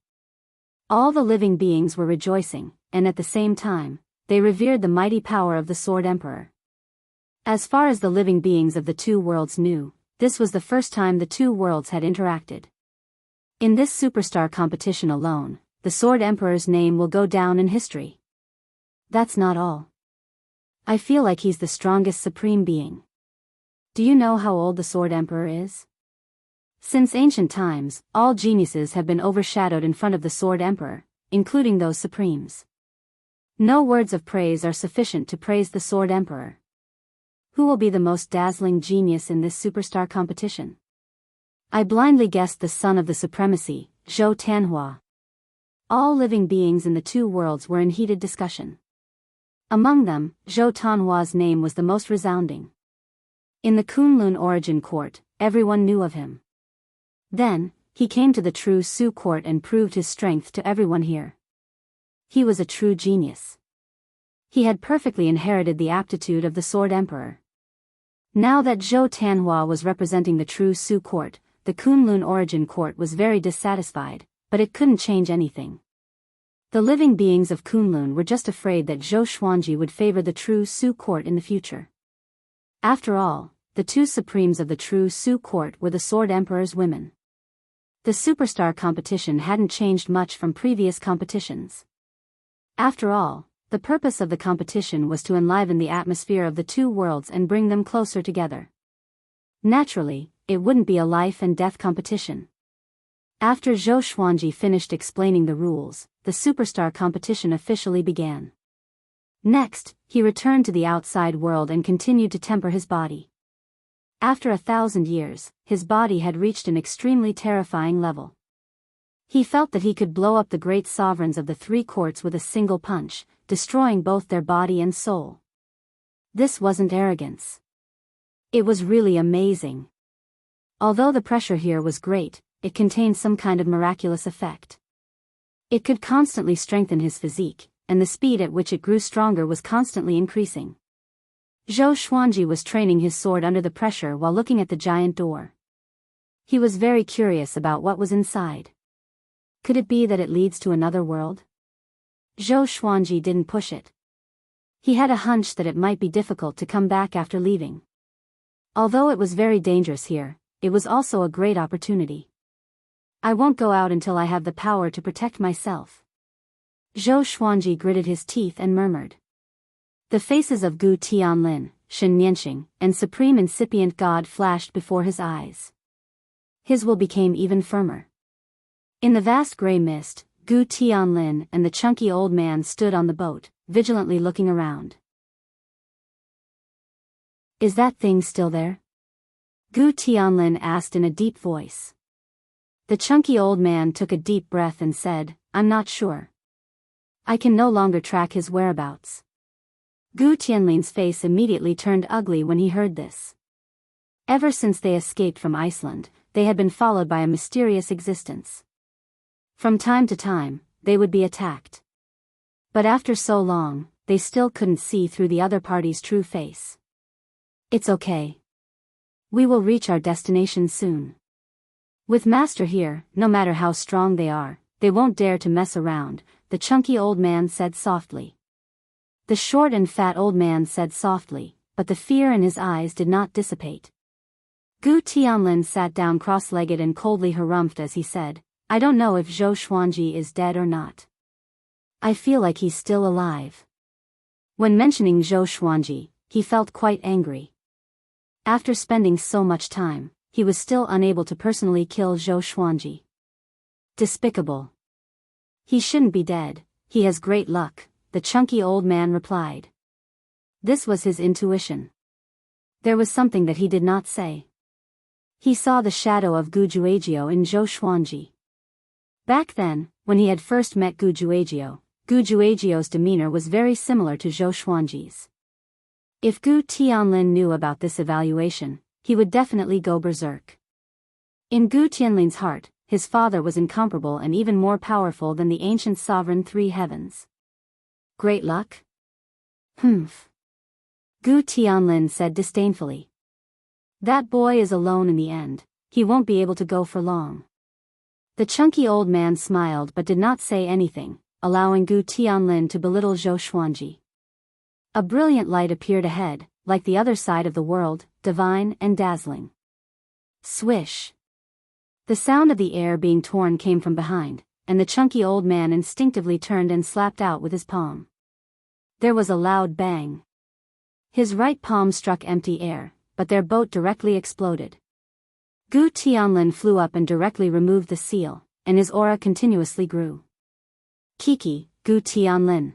All the living beings were rejoicing, and at the same time, they revered the mighty power of the Sword Emperor. As far as the living beings of the 2 worlds knew, this was the first time the 2 worlds had interacted. In this superstar competition alone, the Sword Emperor's name will go down in history. That's not all. I feel like he's the strongest supreme being. Do you know how old the Sword Emperor is? Since ancient times, all geniuses have been overshadowed in front of the Sword Emperor, including those supremes. No words of praise are sufficient to praise the Sword Emperor. Who will be the most dazzling genius in this superstar competition? I blindly guessed the son of the supremacy, Zhou Tanhua. All living beings in the two worlds were in heated discussion. Among them, Zhou Tanhua's name was the most resounding. In the Kunlun origin court, everyone knew of him. Then, he came to the true Su court and proved his strength to everyone here. He was a true genius. He had perfectly inherited the aptitude of the Sword Emperor. Now that Zhou Tanhua was representing the true Su court, the Kunlun origin court was very dissatisfied, but it couldn't change anything. The living beings of Kunlun were just afraid that Zhou Xuanji would favor the true Su court in the future. After all, the two supremes of the true Su court were the Sword Emperor's women. The superstar competition hadn't changed much from previous competitions. After all, the purpose of the competition was to enliven the atmosphere of the two worlds and bring them closer together. Naturally, it wouldn't be a life and death competition. After Zhou Xuanji finished explaining the rules, the superstar competition officially began. Next, he returned to the outside world and continued to temper his body. After 1,000 years, his body had reached an extremely terrifying level. He felt that he could blow up the great sovereigns of the three courts with a single punch, destroying both their body and soul. This wasn't arrogance. It was really amazing. Although the pressure here was great, it contained some kind of miraculous effect. It could constantly strengthen his physique, and the speed at which it grew stronger was constantly increasing. Zhou Xuanji was training his sword under the pressure while looking at the giant door. He was very curious about what was inside. Could it be that it leads to another world? Zhou Xuanji didn't push it. He had a hunch that it might be difficult to come back after leaving. Although it was very dangerous here, it was also a great opportunity. I won't go out until I have the power to protect myself. Zhou Xuanji gritted his teeth and murmured. The faces of Gu Tianlin, Shen Nianxing, and Supreme Incipient God flashed before his eyes. His will became even firmer. In the vast gray mist, Gu Tianlin and the chunky old man stood on the boat, vigilantly looking around. Is that thing still there? Gu Tianlin asked in a deep voice. The chunky old man took a deep breath and said, I'm not sure. I can no longer track his whereabouts. Gu Tianlin's face immediately turned ugly when he heard this. Ever since they escaped from Iceland, they had been followed by a mysterious existence. From time to time, they would be attacked. But after so long, they still couldn't see through the other party's true face. It's okay. We will reach our destination soon. With Master here, no matter how strong they are, they won't dare to mess around, the chunky old man said softly. The short and fat old man said softly, but the fear in his eyes did not dissipate. Gu Tianlin sat down cross-legged and coldly harumphed as he said, I don't know if Zhou Xuanji is dead or not. I feel like he's still alive. When mentioning Zhou Xuanji, he felt quite angry. After spending so much time, he was still unable to personally kill Zhou Xuanji. Despicable. He shouldn't be dead, he has great luck, the chunky old man replied. This was his intuition. There was something that he did not say. He saw the shadow of Gu Juejiao in Zhou Xuanji. Back then, when he had first met Gu Juejiao's demeanor was very similar to Zhou Xuanji's. If Gu Tianlin knew about this evaluation, he would definitely go berserk. In Gu Tianlin's heart, his father was incomparable and even more powerful than the ancient sovereign three heavens. Great luck? Humph. Gu Tianlin said disdainfully. That boy is alone in the end, he won't be able to go for long. The chunky old man smiled but did not say anything, allowing Gu Tianlin to belittle Zhou Xuanji. A brilliant light appeared ahead, like the other side of the world, divine and dazzling. Swish. The sound of the air being torn came from behind, and the chunky old man instinctively turned and slapped out with his palm. There was a loud bang. His right palm struck empty air, but their boat directly exploded. Gu Tianlin flew up and directly removed the seal, and his aura continuously grew. Kiki, Gu Tianlin.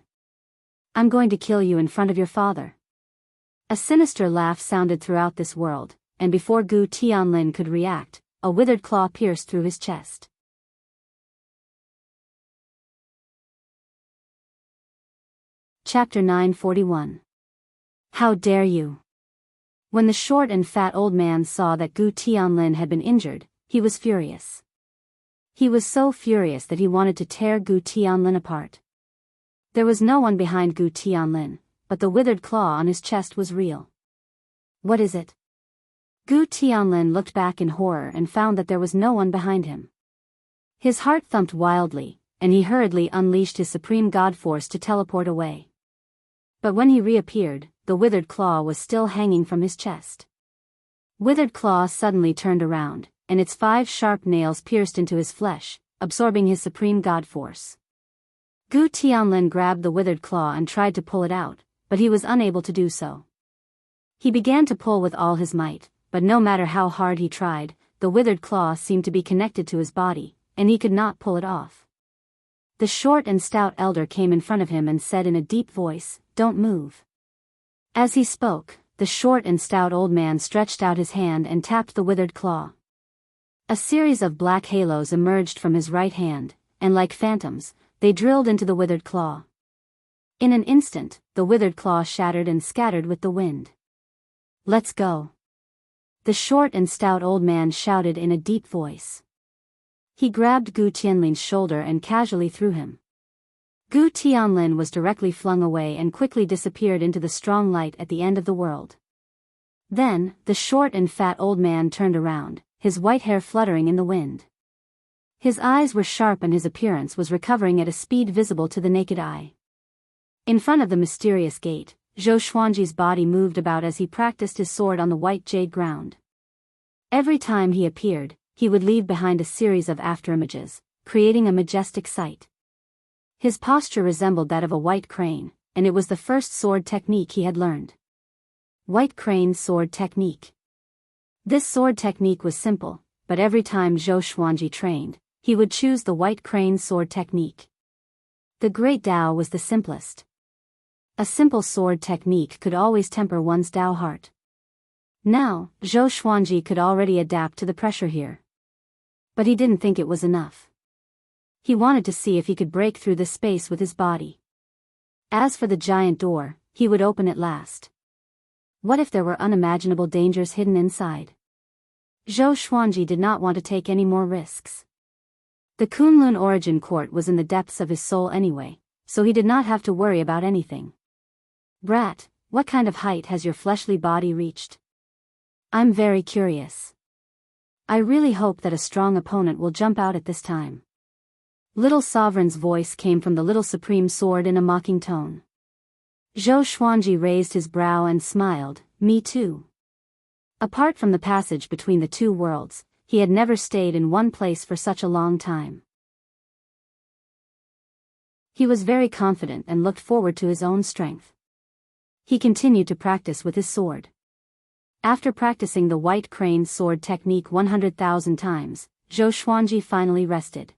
I'm going to kill you in front of your father. A sinister laugh sounded throughout this world, and before Gu Tianlin could react, a withered claw pierced through his chest. Chapter 941. How dare you! When the short and fat old man saw that Gu Tianlin had been injured, he was furious. He was so furious that he wanted to tear Gu Tianlin apart. There was no one behind Gu Tianlin, but the withered claw on his chest was real. What is it? Gu Tianlin looked back in horror and found that there was no one behind him. His heart thumped wildly, and he hurriedly unleashed his supreme god force to teleport away. But when he reappeared, the withered claw was still hanging from his chest. Withered claw suddenly turned around, and its 5 sharp nails pierced into his flesh, absorbing his supreme god force. Gu Tianlin grabbed the withered claw and tried to pull it out, but he was unable to do so. He began to pull with all his might, but no matter how hard he tried, the withered claw seemed to be connected to his body, and he could not pull it off. The short and stout elder came in front of him and said in a deep voice, "Don't move." As he spoke, the short and stout old man stretched out his hand and tapped the withered claw. A series of black halos emerged from his right hand, and like phantoms, they drilled into the withered claw. In an instant, the withered claw shattered and scattered with the wind. "Let's go!" The short and stout old man shouted in a deep voice. He grabbed Gu Tianlin's shoulder and casually threw him. Gu Tianlin was directly flung away and quickly disappeared into the strong light at the end of the world. Then, the short and fat old man turned around, his white hair fluttering in the wind. His eyes were sharp and his appearance was recovering at a speed visible to the naked eye. In front of the mysterious gate, Zhou Xuanji's body moved about as he practiced his sword on the white jade ground. Every time he appeared, he would leave behind a series of afterimages, creating a majestic sight. His posture resembled that of a white crane, and it was the first sword technique he had learned. White crane sword technique. This sword technique was simple, but every time Zhou Xuanji trained, he would choose the white crane sword technique. The Great Tao was the simplest. A simple sword technique could always temper one's Tao heart. Now, Zhou Xuanji could already adapt to the pressure here. But he didn't think it was enough. He wanted to see if he could break through the space with his body. As for the giant door, he would open it last. What if there were unimaginable dangers hidden inside? Zhou Xuanji did not want to take any more risks. The Kunlun origin court was in the depths of his soul anyway, so he did not have to worry about anything. "Brat, what kind of height has your fleshly body reached? I'm very curious. I really hope that a strong opponent will jump out at this time." Little Sovereign's voice came from the little supreme sword in a mocking tone. Zhou Xuanji raised his brow and smiled, "Me too." Apart from the passage between the two worlds, he had never stayed in one place for such a long time. He was very confident and looked forward to his own strength. He continued to practice with his sword. After practicing the white crane sword technique 100,000 times, Zhou Xuanji finally rested.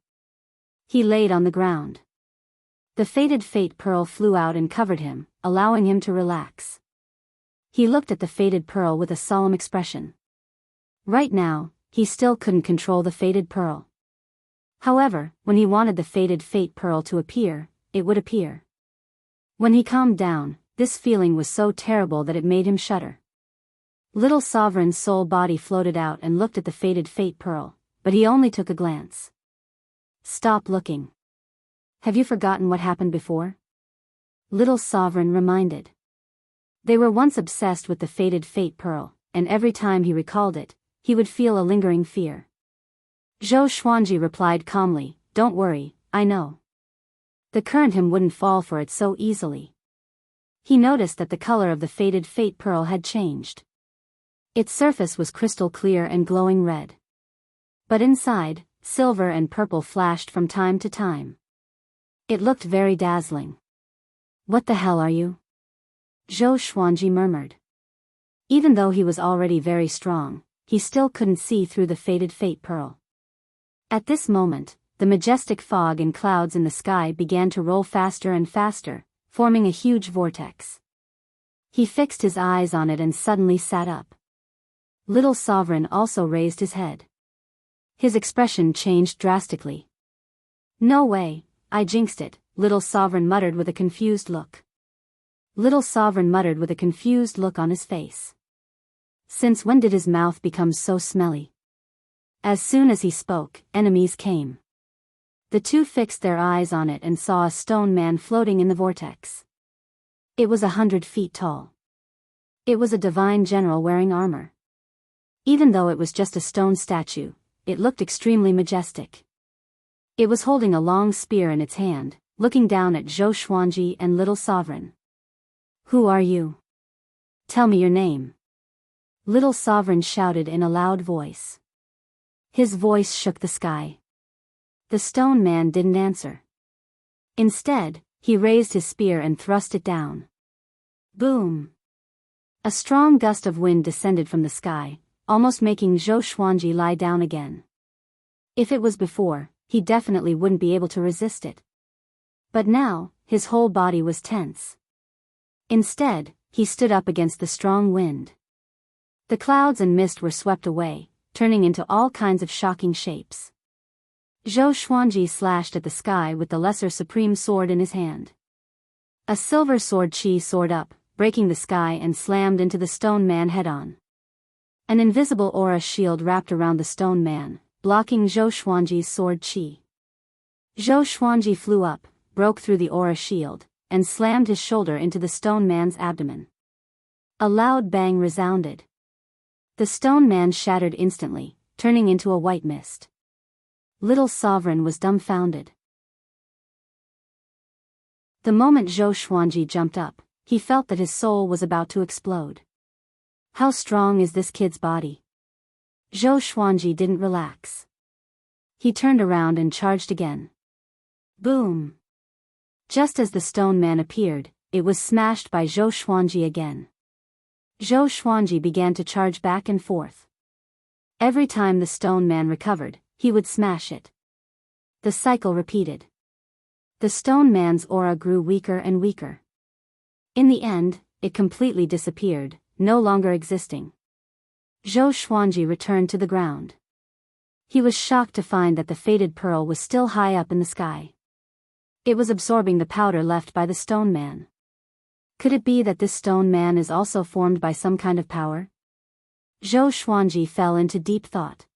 He laid on the ground. The fated fate pearl flew out and covered him, allowing him to relax. He looked at the fated pearl with a solemn expression. Right now, he still couldn't control the fated pearl. However, when he wanted the fated fate pearl to appear, it would appear. When he calmed down, this feeling was so terrible that it made him shudder. Little Sovereign's soul body floated out and looked at the fated fate pearl, but he only took a glance. "Stop looking. Have you forgotten what happened before?" Little Sovereign reminded. They were once obsessed with the fated fate pearl, and every time he recalled it, he would feel a lingering fear. Zhou Xuanji replied calmly, "Don't worry, I know. The current him wouldn't fall for it so easily." He noticed that the color of the fated fate pearl had changed. Its surface was crystal clear and glowing red. But inside, silver and purple flashed from time to time. It looked very dazzling. "What the hell are you?" Zhou Xuanji murmured. Even though he was already very strong, he still couldn't see through the faded fate pearl. At this moment, the majestic fog and clouds in the sky began to roll faster and faster, forming a huge vortex. He fixed his eyes on it and suddenly sat up. Little Sovereign also raised his head. His expression changed drastically. "No way, I jinxed it," Little Sovereign muttered with a confused look. Little Sovereign muttered with a confused look on his face. Since when did his mouth become so smelly? As soon as he spoke, enemies came. The two fixed their eyes on it and saw a stone man floating in the vortex. It was 100 feet tall. It was a divine general wearing armor. Even though it was just a stone statue, it looked extremely majestic. It was holding a long spear in its hand, looking down at Zhou Xuanji and Little Sovereign. "Who are you? Tell me your name." Little Sovereign shouted in a loud voice. His voice shook the sky. The stone man didn't answer. Instead, he raised his spear and thrust it down. Boom! A strong gust of wind descended from the sky, almost making Zhou Xuanji lie down again. If it was before, he definitely wouldn't be able to resist it. But now, his whole body was tense. Instead, he stood up against the strong wind. The clouds and mist were swept away, turning into all kinds of shocking shapes. Zhou Xuanji slashed at the sky with the lesser supreme sword in his hand. A silver sword chi soared up, breaking the sky and slammed into the stone man head-on. An invisible aura shield wrapped around the stone man, blocking Zhou Xuanji's sword chi. Zhou Xuanji flew up, broke through the aura shield, and slammed his shoulder into the stone man's abdomen. A loud bang resounded. The stone man shattered instantly, turning into a white mist. Little Sovereign was dumbfounded. The moment Zhou Xuanji jumped up, he felt that his soul was about to explode. How strong is this kid's body? Zhou Xuanji didn't relax. He turned around and charged again. Boom! Just as the stone man appeared, it was smashed by Zhou Xuanji again. Zhou Xuanji began to charge back and forth. Every time the stone man recovered, he would smash it. The cycle repeated. The stone man's aura grew weaker and weaker. In the end, it completely disappeared, no longer existing. Zhou Xuanji returned to the ground. He was shocked to find that the faded pearl was still high up in the sky. It was absorbing the powder left by the stone man. Could it be that this stone man is also formed by some kind of power? Zhou Xuanji fell into deep thought.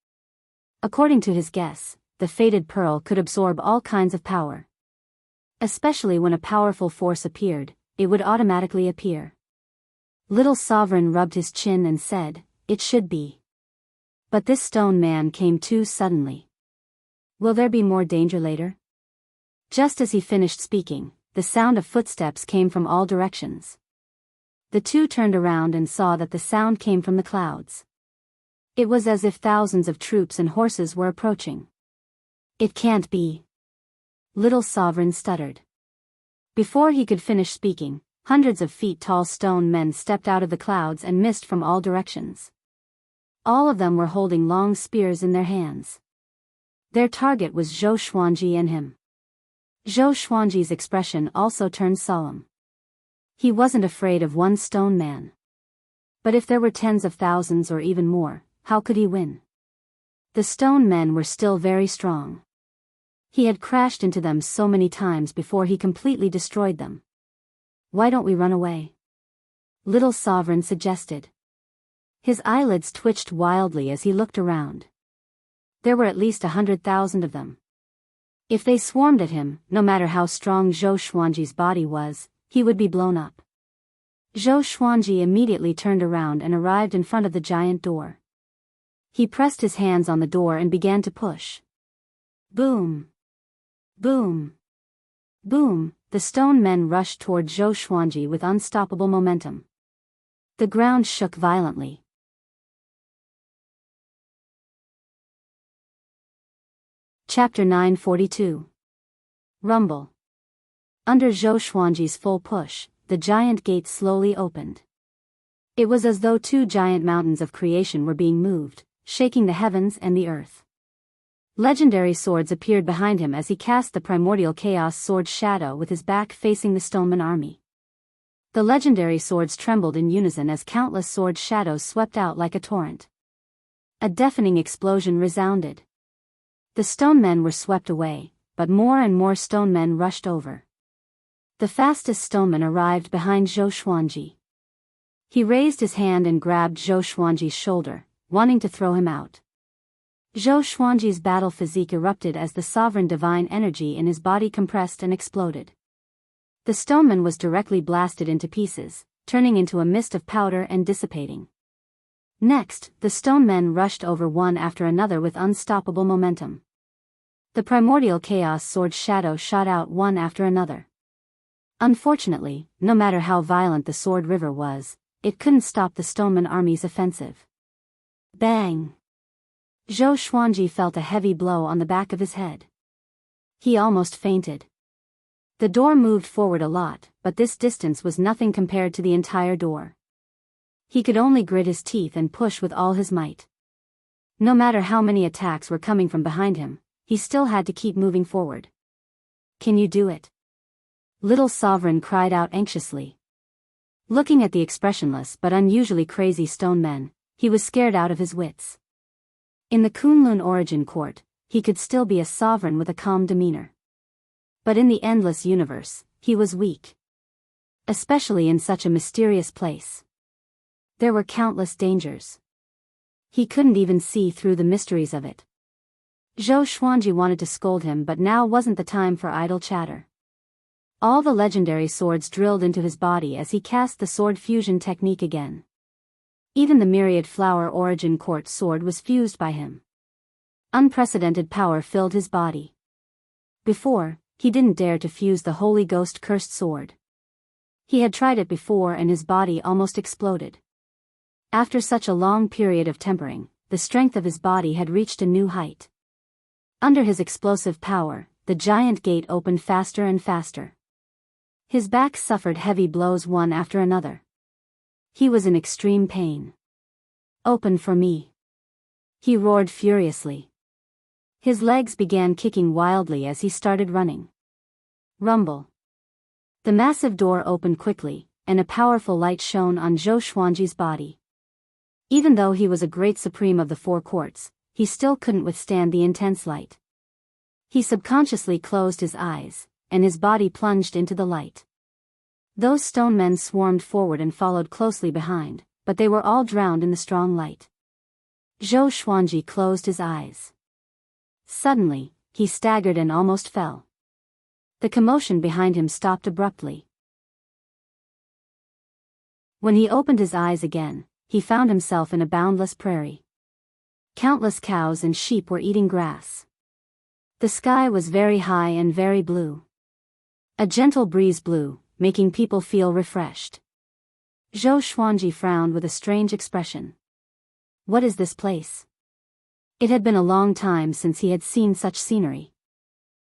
According to his guess, the faded pearl could absorb all kinds of power. Especially when a powerful force appeared, it would automatically appear. Little Sovereign rubbed his chin and said, "It should be." But this stone man came too suddenly. Will there be more danger later? Just as he finished speaking, the sound of footsteps came from all directions. The two turned around and saw that the sound came from the clouds. It was as if thousands of troops and horses were approaching. "It can't be." Little Sovereign stuttered. Before he could finish speaking, hundreds of feet tall stone men stepped out of the clouds and mist from all directions. All of them were holding long spears in their hands. Their target was Zhou Xuanji and him. Zhou Xuanji's expression also turned solemn. He wasn't afraid of one stone man. But if there were tens of thousands or even more, how could he win? The stone men were still very strong. He had crashed into them so many times before he completely destroyed them. "Why don't we run away?" Little Sovereign suggested. His eyelids twitched wildly as he looked around. There were at least 100,000 of them. If they swarmed at him, no matter how strong Zhou Xuanji's body was, he would be blown up. Zhou Xuanji immediately turned around and arrived in front of the giant door. He pressed his hands on the door and began to push. Boom! Boom! Boom! The stone men rushed toward Zhou Xuanji with unstoppable momentum. The ground shook violently. Chapter 942. Rumble. Under Zhou Xuanji's full push, the giant gate slowly opened. It was as though two giant mountains of creation were being moved, shaking the heavens and the earth. Legendary swords appeared behind him as he cast the primordial chaos sword shadow with his back facing the Stoneman army. The legendary swords trembled in unison as countless sword shadows swept out like a torrent. A deafening explosion resounded. The stone men were swept away, but more and more stone men rushed over. The fastest stoneman arrived behind Zhou Xuanji. He raised his hand and grabbed Zhou Xuanji's shoulder, wanting to throw him out. Zhou Xuanji's battle physique erupted as the sovereign divine energy in his body compressed and exploded. The stoneman was directly blasted into pieces, turning into a mist of powder and dissipating. Next, the stone men rushed over one after another with unstoppable momentum. The primordial chaos sword shadow shot out one after another. Unfortunately, no matter how violent the sword river was, it couldn't stop the stoneman army's offensive. Bang! Zhou Xuanji felt a heavy blow on the back of his head. He almost fainted. The door moved forward a lot, but this distance was nothing compared to the entire door. He could only grit his teeth and push with all his might. No matter how many attacks were coming from behind him, he still had to keep moving forward. "Can you do it?" Little Sovereign cried out anxiously. Looking at the expressionless but unusually crazy stone men, he was scared out of his wits. In the Kunlun origin court, he could still be a sovereign with a calm demeanor. But in the endless universe, he was weak. Especially in such a mysterious place. There were countless dangers. He couldn't even see through the mysteries of it. Zhou Xuanji wanted to scold him, but now wasn't the time for idle chatter. All the legendary swords drilled into his body as he cast the sword fusion technique again. Even the myriad flower origin court sword was fused by him. Unprecedented power filled his body. Before, he didn't dare to fuse the Holy Ghost cursed sword. He had tried it before and his body almost exploded. After such a long period of tempering, the strength of his body had reached a new height. Under his explosive power, the giant gate opened faster and faster. His back suffered heavy blows one after another. He was in extreme pain. "Open for me!" he roared furiously. His legs began kicking wildly as he started running. Rumble. The massive door opened quickly, and a powerful light shone on Zhou Xuanji's body. Even though he was a great supreme of the four courts, he still couldn't withstand the intense light. He subconsciously closed his eyes, and his body plunged into the light. Those stone men swarmed forward and followed closely behind, but they were all drowned in the strong light. Zhou Xuanji closed his eyes. Suddenly, he staggered and almost fell. The commotion behind him stopped abruptly. When he opened his eyes again, he found himself in a boundless prairie. Countless cows and sheep were eating grass. The sky was very high and very blue. A gentle breeze blew, making people feel refreshed. Zhou Xuanji frowned with a strange expression. What is this place? It had been a long time since he had seen such scenery.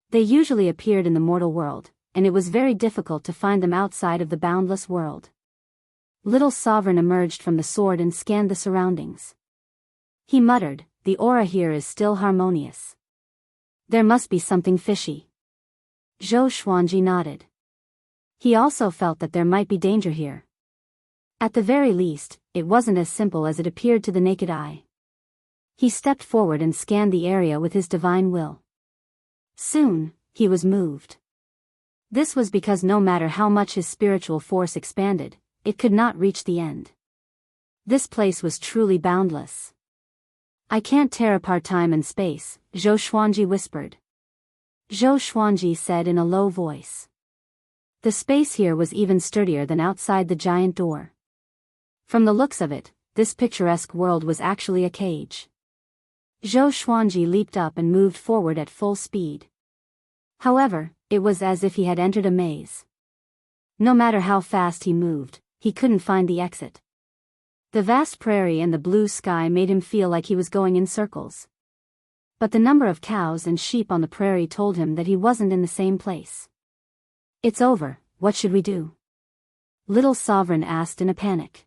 They usually appeared in the mortal world, and it was very difficult to find them outside of the boundless world. Little Sovereign emerged from the sword and scanned the surroundings. He muttered, "The aura here is still harmonious. There must be something fishy." Zhou Xuanji nodded. He also felt that there might be danger here. At the very least, it wasn't as simple as it appeared to the naked eye. He stepped forward and scanned the area with his divine will. Soon, he was moved. This was because no matter how much his spiritual force expanded, it could not reach the end. This place was truly boundless. "I can't tear apart time and space," Zhou Xuanji whispered. Zhou Xuanji said in a low voice. The space here was even sturdier than outside the giant door. From the looks of it, this picturesque world was actually a cage. Zhou Xuanji leaped up and moved forward at full speed. However, it was as if he had entered a maze. No matter how fast he moved, he couldn't find the exit. The vast prairie and the blue sky made him feel like he was going in circles. But the number of cows and sheep on the prairie told him that he wasn't in the same place. "It's over, what should we do?" Little Sovereign asked in a panic.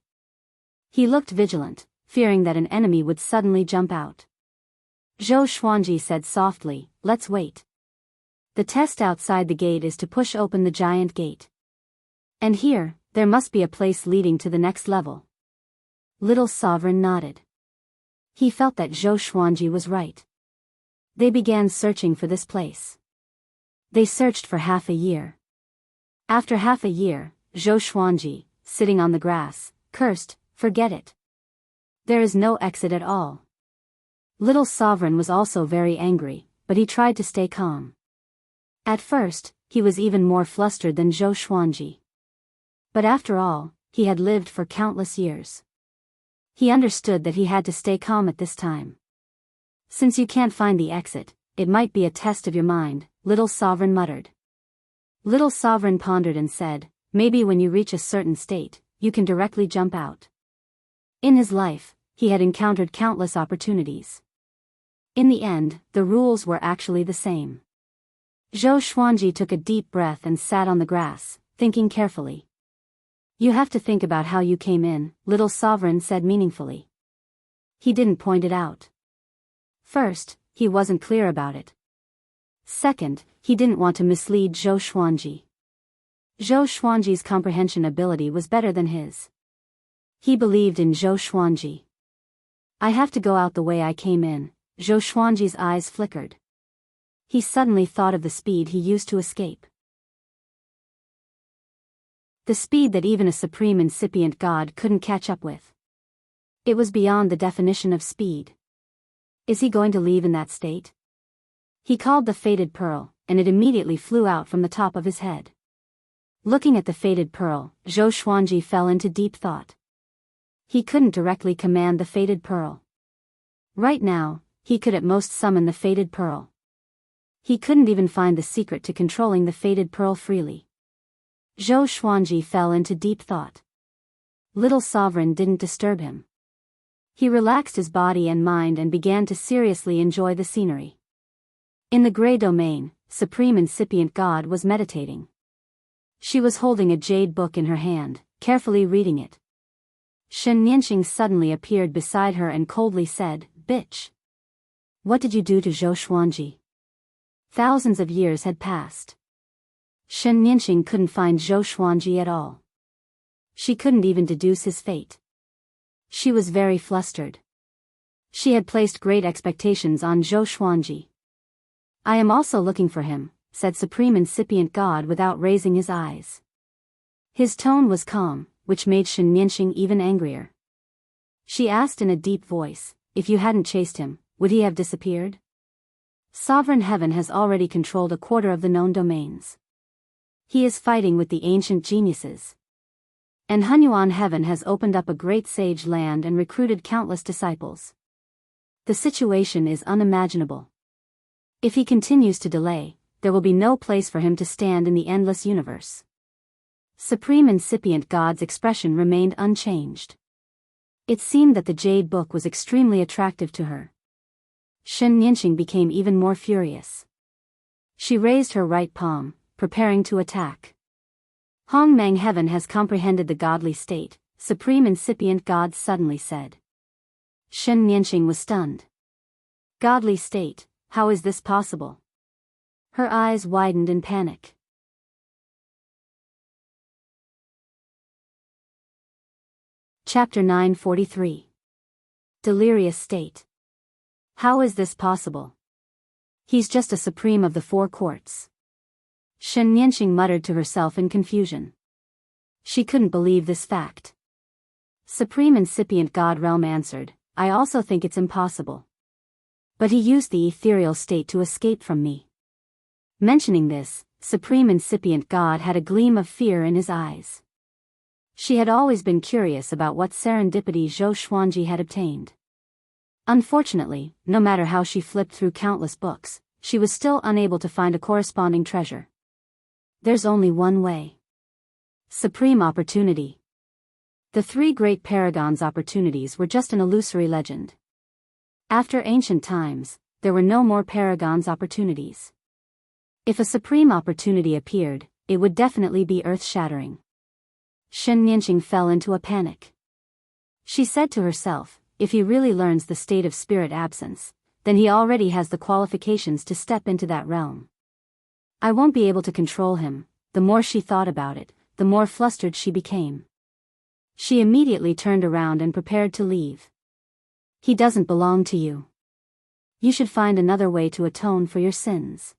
He looked vigilant, fearing that an enemy would suddenly jump out. Zhou Xuanji said softly, "Let's wait. The test outside the gate is to push open the giant gate. And here, there must be a place leading to the next level." Little Sovereign nodded. He felt that Zhou Xuanji was right. They began searching for this place. They searched for half a year. After half a year, Zhou Xuanji, sitting on the grass, cursed, "Forget it. There is no exit at all." Little Sovereign was also very angry, but he tried to stay calm. At first, he was even more flustered than Zhou Xuanji. But after all, he had lived for countless years. He understood that he had to stay calm at this time. "Since you can't find the exit, it might be a test of your mind," Little Sovereign muttered. Little Sovereign pondered and said, "Maybe when you reach a certain state, you can directly jump out." In his life, he had encountered countless opportunities. In the end, the rules were actually the same. Zhou Xuanji took a deep breath and sat on the grass, thinking carefully. "You have to think about how you came in," Little Sovereign said meaningfully. He didn't point it out. First, he wasn't clear about it. Second, he didn't want to mislead Zhou Xuanji. Zhou Xuanji's comprehension ability was better than his. He believed in Zhou Xuanji. "I have to go out the way I came in." Zhou Xuanji's eyes flickered. He suddenly thought of the speed he used to escape. The speed that even a supreme incipient god couldn't catch up with. It was beyond the definition of speed. Is he going to leave in that state? He called the fated pearl, and it immediately flew out from the top of his head. Looking at the fated pearl, Zhou Xuanji fell into deep thought. He couldn't directly command the fated pearl. Right now, he could at most summon the fated pearl. He couldn't even find the secret to controlling the fated pearl freely. Zhou Xuanji fell into deep thought. Little Sovereign didn't disturb him. He relaxed his body and mind and began to seriously enjoy the scenery. In the gray domain, Supreme Incipient God was meditating. She was holding a jade book in her hand, carefully reading it. Shen Nianxing suddenly appeared beside her and coldly said, "Bitch. What did you do to Zhou Xuanji?" Thousands of years had passed. Shen Nianxing couldn't find Zhou Xuanji at all. She couldn't even deduce his fate. She was very flustered. She had placed great expectations on Zhou Xuanji. "I am also looking for him," said Supreme Incipient God without raising his eyes. His tone was calm, which made Shen Nianxing even angrier. She asked in a deep voice, "If you hadn't chased him, would he have disappeared?" Sovereign Heaven has already controlled a quarter of the known domains. He is fighting with the ancient geniuses. And Hunyuan Heaven has opened up a great sage land and recruited countless disciples. The situation is unimaginable. If he continues to delay, there will be no place for him to stand in the endless universe. Supreme Incipient God's expression remained unchanged. It seemed that the jade book was extremely attractive to her. Shen Nianxing became even more furious. She raised her right palm, preparing to attack. Hongmeng Heaven has comprehended the godly state, Supreme Incipient God suddenly said. Shen Nianxing was stunned. Godly state, how is this possible? Her eyes widened in panic. Chapter 943. Delirious state. How is this possible? He's just a supreme of the four courts. Shen Nianxing muttered to herself in confusion. She couldn't believe this fact. Supreme Incipient God Realm answered, "I also think it's impossible. But he used the ethereal state to escape from me." Mentioning this, Supreme Incipient God had a gleam of fear in his eyes. She had always been curious about what serendipity Zhou Xuanji had obtained. Unfortunately, no matter how she flipped through countless books, she was still unable to find a corresponding treasure. There's only one way. Supreme opportunity. The three great paragons' opportunities were just an illusory legend. After ancient times, there were no more paragons opportunities. If a supreme opportunity appeared, it would definitely be earth-shattering. Shen Nianqing fell into a panic. She said to herself, if he really learns the state of spirit absence, then he already has the qualifications to step into that realm. I won't be able to control him. The more she thought about it, the more flustered she became. She immediately turned around and prepared to leave. He doesn't belong to you. You should find another way to atone for your sins.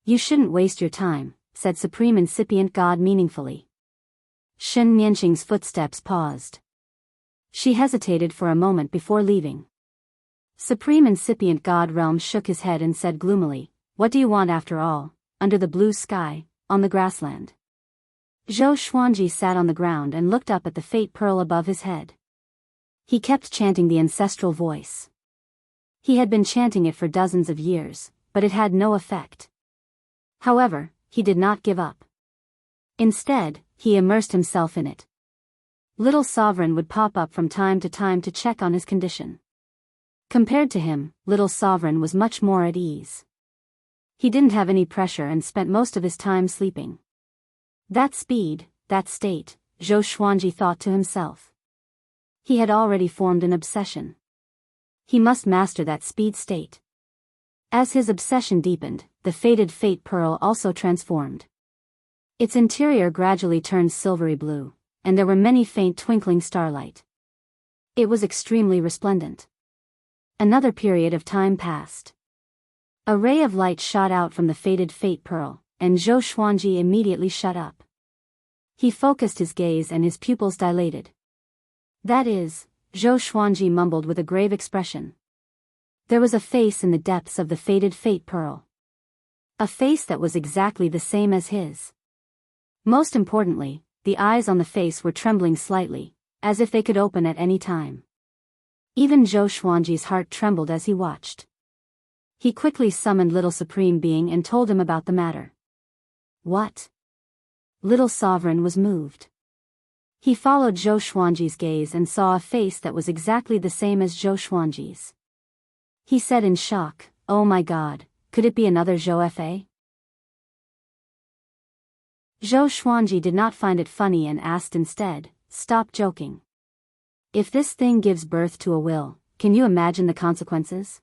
You shouldn't waste your time, said Supreme Incipient God meaningfully. Shen Nianqing's footsteps paused. She hesitated for a moment before leaving. Supreme Incipient God Realm shook his head and said gloomily, what do you want after all, under the blue sky, on the grassland? Zhou Xuanji sat on the ground and looked up at the fate pearl above his head. He kept chanting the ancestral voice. He had been chanting it for dozens of years, but it had no effect. However, he did not give up. Instead, he immersed himself in it. Little Sovereign would pop up from time to check on his condition. Compared to him, Little Sovereign was much more at ease. He didn't have any pressure and spent most of his time sleeping. That speed, that state, Zhou Xuanji thought to himself. He had already formed an obsession. He must master that speed state. As his obsession deepened, the fated fate pearl also transformed. Its interior gradually turned silvery blue, and there were many faint twinkling starlight. It was extremely resplendent. Another period of time passed. A ray of light shot out from the fated fate pearl, and Zhou Xuanji immediately shut up. He focused his gaze and his pupils dilated. That is, Zhou Xuanji mumbled with a grave expression. There was a face in the depths of the fated fate pearl. A face that was exactly the same as his. Most importantly, the eyes on the face were trembling slightly, as if they could open at any time. Even Zhou Xuanji's heart trembled as he watched. He quickly summoned Little Supreme Being and told him about the matter. What? Little Sovereign was moved. He followed Zhou Xuanji's gaze and saw a face that was exactly the same as Zhou Xuanji's. He said in shock, oh my god, could it be another Zhou Fa? Zhou Xuanji did not find it funny and asked instead, stop joking. If this thing gives birth to a will, can you imagine the consequences?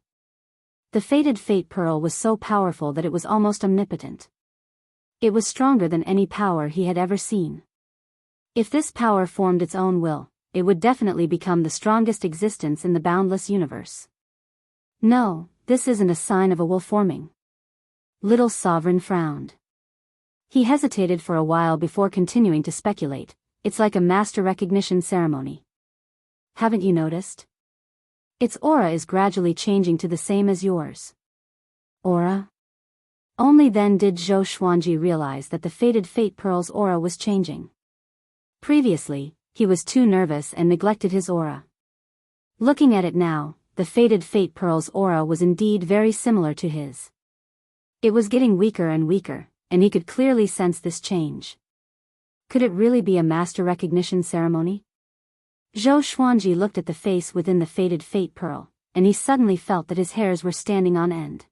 The fated fate pearl was so powerful that it was almost omnipotent. It was stronger than any power he had ever seen. If this power formed its own will, it would definitely become the strongest existence in the boundless universe. No, this isn't a sign of a will forming. Little Sovereign frowned. He hesitated for a while before continuing to speculate, it's like a master recognition ceremony. Haven't you noticed? Its aura is gradually changing to the same as yours. Aura? Only then did Zhou Xuanji realize that the fated fate pearl's aura was changing. Previously, he was too nervous and neglected his aura. Looking at it now, the fated fate pearl's aura was indeed very similar to his. It was getting weaker and weaker, and he could clearly sense this change. Could it really be a master recognition ceremony? Zhou Xuanji looked at the face within the fated fate pearl, and he suddenly felt that his hairs were standing on end.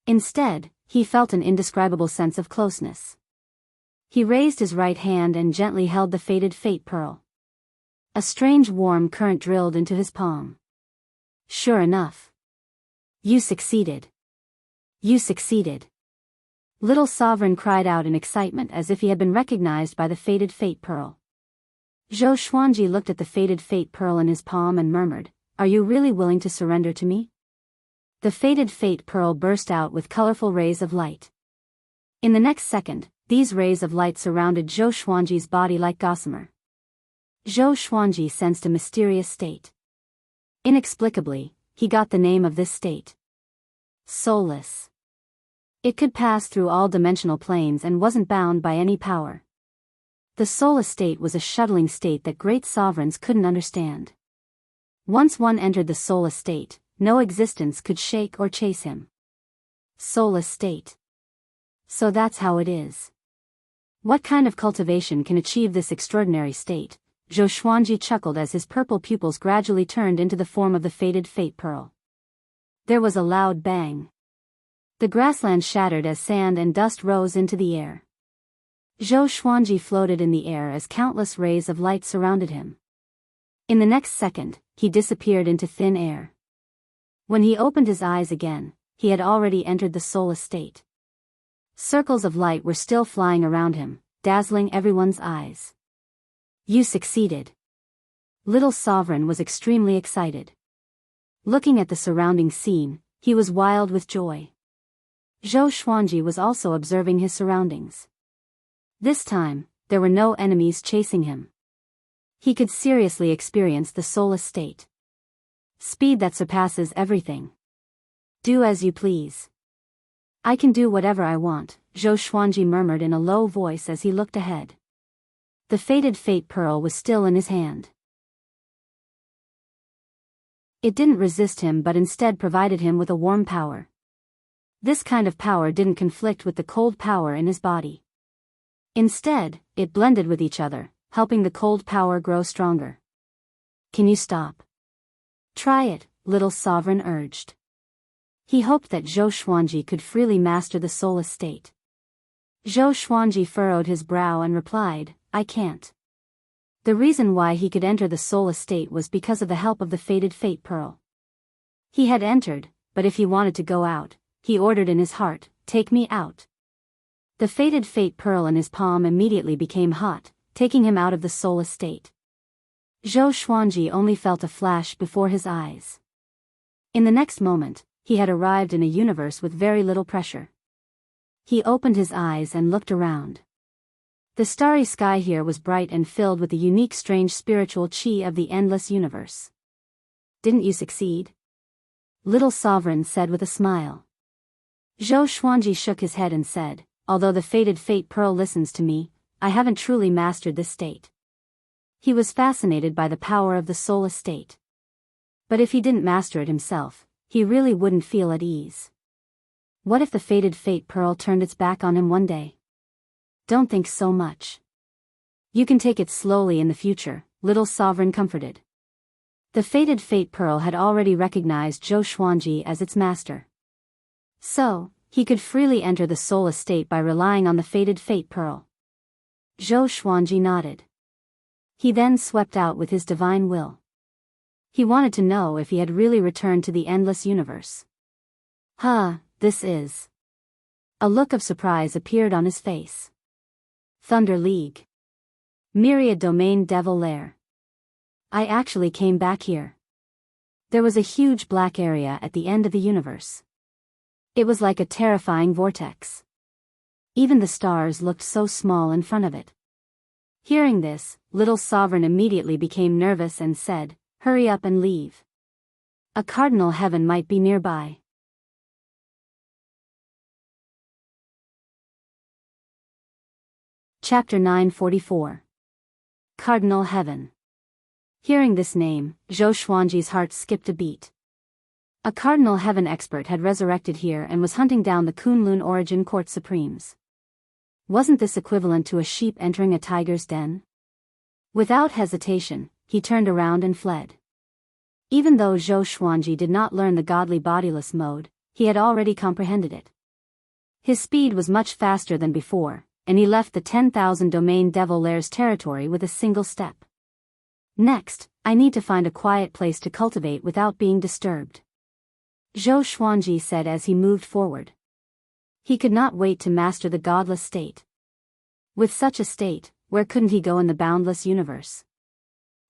Instead, he felt an indescribable sense of closeness. He raised his right hand and gently held the fated fate pearl. A strange warm current drilled into his palm. Sure enough. You succeeded. You succeeded. Little Sovereign cried out in excitement as if he had been recognized by the fated fate pearl. Zhou Xuanji looked at the fated fate pearl in his palm and murmured, are you really willing to surrender to me? The fated fate pearl burst out with colorful rays of light. In the next second, these rays of light surrounded Zhou Xuanji's body like gossamer. Zhou Xuanji sensed a mysterious state. Inexplicably, he got the name of this state. Soulless. It could pass through all dimensional planes and wasn't bound by any power. The soulless state was a shuttling state that great sovereigns couldn't understand. Once one entered the soulless state, no existence could shake or chase him. Soulless state. So that's how it is. What kind of cultivation can achieve this extraordinary state? Zhou Xuanji chuckled as his purple pupils gradually turned into the form of the fated fate pearl. There was a loud bang. The grassland shattered as sand and dust rose into the air. Zhou Xuanji floated in the air as countless rays of light surrounded him. In the next second, he disappeared into thin air. When he opened his eyes again, he had already entered the soulless state. Circles of light were still flying around him, dazzling everyone's eyes. You succeeded. Little Sovereign was extremely excited. Looking at the surrounding scene, he was wild with joy. Zhou Xuanji was also observing his surroundings. This time, there were no enemies chasing him. He could seriously experience the soulless state. Speed that surpasses everything. Do as you please. I can do whatever I want, Zhou Xuanji murmured in a low voice as he looked ahead. The fated fate pearl was still in his hand. It didn't resist him but instead provided him with a warm power. This kind of power didn't conflict with the cold power in his body. Instead, it blended with each other, helping the cold power grow stronger. Can you stop? Try it, Little Sovereign urged. He hoped that Zhou Xuanji could freely master the soulless state. Zhou Xuanji furrowed his brow and replied, I can't. The reason why he could enter the soulless state was because of the help of the fated fate pearl. He had entered, but if he wanted to go out, he ordered in his heart, take me out. The fated fate pearl in his palm immediately became hot, taking him out of the soulless state. Zhou Xuanji only felt a flash before his eyes. In the next moment, he had arrived in a universe with very little pressure. He opened his eyes and looked around. The starry sky here was bright and filled with the unique strange spiritual chi of the endless universe. Didn't you succeed? Little Sovereign said with a smile. Zhou Xuanji shook his head and said, although the fated fate pearl listens to me, I haven't truly mastered this state. He was fascinated by the power of the soulless state. But if he didn't master it himself, he really wouldn't feel at ease. What if the fated fate pearl turned its back on him one day? Don't think so much. You can take it slowly in the future, Little Sovereign comforted. The fated fate pearl had already recognized Zhou Xuanji as its master. So, he could freely enter the soulless state by relying on the fated fate pearl. Zhou Xuanji nodded. He then swept out with his divine will. He wanted to know if he had really returned to the endless universe. This is. A look of surprise appeared on his face. Thunder League. Myriad Domain Devil Lair. I actually came back here. There was a huge black area at the end of the universe. It was like a terrifying vortex. Even the stars looked so small in front of it. Hearing this, Little Sovereign immediately became nervous and said, hurry up and leave. A cardinal heaven might be nearby. Chapter 944. Cardinal Heaven. Hearing this name, Zhou Xuanji's heart skipped a beat. A Cardinal Heaven expert had resurrected here and was hunting down the Kunlun Origin Court Supremes. Wasn't this equivalent to a sheep entering a tiger's den? Without hesitation, he turned around and fled. Even though Zhou Xuanji did not learn the godly bodiless mode, he had already comprehended it. His speed was much faster than before, and he left the 10,000 domain devil lairs territory with a single step. Next, I need to find a quiet place to cultivate without being disturbed. Zhou Xuanji said as he moved forward. He could not wait to master the godless state. With such a state, where couldn't he go in the boundless universe?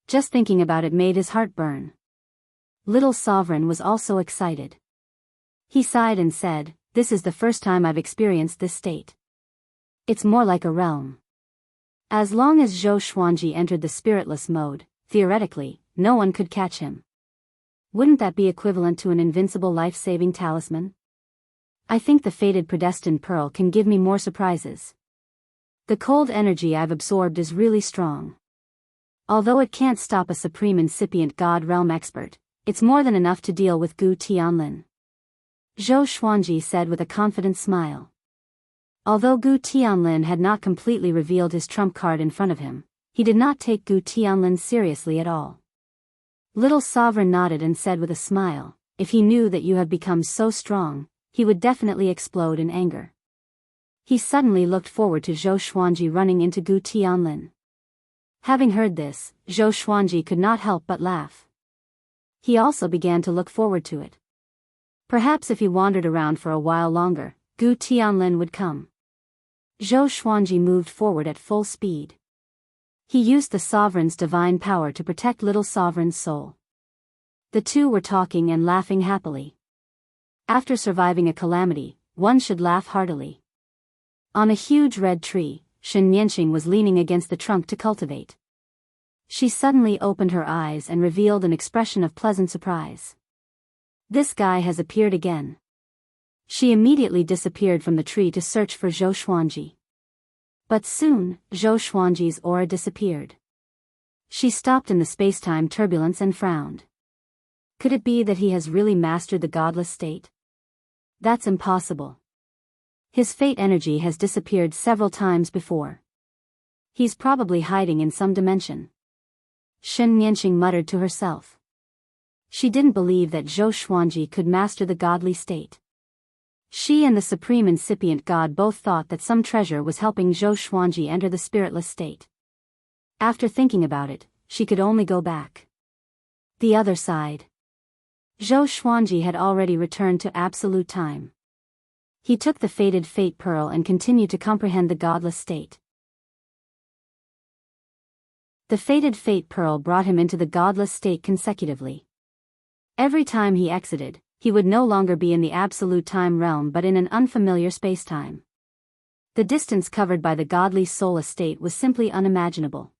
Just thinking about it made his heart burn. Little Sovereign was also excited. He sighed and said, this is the first time I've experienced this state. It's more like a realm. As long as Zhou Xuanji entered the spiritless mode, theoretically, no one could catch him. Wouldn't that be equivalent to an invincible life-saving talisman? I think the fated predestined pearl can give me more surprises. The cold energy I've absorbed is really strong. Although it can't stop a supreme incipient god realm expert, it's more than enough to deal with Gu Tianlin. Zhou Xuanji said with a confident smile. Although Gu Tianlin had not completely revealed his trump card in front of him, he did not take Gu Tianlin seriously at all. Little Sovereign nodded and said with a smile, if he knew that you have become so strong, he would definitely explode in anger. He suddenly looked forward to Zhou Xuanji running into Gu Tianlin. Having heard this, Zhou Xuanji could not help but laugh. He also began to look forward to it. Perhaps if he wandered around for a while longer, Gu Tianlin would come. Zhou Xuanji moved forward at full speed. He used the sovereign's divine power to protect little sovereign's soul. The two were talking and laughing happily. After surviving a calamity, one should laugh heartily. On a huge red tree, Shen Nianxing was leaning against the trunk to cultivate. She suddenly opened her eyes and revealed an expression of pleasant surprise. This guy has appeared again. She immediately disappeared from the tree to search for Zhou Xuanji. But soon, Zhou Xuanji's aura disappeared. She stopped in the space-time turbulence and frowned. Could it be that he has really mastered the godless state? That's impossible. His fate energy has disappeared several times before. He's probably hiding in some dimension. Shen Nianxing muttered to herself. She didn't believe that Zhou Xuanji could master the godly state. She and the supreme incipient god both thought that some treasure was helping Zhou Xuanji enter the spiritless state. After thinking about it, she could only go back. The other side. Zhou Xuanji had already returned to absolute time. He took the fated fate pearl and continued to comprehend the godless state. The fated fate pearl brought him into the godless state consecutively. Every time he exited, he would no longer be in the absolute time realm but in an unfamiliar space-time. The distance covered by the godly soul estate was simply unimaginable.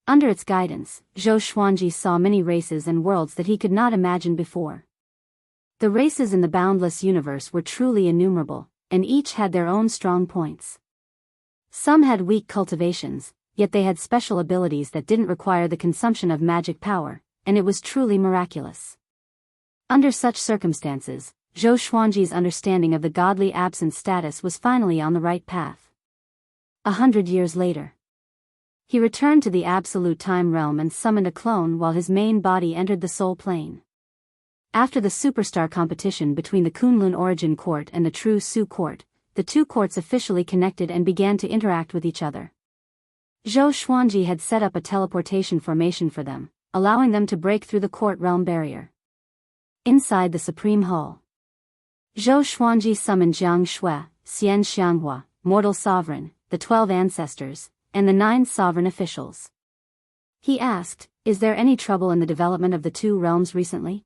Under its guidance, Zhou Xuanji saw many races and worlds that he could not imagine before. The races in the boundless universe were truly innumerable, and each had their own strong points. Some had weak cultivations, yet they had special abilities that didn't require the consumption of magic power, and it was truly miraculous. Under such circumstances, Zhou Xuanji's understanding of the godly absence status was finally on the right path. 100 years later, he returned to the absolute time realm and summoned a clone while his main body entered the soul plane. After the superstar competition between the Kunlun Origin Court and the True Su Court, the two courts officially connected and began to interact with each other. Zhou Xuanji had set up a teleportation formation for them, allowing them to break through the court realm barrier. Inside the Supreme Hall, Zhou Xuanji summoned Jiang Shui, Xian Xianghua, Mortal Sovereign, the 12 Ancestors, and the 9 sovereign officials. He asked, "Is there any trouble in the development of the two realms recently?"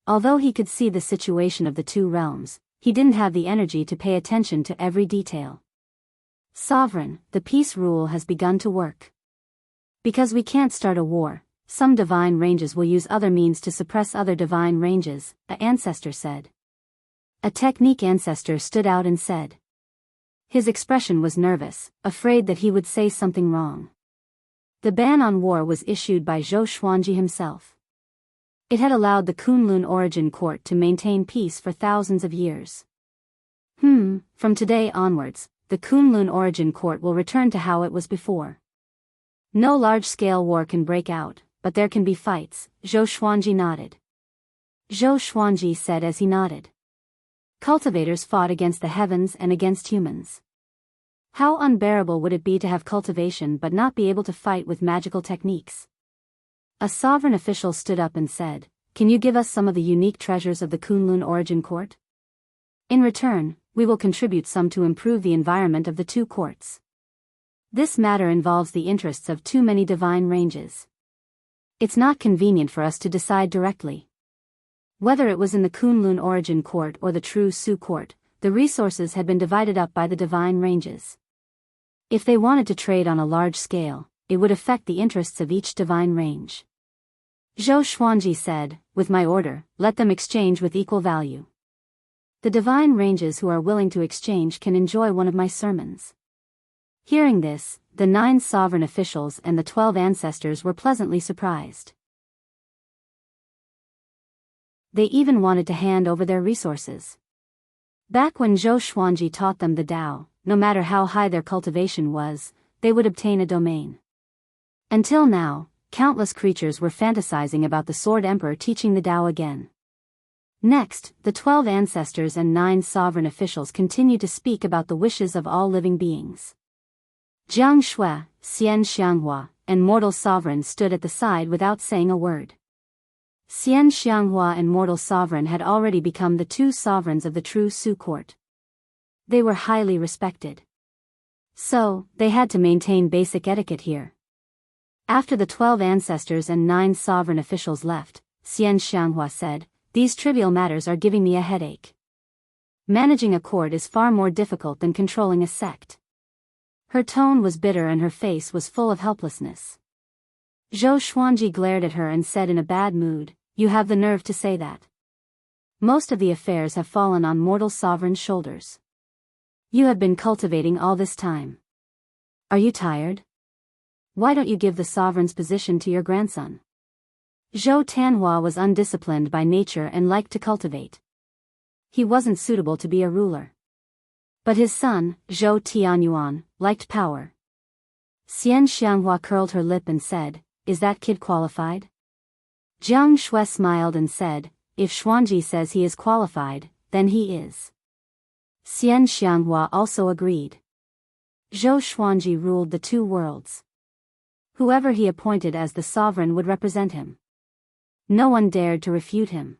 Although he could see the situation of the two realms, he didn't have the energy to pay attention to every detail. "Sovereign, the peace rule has begun to work. Because we can't start a war, some divine ranges will use other means to suppress other divine ranges," an ancestor said. A technique ancestor stood out and said. His expression was nervous, afraid that he would say something wrong. The ban on war was issued by Zhou Xuanji himself. It had allowed the Kunlun Origin Court to maintain peace for thousands of years. From today onwards, the Kunlun Origin Court will return to how it was before. No large-scale war can break out, but there can be fights, Zhou Xuanji nodded. Zhou Xuanji said as he nodded. Cultivators fought against the heavens and against humans. How unbearable would it be to have cultivation but not be able to fight with magical techniques? A sovereign official stood up and said, "Can you give us some of the unique treasures of the Kunlun Origin Court? In return, we will contribute some to improve the environment of the two courts. This matter involves the interests of too many divine ranges. It's not convenient for us to decide directly." Whether it was in the Kunlun Origin Court or the True Su Court, the resources had been divided up by the divine ranges. If they wanted to trade on a large scale, it would affect the interests of each divine range. Zhou Xuanji said, "With my order, let them exchange with equal value. The divine ranges who are willing to exchange can enjoy one of my sermons." Hearing this, the 9 sovereign officials and the 12 ancestors were pleasantly surprised. They even wanted to hand over their resources. Back when Zhou Xuanji taught them the Tao, no matter how high their cultivation was, they would obtain a domain. Until now, countless creatures were fantasizing about the Sword Emperor teaching the Tao again. Next, the 12 ancestors and 9 sovereign officials continued to speak about the wishes of all living beings. Jiang Shui, Xian Xianghua, and Mortal Sovereign stood at the side without saying a word. Xian Xianghua and Mortal Sovereign had already become the 2 sovereigns of the true Su court. They were highly respected. So, they had to maintain basic etiquette here. After the 12 ancestors and 9 sovereign officials left, Xian Xianghua said, "These trivial matters are giving me a headache. Managing a court is far more difficult than controlling a sect." Her tone was bitter and her face was full of helplessness. Zhou Xuanji glared at her and said in a bad mood, "You have the nerve to say that. Most of the affairs have fallen on Mortal Sovereign's shoulders. You have been cultivating all this time. Are you tired? Why don't you give the sovereign's position to your grandson?" Zhou Tanhua was undisciplined by nature and liked to cultivate. He wasn't suitable to be a ruler. But his son, Zhou Tianyuan, liked power. Xian Xianghua curled her lip and said, "Is that kid qualified?" Jiang Shui smiled and said, "If Xuanji says he is qualified, then he is." Xian Xianghua also agreed. Zhou Xuanji ruled the 2 worlds. Whoever he appointed as the sovereign would represent him. No one dared to refute him.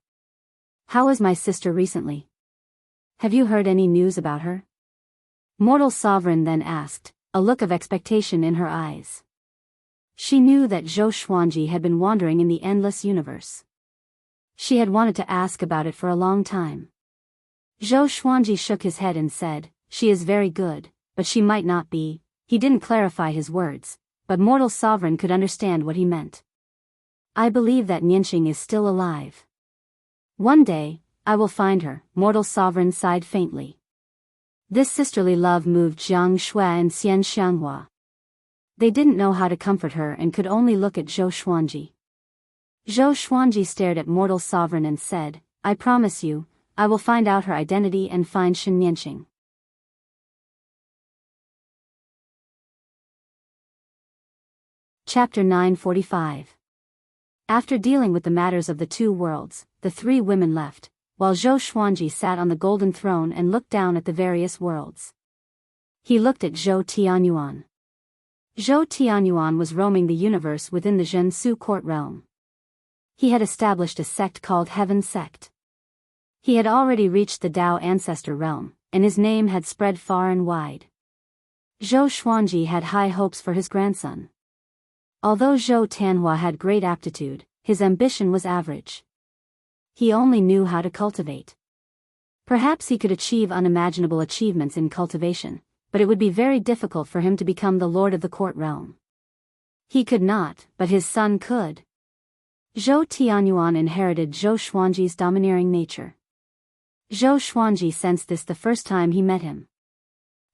"How is my sister recently? Have you heard any news about her?" Mortal Sovereign then asked, a look of expectation in her eyes. She knew that Zhou Xuanji had been wandering in the endless universe. She had wanted to ask about it for a long time. Zhou Xuanji shook his head and said, "She is very good, but she might not be." He didn't clarify his words, but Mortal Sovereign could understand what he meant. "I believe that Nianxing is still alive. One day, I will find her," Mortal Sovereign sighed faintly. This sisterly love moved Jiang Shui and Xian Xianghua. They didn't know how to comfort her and could only look at Zhou Xuanji. Zhou Xuanji stared at Mortal Sovereign and said, "I promise you, I will find out her identity and find Shen Nianxing." Chapter 945. After dealing with the matters of the 2 worlds, the 3 women left, while Zhou Xuanji sat on the golden throne and looked down at the various worlds. He looked at Zhou Tianyuan. Zhou Tianyuan was roaming the universe within the Zhensu court realm. He had established a sect called Heaven Sect. He had already reached the Tao ancestor realm, and his name had spread far and wide. Zhou Xuanji had high hopes for his grandson. Although Zhou Tanhua had great aptitude, his ambition was average. He only knew how to cultivate. Perhaps he could achieve unimaginable achievements in cultivation, but it would be very difficult for him to become the lord of the court realm. He could not, but his son could. Zhou Tianyuan inherited Zhou Xuanji's domineering nature. Zhou Xuanji sensed this the first time he met him.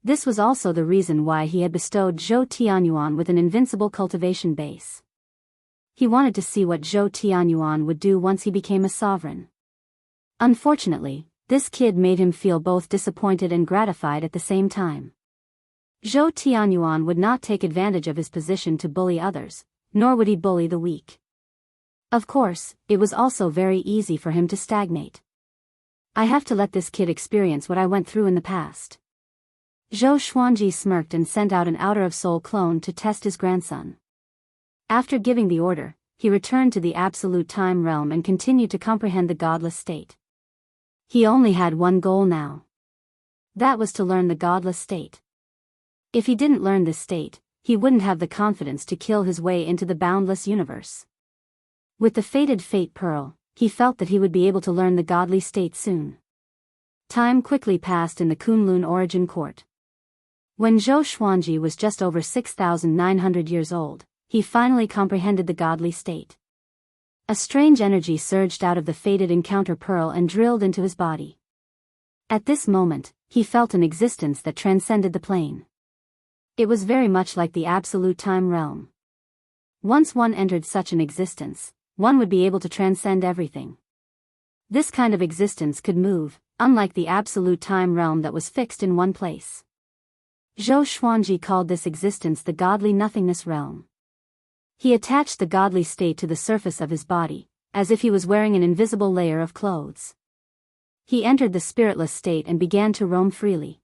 This was also the reason why he had bestowed Zhou Tianyuan with an invincible cultivation base. He wanted to see what Zhou Tianyuan would do once he became a sovereign. Unfortunately, this kid made him feel both disappointed and gratified at the same time. Zhou Tianyuan would not take advantage of his position to bully others, nor would he bully the weak. Of course, it was also very easy for him to stagnate. "I have to let this kid experience what I went through in the past." Zhou Xuanji smirked and sent out an outer-of-soul clone to test his grandson. After giving the order, he returned to the absolute time realm and continued to comprehend the godless state. He only had one goal now. That was to learn the godless state. If he didn't learn this state, he wouldn't have the confidence to kill his way into the boundless universe. With the fated Fate Pearl, he felt that he would be able to learn the godly state soon. Time quickly passed in the Kunlun origin court. When Zhou Xuanji was just over 6,900 years old, he finally comprehended the godly state. A strange energy surged out of the fated encounter pearl and drilled into his body. At this moment, he felt an existence that transcended the plane. It was very much like the absolute time realm. Once one entered such an existence, one would be able to transcend everything. This kind of existence could move, unlike the absolute time realm that was fixed in one place. Zhou Xuanji called this existence the godly nothingness realm. He attached the godly state to the surface of his body, as if he was wearing an invisible layer of clothes. He entered the spiritless state and began to roam freely.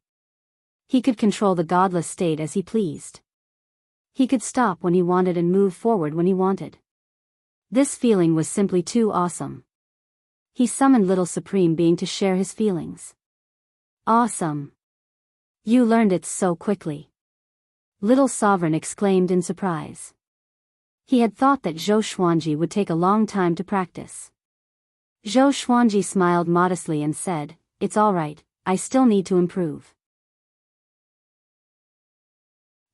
He could control the godless state as he pleased. He could stop when he wanted and move forward when he wanted. This feeling was simply too awesome. He summoned Little Supreme Being to share his feelings. Awesome! You learned it so quickly. Little Sovereign exclaimed in surprise. He had thought that Zhou Xuanji would take a long time to practice. Zhou Xuanji smiled modestly and said, "It's all right, I still need to improve.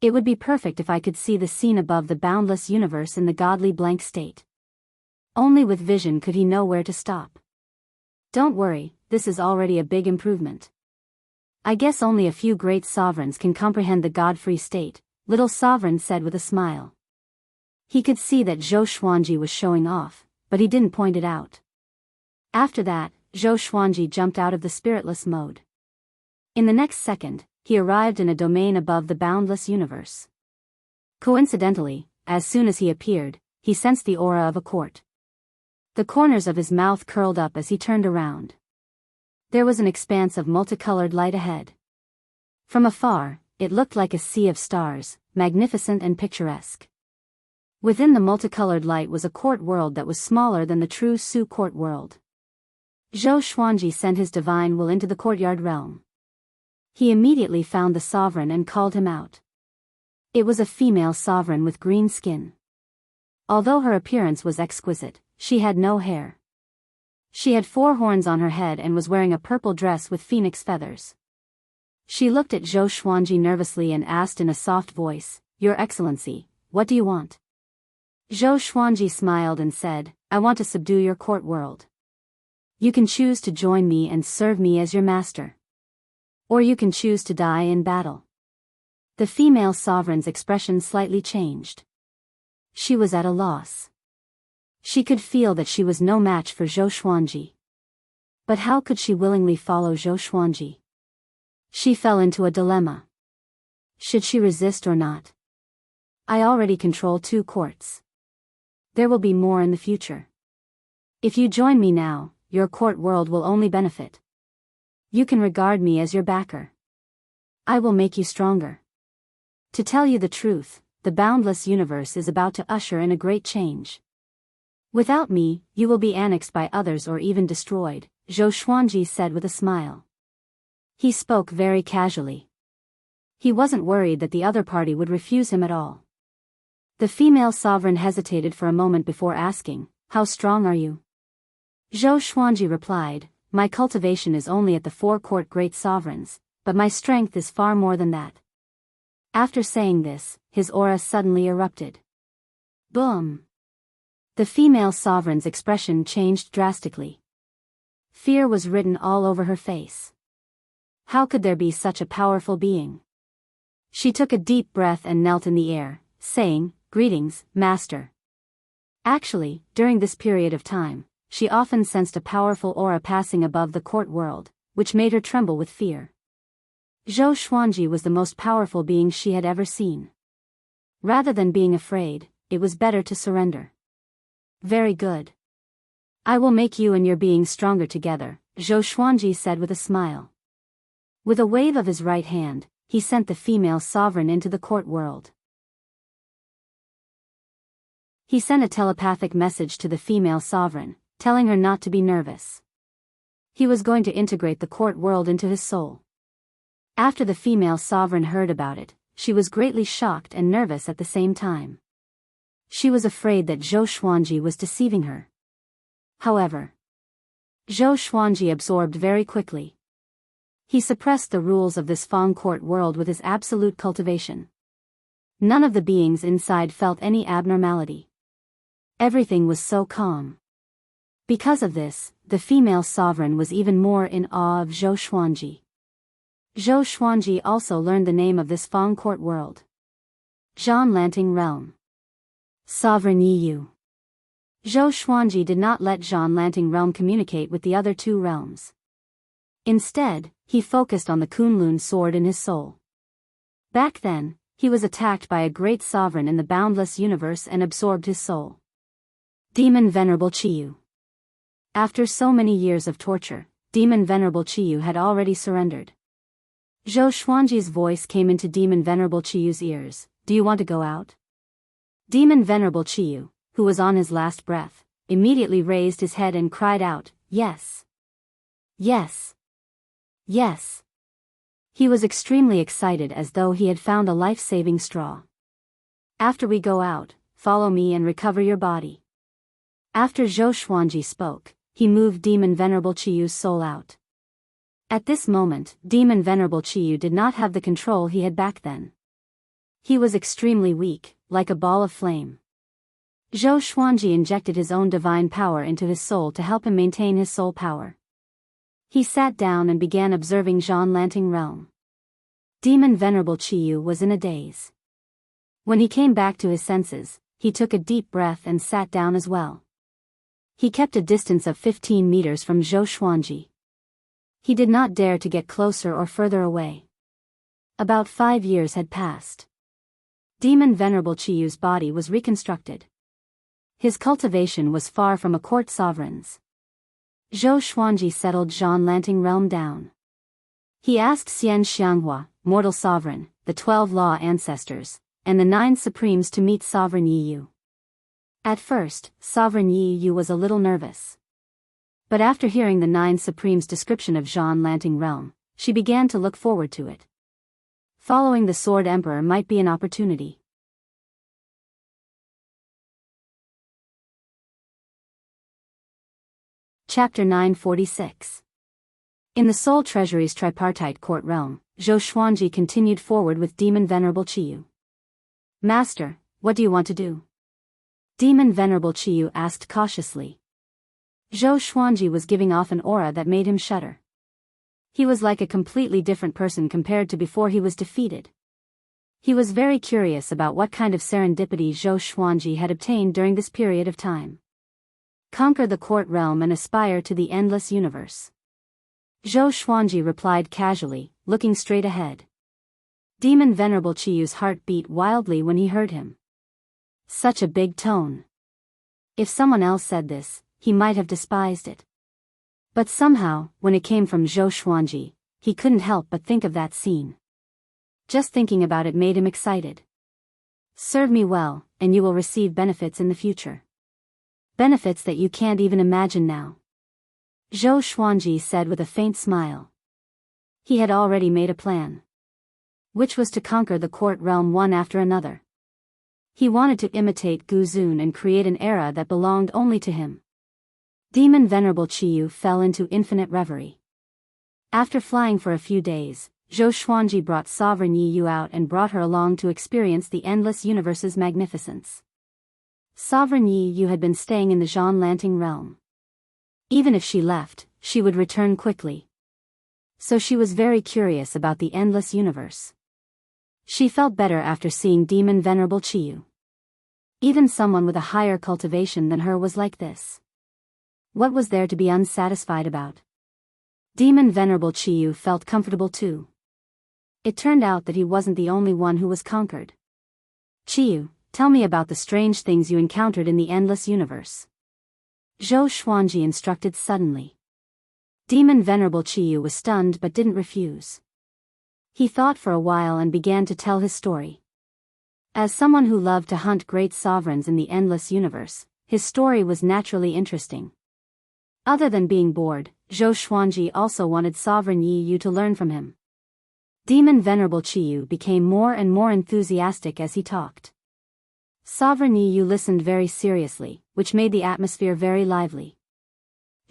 It would be perfect if I could see the scene above the boundless universe in the godly blank state. Only with vision could he know where to stop. Don't worry, this is already a big improvement. I guess only a few great sovereigns can comprehend the God-free state," Little Sovereign said with a smile. He could see that Zhou Xuanji was showing off, but he didn't point it out. After that, Zhou Xuanji jumped out of the spiritless mode. In the next second, he arrived in a domain above the boundless universe. Coincidentally, as soon as he appeared, he sensed the aura of a court. The corners of his mouth curled up as he turned around. There was an expanse of multicolored light ahead. From afar, it looked like a sea of stars, magnificent and picturesque. Within the multicolored light was a court world that was smaller than the true Su court world. Zhou Xuanji sent his divine will into the courtyard realm. He immediately found the sovereign and called him out. It was a female sovereign with green skin. Although her appearance was exquisite, she had no hair. She had 4 horns on her head and was wearing a purple dress with phoenix feathers. She looked at Zhou Xuanji nervously and asked in a soft voice, "Your Excellency, what do you want?" Zhou Xuanji smiled and said, "I want to subdue your court world. You can choose to join me and serve me as your master. Or you can choose to die in battle." The female sovereign's expression slightly changed. She was at a loss. She could feel that she was no match for Zhou Xuanji. But how could she willingly follow Zhou Xuanji? She fell into a dilemma. Should she resist or not? I already control 2 courts. There will be more in the future. If you join me now, your court world will only benefit. You can regard me as your backer. I will make you stronger. To tell you the truth, the boundless universe is about to usher in a great change. Without me, you will be annexed by others or even destroyed, Zhou Xuanji said with a smile. He spoke very casually. He wasn't worried that the other party would refuse him at all. The female sovereign hesitated for a moment before asking, "How strong are you?" Zhou Xuanji replied, "My cultivation is only at the 4 court great sovereigns, but my strength is far more than that." After saying this, his aura suddenly erupted. Boom! The female sovereign's expression changed drastically. Fear was written all over her face. How could there be such a powerful being? She took a deep breath and knelt in the air, saying, "Greetings, Master." Actually, during this period of time, she often sensed a powerful aura passing above the court world, which made her tremble with fear. Zhou Xuanji was the most powerful being she had ever seen. Rather than being afraid, it was better to surrender. "Very good. I will make you and your being stronger together," Zhou Xuanji said with a smile. With a wave of his right hand, he sent the female sovereign into the court world. He sent a telepathic message to the female sovereign, telling her not to be nervous. He was going to integrate the court world into his soul. After the female sovereign heard about it, she was greatly shocked and nervous at the same time. She was afraid that Zhou Xuanji was deceiving her. However, Zhou Xuanji absorbed very quickly. He suppressed the rules of this Fang court world with his absolute cultivation. None of the beings inside felt any abnormality. Everything was so calm. Because of this, the female sovereign was even more in awe of Zhou Xuanji. Zhou Xuanji also learned the name of this Fang court world. Zhan Lanting Realm. Sovereign Yu. Zhou Xuanji did not let Zhan Lanting Realm communicate with the other 2 realms. Instead, he focused on the Kunlun sword in his soul. Back then, he was attacked by a great sovereign in the boundless universe and absorbed his soul. Demon Venerable Chiyu. After so many years of torture, Demon Venerable Chiyu had already surrendered. Zhou Xuanji's voice came into Demon Venerable Chiyu's ears. Do you want to go out? Demon Venerable Chiyu, who was on his last breath, immediately raised his head and cried out, yes. Yes. Yes. He was extremely excited as though he had found a life-saving straw. After we go out, follow me and recover your body. After Zhou Xuanji spoke, he moved Demon Venerable Chiyu's soul out. At this moment, Demon Venerable Chiyu did not have the control he had back then. He was extremely weak, like a ball of flame. Zhou Xuanji injected his own divine power into his soul to help him maintain his soul power. He sat down and began observing Zhan Lanting realm. Demon Venerable Chiyu was in a daze. When he came back to his senses, he took a deep breath and sat down as well. He kept a distance of 15 meters from Zhou Xuanji. He did not dare to get closer or further away. About 5 years had passed. Demon Venerable Chiyu's body was reconstructed. His cultivation was far from a court sovereign's. Zhou Xuanji settled Zhan Lanting realm down. He asked Xian Xianghua, mortal sovereign, the 12 law ancestors, and the 9 supremes to meet Sovereign Yi Yu. At first, Sovereign Yi Yu was a little nervous. But after hearing the 9 supremes' description of Zhan Lanting realm, she began to look forward to it. Following the Sword Emperor might be an opportunity. Chapter 946. In the Soul Treasury's tripartite court realm, Zhou Xuanji continued forward with Demon Venerable Chiyu. Master, what do you want to do? Demon Venerable Chiyu asked cautiously. Zhou Xuanji was giving off an aura that made him shudder. He was like a completely different person compared to before he was defeated. He was very curious about what kind of serendipity Zhou Xuanji had obtained during this period of time. Conquer the court realm and aspire to the endless universe. Zhou Xuanji replied casually, looking straight ahead. Demon Venerable Chiyu's heart beat wildly when he heard him. Such a big tone. If someone else said this, he might have despised it. But somehow, when it came from Zhou Xuanji, he couldn't help but think of that scene. Just thinking about it made him excited. Serve me well, and you will receive benefits in the future. Benefits that you can't even imagine now. Zhou Xuanji said with a faint smile. He had already made a plan. Which was to conquer the court realm one after another. He wanted to imitate Gu Zun and create an era that belonged only to him. Demon Venerable Chiyu fell into infinite reverie. After flying for a few days, Zhou Xuanji brought Sovereign Yi Yu out and brought her along to experience the endless universe's magnificence. Sovereign Yi Yu had been staying in the Zhan Lanting realm. Even if she left, she would return quickly. So she was very curious about the endless universe. She felt better after seeing Demon Venerable Chiyu. Even someone with a higher cultivation than her was like this. What was there to be unsatisfied about? Demon Venerable Chiyu felt comfortable too. It turned out that he wasn't the only one who was conquered. Chiyu, tell me about the strange things you encountered in the endless universe. Zhou Xuanji instructed suddenly. Demon Venerable Chiyu was stunned but didn't refuse. He thought for a while and began to tell his story. As someone who loved to hunt great sovereigns in the endless universe, his story was naturally interesting. Other than being bored, Zhou Xuanji also wanted Sovereign Yi Yu to learn from him. Demon Venerable Chiyu became more and more enthusiastic as he talked. Sovereign Yi Yu listened very seriously, which made the atmosphere very lively.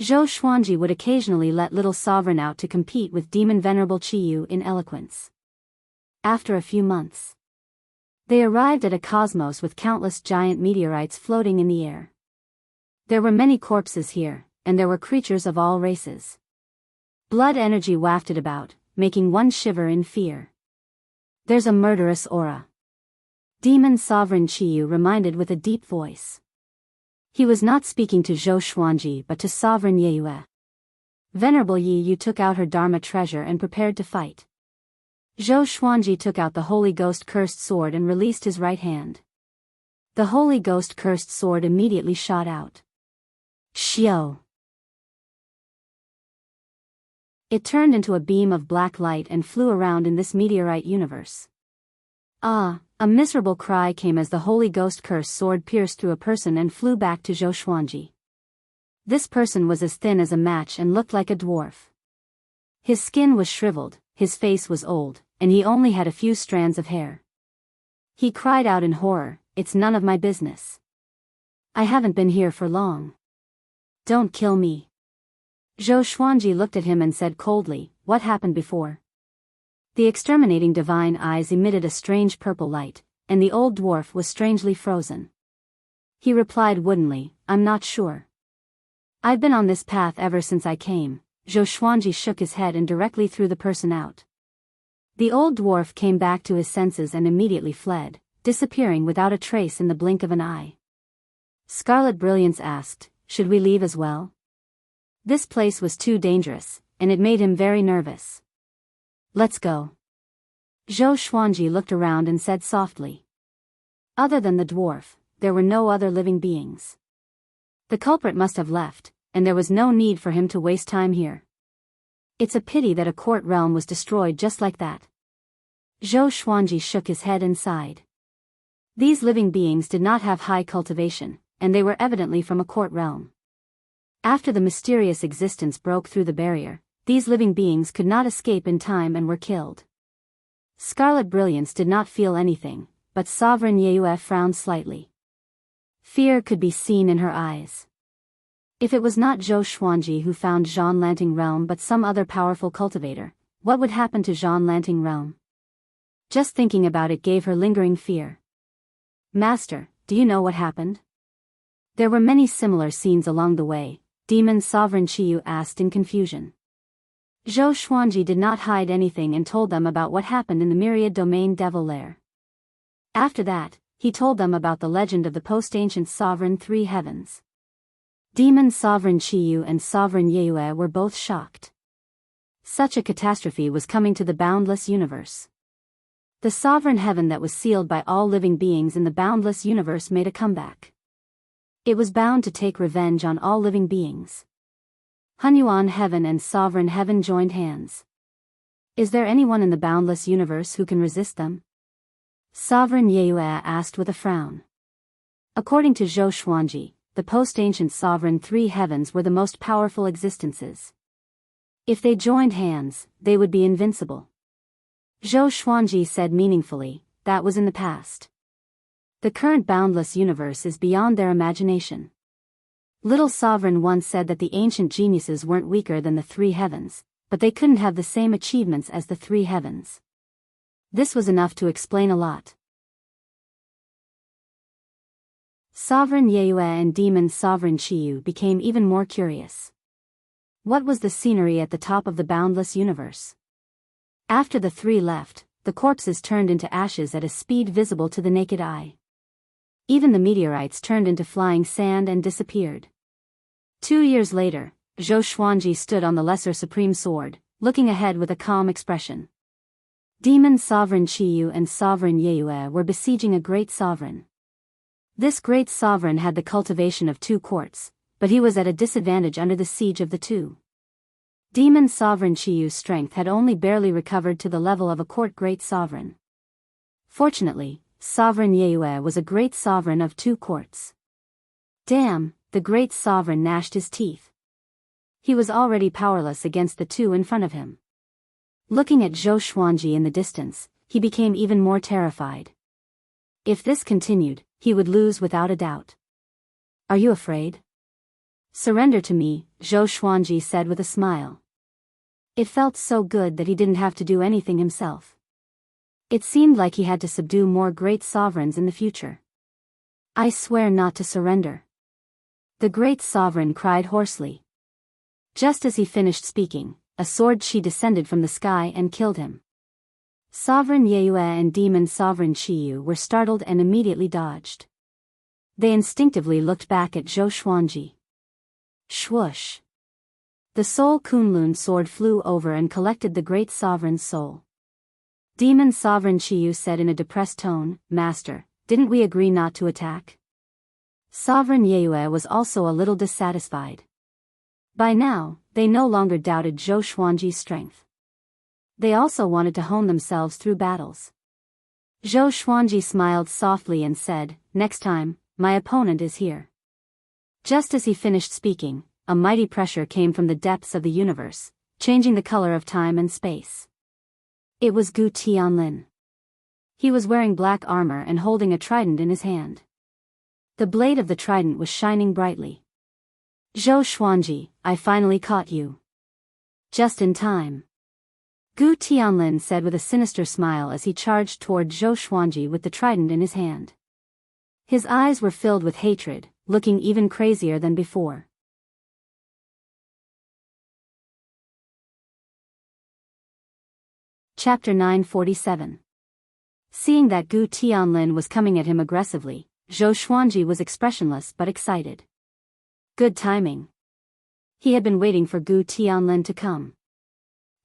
Zhou Xuanji would occasionally let little Sovereign out to compete with Demon Venerable Chiyu in eloquence. After a few months, they arrived at a cosmos with countless giant meteorites floating in the air. There were many corpses here, and there were creatures of all races. Blood energy wafted about, making one shiver in fear. There's a murderous aura. Demon Sovereign Chiyu reminded with a deep voice. He was not speaking to Zhou Xuanji but to Sovereign Yi Yu. Venerable Yi Yu took out her Dharma treasure and prepared to fight. Zhou Xuanji took out the Holy Ghost cursed sword and released his right hand. The Holy Ghost cursed sword immediately shot out. Xiao. It turned into a beam of black light and flew around in this meteorite universe. Ah! A miserable cry came as the Holy Ghost curse sword pierced through a person and flew back to Zhou Xuanji. This person was as thin as a match and looked like a dwarf. His skin was shriveled, his face was old, and he only had a few strands of hair. He cried out in horror, "It's none of my business. I haven't been here for long. Don't kill me." Zhou Xuanji looked at him and said coldly, "What happened before?" The exterminating divine eyes emitted a strange purple light, and the old dwarf was strangely frozen. He replied woodenly, "I'm not sure. I've been on this path ever since I came." Zhou Xuanji shook his head and directly threw the person out. The old dwarf came back to his senses and immediately fled, disappearing without a trace in the blink of an eye. Scarlet Brilliance asked, "Should we leave as well?" This place was too dangerous, and it made him very nervous. "Let's go." Zhou Xuanji looked around and said softly. Other than the dwarf, there were no other living beings. The culprit must have left, and there was no need for him to waste time here. It's a pity that a court realm was destroyed just like that. Zhou Xuanji shook his head and sighed. These living beings did not have high cultivation, and they were evidently from a court realm. After the mysterious existence broke through the barrier, these living beings could not escape in time and were killed. Scarlet Brilliance did not feel anything, but Sovereign Yue frowned slightly. Fear could be seen in her eyes. If it was not Zhou Xuanji who found Zhan Lanting Realm but some other powerful cultivator, what would happen to Zhan Lanting Realm? Just thinking about it gave her lingering fear. "Master, do you know what happened?" There were many similar scenes along the way, Demon Sovereign Qiyu asked in confusion. Zhou Xuanji did not hide anything and told them about what happened in the Myriad Domain Devil Lair. After that, he told them about the legend of the post-ancient Sovereign Three Heavens. Demon Sovereign Qiyu and Sovereign Yue were both shocked. Such a catastrophe was coming to the boundless universe. The Sovereign Heaven that was sealed by all living beings in the boundless universe made a comeback. It was bound to take revenge on all living beings. Hunyuan Heaven and Sovereign Heaven joined hands. Is there anyone in the boundless universe who can resist them? Sovereign Yue asked with a frown. According to Zhou Xuanji, the post-ancient Sovereign Three Heavens were the most powerful existences. If they joined hands, they would be invincible. Zhou Xuanji said meaningfully, that was in the past. The current boundless universe is beyond their imagination. Little Sovereign once said that the ancient geniuses weren't weaker than the Three Heavens, but they couldn't have the same achievements as the Three Heavens. This was enough to explain a lot. Sovereign Yue and Demon Sovereign Qiyu became even more curious. What was the scenery at the top of the boundless universe? After the three left, the corpses turned into ashes at a speed visible to the naked eye. Even the meteorites turned into flying sand and disappeared. 2 years later, Zhou Xuanji stood on the Lesser Supreme Sword, looking ahead with a calm expression. Demon Sovereign Qiyu and Sovereign Yue were besieging a great sovereign. This great sovereign had the cultivation of 2 courts, but he was at a disadvantage under the siege of the 2. Demon Sovereign Qiyu's strength had only barely recovered to the level of a court great sovereign. Fortunately, Sovereign Yue was a great sovereign of 2 courts. Damn, the great sovereign gnashed his teeth. He was already powerless against the 2 in front of him. Looking at Zhou Xuanji in the distance, he became even more terrified. If this continued, he would lose without a doubt. Are you afraid? Surrender to me, Zhou Xuanji said with a smile. It felt so good that he didn't have to do anything himself. It seemed like he had to subdue more great sovereigns in the future. I swear not to surrender. The great sovereign cried hoarsely. Just as he finished speaking, a sword chi descended from the sky and killed him. Sovereign Yue and Demon Sovereign Qiyu were startled and immediately dodged. They instinctively looked back at Zhou Xuanji. Swoosh! The Soul Kunlun sword flew over and collected the great sovereign's soul. Demon Sovereign Qiyu said in a depressed tone, Master, didn't we agree not to attack? Sovereign Yue was also a little dissatisfied. By now, they no longer doubted Zhou Xuanji's strength. They also wanted to hone themselves through battles. Zhou Xuanji smiled softly and said, "Next time, my opponent is here." Just as he finished speaking, a mighty pressure came from the depths of the universe, changing the color of time and space. It was Gu Tianlin. He was wearing black armor and holding a trident in his hand. The blade of the trident was shining brightly. "Zhou Xuanji, I finally caught you. Just in time." Gu Tianlin said with a sinister smile as he charged toward Zhou Xuanji with the trident in his hand. His eyes were filled with hatred, looking even crazier than before. Chapter 947. Seeing that Gu Tianlin was coming at him aggressively, Zhou Xuanji was expressionless but excited. Good timing. He had been waiting for Gu Tianlin to come.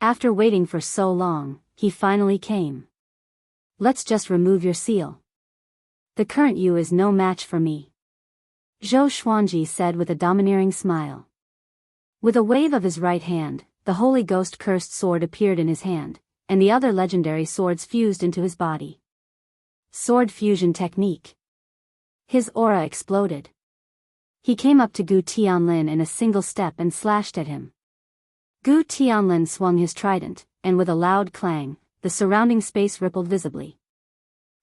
After waiting for so long, he finally came. "Let's just remove your seal. The current you is no match for me," Zhou Xuanji said with a domineering smile. With a wave of his right hand, the Holy Ghost cursed sword appeared in his hand, and the other legendary swords fused into his body. Sword fusion technique. His aura exploded. He came up to Gu Tianlin in a single step and slashed at him. Gu Tianlin swung his trident, and with a loud clang, the surrounding space rippled visibly.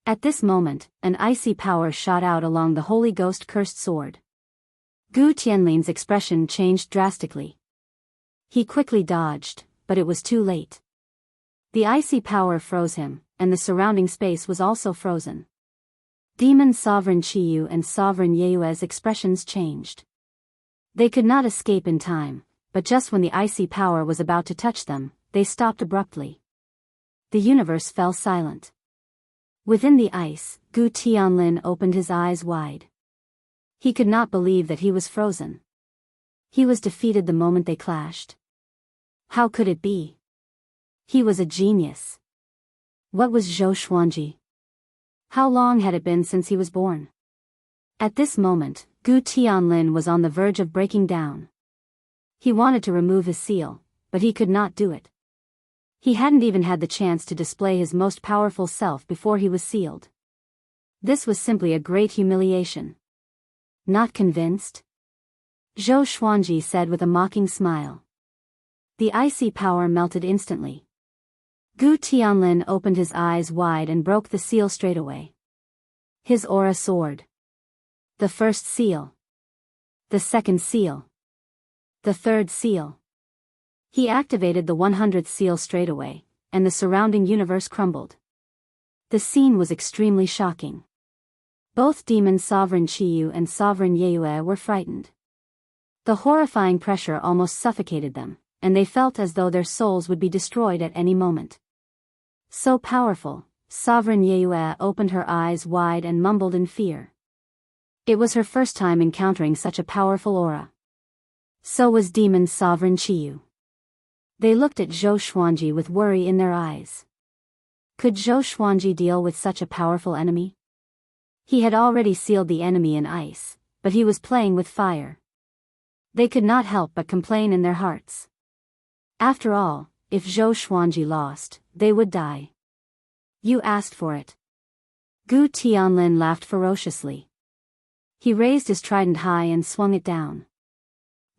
At this moment, an icy power shot out along the Holy Ghost cursed sword. Gu Tianlin's expression changed drastically. He quickly dodged, but it was too late. The icy power froze him, and the surrounding space was also frozen. Demon Sovereign Qiyu and Sovereign Yeyue's expressions changed. They could not escape in time, but just when the icy power was about to touch them, they stopped abruptly. The universe fell silent. Within the ice, Gu Tianlin opened his eyes wide. He could not believe that he was frozen. He was defeated the moment they clashed. How could it be? He was a genius. What was Zhou Xuanji? How long had it been since he was born? At this moment, Gu Tianlin was on the verge of breaking down. He wanted to remove his seal, but he could not do it. He hadn't even had the chance to display his most powerful self before he was sealed. This was simply a great humiliation. Not convinced? Zhou Xuanji said with a mocking smile. The icy power melted instantly. Gu Tianlin opened his eyes wide and broke the seal straight away. His aura soared. The first seal. The second seal. The third seal. He activated the 100th seal straight away, and the surrounding universe crumbled. The scene was extremely shocking. Both Demon Sovereign Qiyu and Sovereign Yeyue were frightened. The horrifying pressure almost suffocated them, and they felt as though their souls would be destroyed at any moment. So powerful, Sovereign Yeyue opened her eyes wide and mumbled in fear. It was her first time encountering such a powerful aura. So was Demon Sovereign Qiyu. They looked at Zhou Xuanji with worry in their eyes. Could Zhou Xuanji deal with such a powerful enemy? He had already sealed the enemy in ice, but he was playing with fire. They could not help but complain in their hearts. After all, if Zhou Xuanji lost, they would die. You asked for it. Gu Tianlin laughed ferociously. He raised his trident high and swung it down.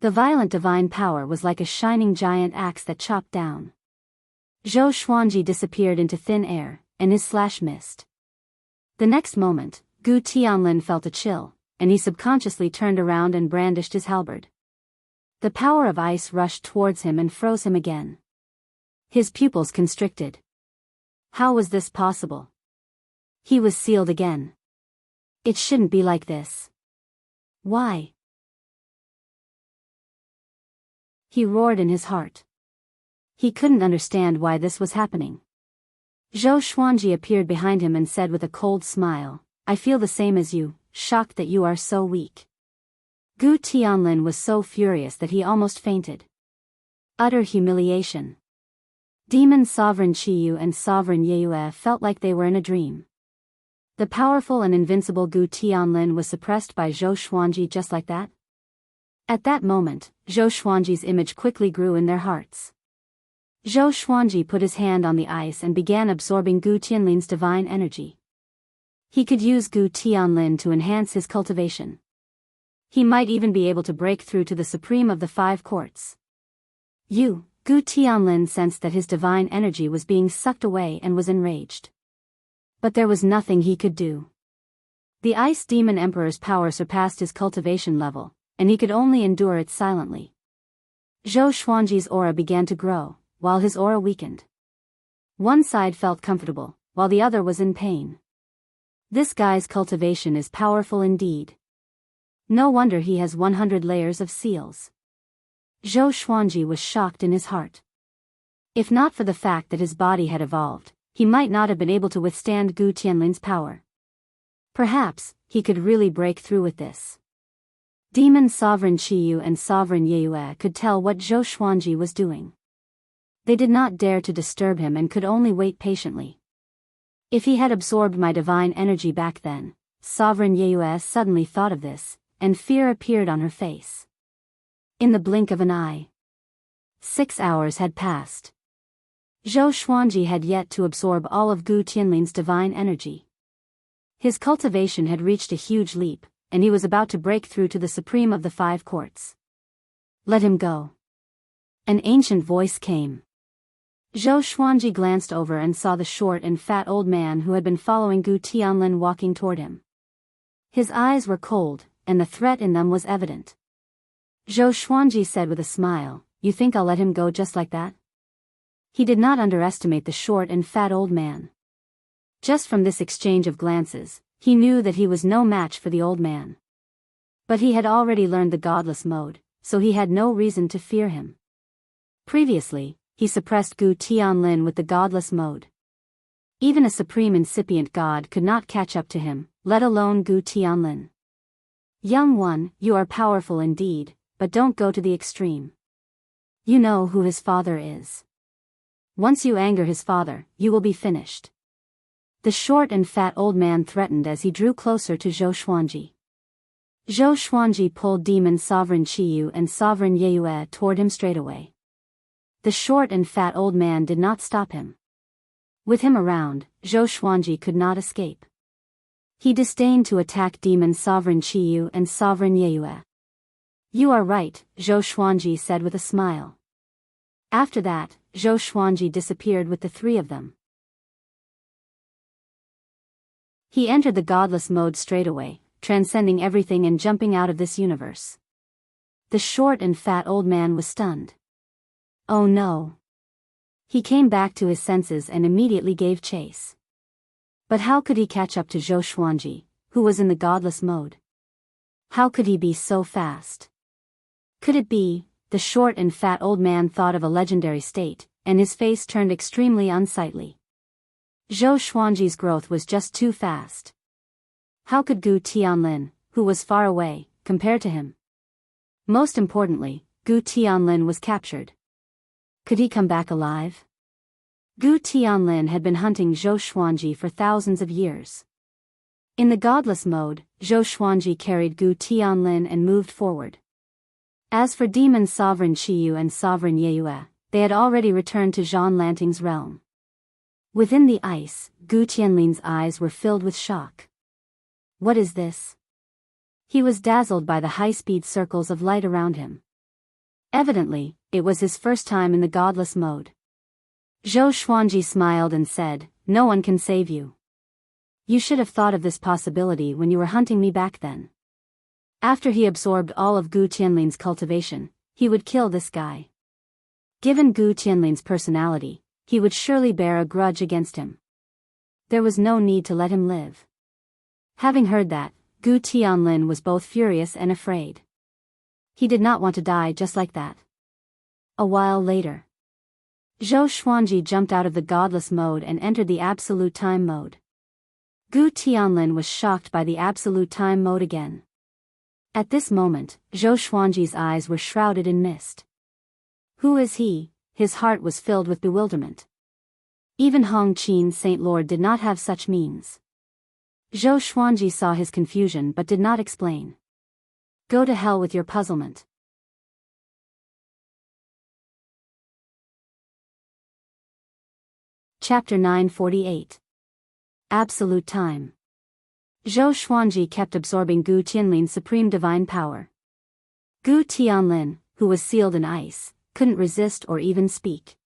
The violent divine power was like a shining giant axe that chopped down. Zhou Xuanji disappeared into thin air, and his slash missed. The next moment, Gu Tianlin felt a chill, and he subconsciously turned around and brandished his halberd. The power of ice rushed towards him and froze him again. His pupils constricted. How was this possible? He was sealed again. It shouldn't be like this. Why? He roared in his heart. He couldn't understand why this was happening. Zhou Xuanji appeared behind him and said with a cold smile, "I feel the same as you, shocked that you are so weak." Gu Tianlin was so furious that he almost fainted. Utter humiliation. Demon Sovereign Qiyu and Sovereign Yeyue felt like they were in a dream. The powerful and invincible Gu Tianlin was suppressed by Zhou Xuanji just like that? At that moment, Zhou Xuanji's image quickly grew in their hearts. Zhou Xuanji put his hand on the ice and began absorbing Gu Tianlin's divine energy. He could use Gu Tianlin to enhance his cultivation. He might even be able to break through to the supreme of the 5 courts. Gu Tianlin sensed that his divine energy was being sucked away and was enraged. But there was nothing he could do. The Ice Demon Emperor's power surpassed his cultivation level, and he could only endure it silently. Zhou Xuanji's aura began to grow, while his aura weakened. One side felt comfortable, while the other was in pain. This guy's cultivation is powerful indeed. No wonder he has 100 layers of seals. Zhou Xuanji was shocked in his heart. If not for the fact that his body had evolved, he might not have been able to withstand Gu Tianlin's power. Perhaps, he could really break through with this. Demon Sovereign Qiyu and Sovereign Yeyue could tell what Zhou Xuanji was doing. They did not dare to disturb him and could only wait patiently. If he had absorbed my divine energy back then, Sovereign Yeyue suddenly thought of this, and fear appeared on her face. In the blink of an eye. 6 hours had passed. Zhou Xuanji had yet to absorb all of Gu Tianlin's divine energy. His cultivation had reached a huge leap, and he was about to break through to the supreme of the 5 courts. Let him go. An ancient voice came. Zhou Xuanji glanced over and saw the short and fat old man who had been following Gu Tianlin walking toward him. His eyes were cold, and the threat in them was evident. Zhou Xuanji said with a smile, "You think I'll let him go just like that?" He did not underestimate the short and fat old man. Just from this exchange of glances, he knew that he was no match for the old man. But he had already learned the godless mode, so he had no reason to fear him. Previously, he suppressed Gu Tianlin with the godless mode. Even a supreme incipient god could not catch up to him, let alone Gu Tianlin. Young one, you are powerful indeed, but don't go to the extreme. You know who his father is. Once you anger his father, you will be finished. The short and fat old man threatened as he drew closer to Zhou Xuanji. Zhou Xuanji pulled Demon Sovereign Qiyu and Sovereign Yeyue toward him straightaway. The short and fat old man did not stop him. With him around, Zhou Xuanji could not escape. He disdained to attack Demon Sovereign Qiyu and Sovereign Yeyue. You are right, Zhou Xuanji said with a smile. After that, Zhou Xuanji disappeared with the 3 of them. He entered the godless mode straightaway, transcending everything and jumping out of this universe. The short and fat old man was stunned. Oh no. He came back to his senses and immediately gave chase. But how could he catch up to Zhou Xuanji, who was in the godless mode? How could he be so fast? Could it be, the short and fat old man thought of a legendary state, and his face turned extremely unsightly. Zhou Xuanji's growth was just too fast. How could Gu Tianlin, who was far away, compare to him? Most importantly, Gu Tianlin was captured. Could he come back alive? Gu Tianlin had been hunting Zhou Xuanji for thousands of years. In the godless mode, Zhou Xuanji carried Gu Tianlin and moved forward. As for Demon Sovereign Qiyu and Sovereign Yeyue, they had already returned to Zhang Lanting's realm. Within the ice, Gu Tianlin's eyes were filled with shock. What is this? He was dazzled by the high-speed circles of light around him. Evidently, it was his first time in the godless mode. Zhou Xuanji smiled and said, "No one can save you. You should have thought of this possibility when you were hunting me back then." After he absorbed all of Gu Tianlin's cultivation, he would kill this guy. Given Gu Tianlin's personality, he would surely bear a grudge against him. There was no need to let him live. Having heard that, Gu Tianlin was both furious and afraid. He did not want to die just like that. A while later, Zhou Xuanji jumped out of the godless mode and entered the absolute time mode. Gu Tianlin was shocked by the absolute time mode again. At this moment, Zhou Xuanji's eyes were shrouded in mist. Who is he? His heart was filled with bewilderment. Even Hong Qin's Saint Lord did not have such means. Zhou Xuanji saw his confusion but did not explain. Go to hell with your puzzlement. Chapter 948. Absolute Time. Zhou Xuanji kept absorbing Gu Tianlin's supreme divine power. Gu Tianlin, who was sealed in ice, couldn't resist or even speak.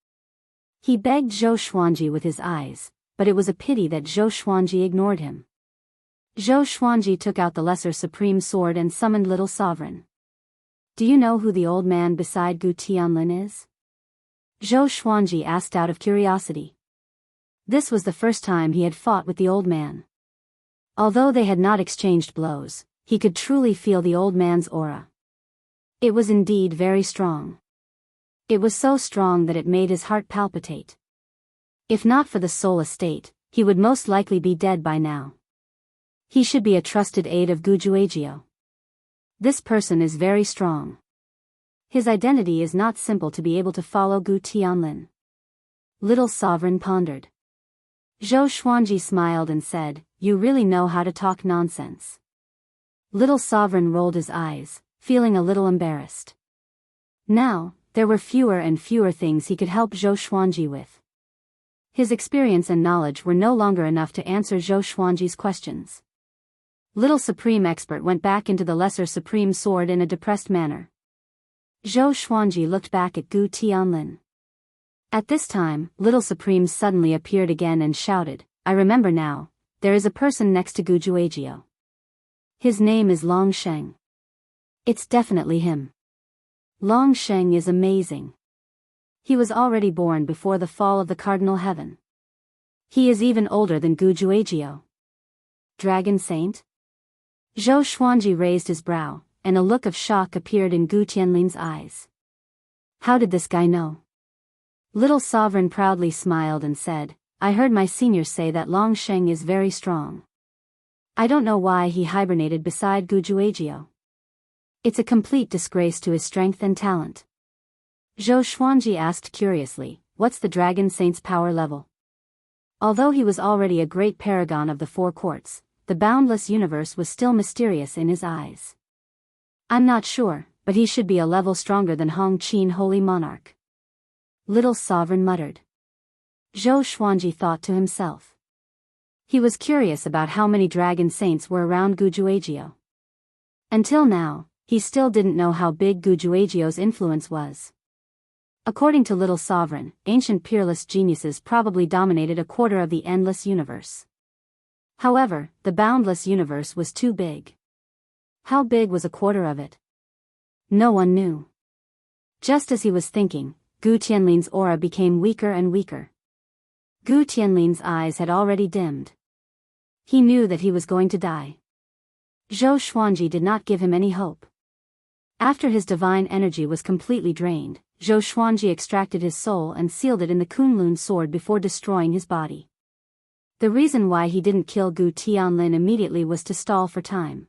He begged Zhou Xuanji with his eyes, but it was a pity that Zhou Xuanji ignored him. Zhou Xuanji took out the lesser supreme sword and summoned Little Sovereign. Do you know who the old man beside Gu Tianlin is? Zhou Xuanji asked out of curiosity. This was the first time he had fought with the old man. Although they had not exchanged blows, he could truly feel the old man's aura. It was indeed very strong. It was so strong that it made his heart palpitate. If not for the soul estate, he would most likely be dead by now. He should be a trusted aide of Gujuagio. This person is very strong. His identity is not simple to be able to follow Gu Tianlin. Little Sovereign pondered. Zhou Xuanji smiled and said, "You really know how to talk nonsense." Little Sovereign rolled his eyes, feeling a little embarrassed. Now, there were fewer and fewer things he could help Zhou Xuanji with. His experience and knowledge were no longer enough to answer Zhou Xuanji's questions. Little Supreme Expert went back into the Lesser Supreme Sword in a depressed manner. Zhou Xuanji looked back at Gu Tianlin. At this time, Little Supreme suddenly appeared again and shouted, "I remember now, there is a person next to Gujuagio. His name is Long Sheng. It's definitely him. Long Sheng is amazing. He was already born before the fall of the Cardinal Heaven. He is even older than Gujuagio. Dragon Saint?" Zhou Xuanji raised his brow, and a look of shock appeared in Gu Tianlin's eyes. How did this guy know? Little Sovereign proudly smiled and said, "I heard my seniors say that Long Sheng is very strong. I don't know why he hibernated beside Gujuagio. It's a complete disgrace to his strength and talent." Zhou Xuanji asked curiously, "What's the Dragon Saint's power level?" Although he was already a great paragon of the four courts, the boundless universe was still mysterious in his eyes. "I'm not sure, but he should be a level stronger than Hong Qin Holy Monarch." Little Sovereign muttered. Zhou Xuanji thought to himself. He was curious about how many Dragon Saints were around Gujuagio. Until now, he still didn't know how big Gujuagio's influence was. According to Little Sovereign, ancient peerless geniuses probably dominated a quarter of the endless universe. However, the boundless universe was too big. How big was a quarter of it? No one knew. Just as he was thinking, Gu Tianlin's aura became weaker and weaker. Gu Tianlin's eyes had already dimmed. He knew that he was going to die. Zhou Xuanji did not give him any hope. After his divine energy was completely drained, Zhou Xuanji extracted his soul and sealed it in the Kunlun sword before destroying his body. The reason why he didn't kill Gu Tianlin immediately was to stall for time.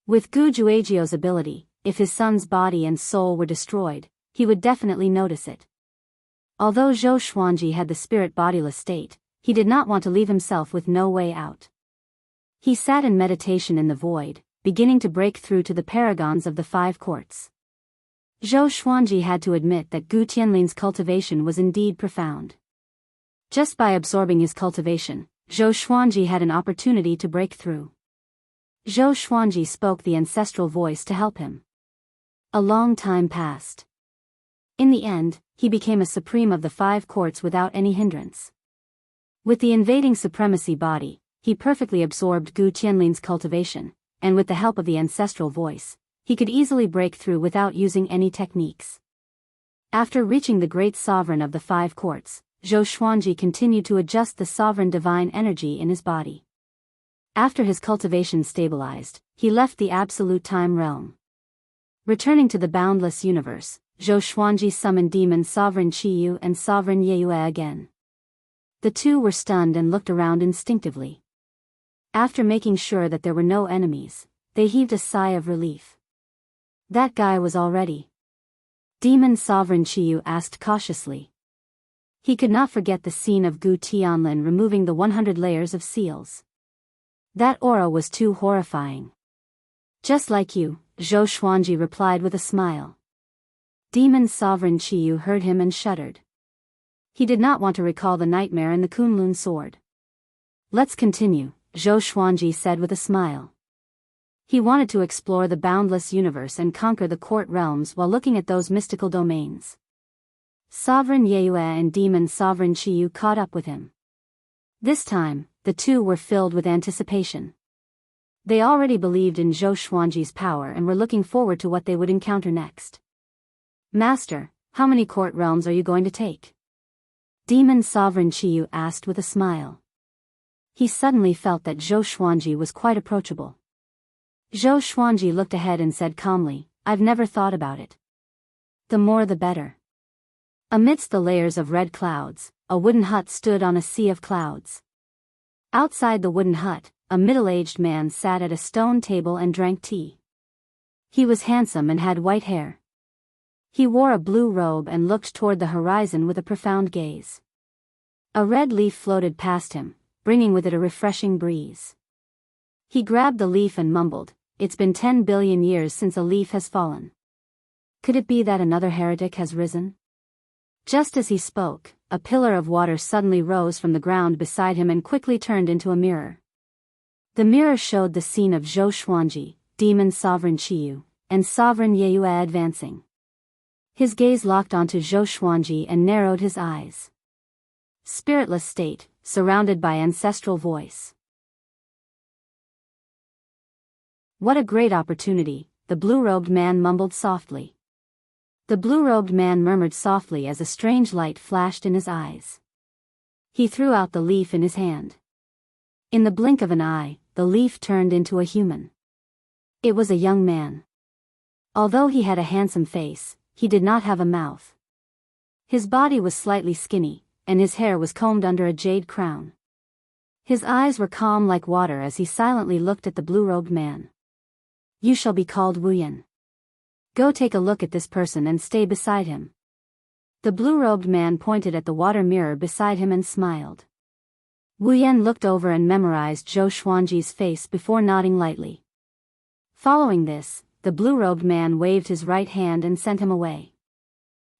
With Gujuagio's ability, if his son's body and soul were destroyed, he would definitely notice it. Although Zhou Xuanji had the spirit-bodiless state, he did not want to leave himself with no way out. He sat in meditation in the void, beginning to break through to the paragons of the five courts. Zhou Xuanji had to admit that Gu Tianlin's cultivation was indeed profound. Just by absorbing his cultivation, Zhou Xuanji had an opportunity to break through. Zhou Xuanji spoke the ancestral voice to help him. A long time passed. In the end, he became a supreme of the five courts without any hindrance. With the invading supremacy body, he perfectly absorbed Gu Tianlin's cultivation, and with the help of the ancestral voice, he could easily break through without using any techniques. After reaching the great sovereign of the five courts, Zhou Xuanji continued to adjust the sovereign divine energy in his body. After his cultivation stabilized, he left the absolute time realm. Returning to the boundless universe, Zhou Xuanji summoned demon Sovereign Qiyu and Sovereign Yeyue again. The two were stunned and looked around instinctively. After making sure that there were no enemies, they heaved a sigh of relief. That guy was all ready. Demon Sovereign Qiyu asked cautiously. He could not forget the scene of Gu Tianlin removing the 100 layers of seals. That aura was too horrifying. Just like you, Zhou Xuanji replied with a smile. Demon Sovereign Qiyu heard him and shuddered. He did not want to recall the nightmare in the Kunlun sword. Let's continue, Zhou Xuanji said with a smile. He wanted to explore the boundless universe and conquer the court realms while looking at those mystical domains. Sovereign Yeyue and Demon Sovereign Qiyu caught up with him. This time, the two were filled with anticipation. They already believed in Zhou Xuanji's power and were looking forward to what they would encounter next. Master, how many court realms are you going to take? Demon Sovereign Qiyu asked with a smile. He suddenly felt that Zhou Xuanji was quite approachable. Zhou Xuanji looked ahead and said calmly, I've never thought about it. The more the better. Amidst the layers of red clouds, a wooden hut stood on a sea of clouds. Outside the wooden hut, a middle-aged man sat at a stone table and drank tea. He was handsome and had white hair. He wore a blue robe and looked toward the horizon with a profound gaze. A red leaf floated past him, bringing with it a refreshing breeze. He grabbed the leaf and mumbled, It's been 10 billion years since a leaf has fallen. Could it be that another heretic has risen? Just as he spoke, a pillar of water suddenly rose from the ground beside him and quickly turned into a mirror. The mirror showed the scene of Zhou Xuanji, Demon Sovereign Qiyu, and Sovereign Yeyue advancing. His gaze locked onto Zhou Xuanji and narrowed his eyes. Spiritless state, surrounded by ancestral voice. What a great opportunity, the blue-robed man mumbled softly. The blue-robed man murmured softly as a strange light flashed in his eyes. He threw out the leaf in his hand. In the blink of an eye, the leaf turned into a human. It was a young man. Although he had a handsome face, he did not have a mouth. His body was slightly skinny, and his hair was combed under a jade crown. His eyes were calm like water as he silently looked at the blue-robed man. You shall be called Wuyan. Go take a look at this person and stay beside him. The blue-robed man pointed at the water mirror beside him and smiled. Wuyan looked over and memorized Zhou Xuanji's face before nodding lightly. Following this, the blue-robed man waved his right hand and sent him away.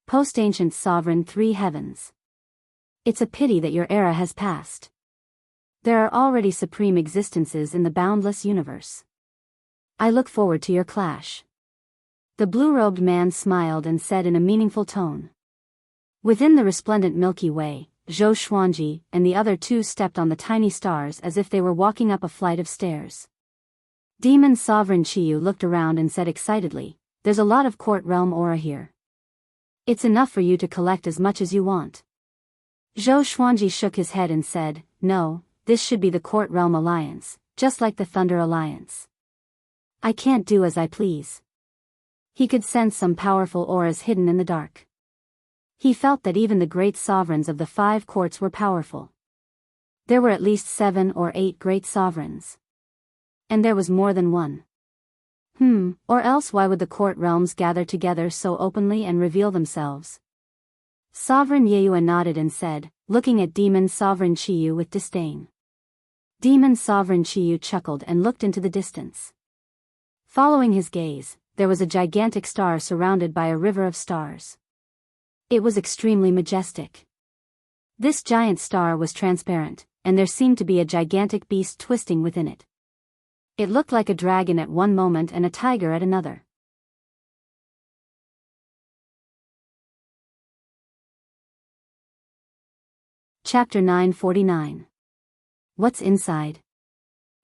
Post-ancient sovereign 3 heavens. It's a pity that your era has passed. There are already supreme existences in the boundless universe. I look forward to your clash. The blue-robed man smiled and said in a meaningful tone. Within the resplendent Milky Way, Zhou Xuanji and the other two stepped on the tiny stars as if they were walking up a flight of stairs. Demon Sovereign Qiyu looked around and said excitedly, There's a lot of court realm aura here. It's enough for you to collect as much as you want. Zhou Xuanji shook his head and said, No, this should be the court realm alliance, just like the Thunder Alliance. I can't do as I please. He could sense some powerful auras hidden in the dark. He felt that even the great sovereigns of the 5 courts were powerful. There were at least 7 or 8 great sovereigns. And there was more than one. Or else why would the court realms gather together so openly and reveal themselves? Sovereign Yeyue nodded and said, looking at Demon Sovereign Qiyu with disdain. Demon Sovereign Qiyu chuckled and looked into the distance. Following his gaze, there was a gigantic star surrounded by a river of stars. It was extremely majestic. This giant star was transparent, and there seemed to be a gigantic beast twisting within it. It looked like a dragon at one moment and a tiger at another. Chapter 949. What's inside?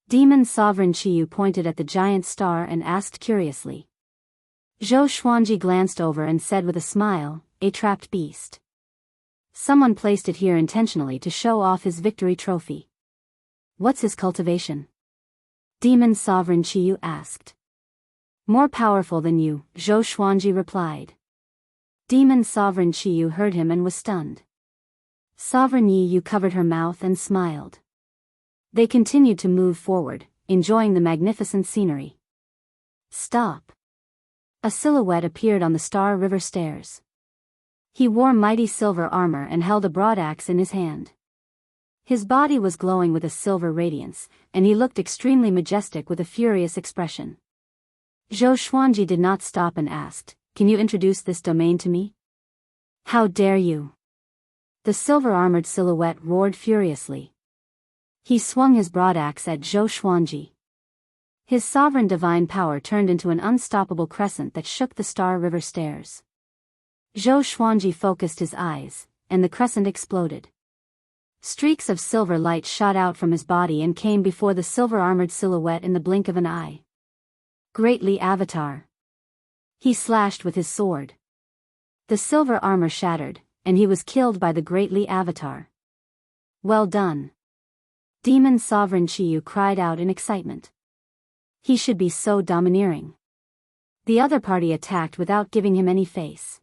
Demon Sovereign Qiyu pointed at the giant star and asked curiously. Zhou Xuanji glanced over and said with a smile, A trapped beast. Someone placed it here intentionally to show off his victory trophy. What's his cultivation? Demon Sovereign Qiyu asked. More powerful than you, Zhou Xuanji replied. Demon Sovereign Qiyu heard him and was stunned. Sovereign Yi covered her mouth and smiled. They continued to move forward, enjoying the magnificent scenery. Stop. A silhouette appeared on the Star River stairs. He wore mighty silver armor and held a broadaxe in his hand. His body was glowing with a silver radiance, and he looked extremely majestic with a furious expression. Zhou Xuanji did not stop and asked, Can you introduce this domain to me? How dare you? The silver-armored silhouette roared furiously. He swung his broadaxe at Zhou Xuanji. His sovereign divine power turned into an unstoppable crescent that shook the Star River stairs. Zhou Xuanji focused his eyes, and the crescent exploded. Streaks of silver light shot out from his body and came before the silver-armored silhouette in the blink of an eye. Greatly Avatar. He slashed with his sword. The silver armor shattered, and he was killed by the Greatly Avatar. Well done. Demon Sovereign Chiyu cried out in excitement. He should be so domineering. The other party attacked without giving him any face.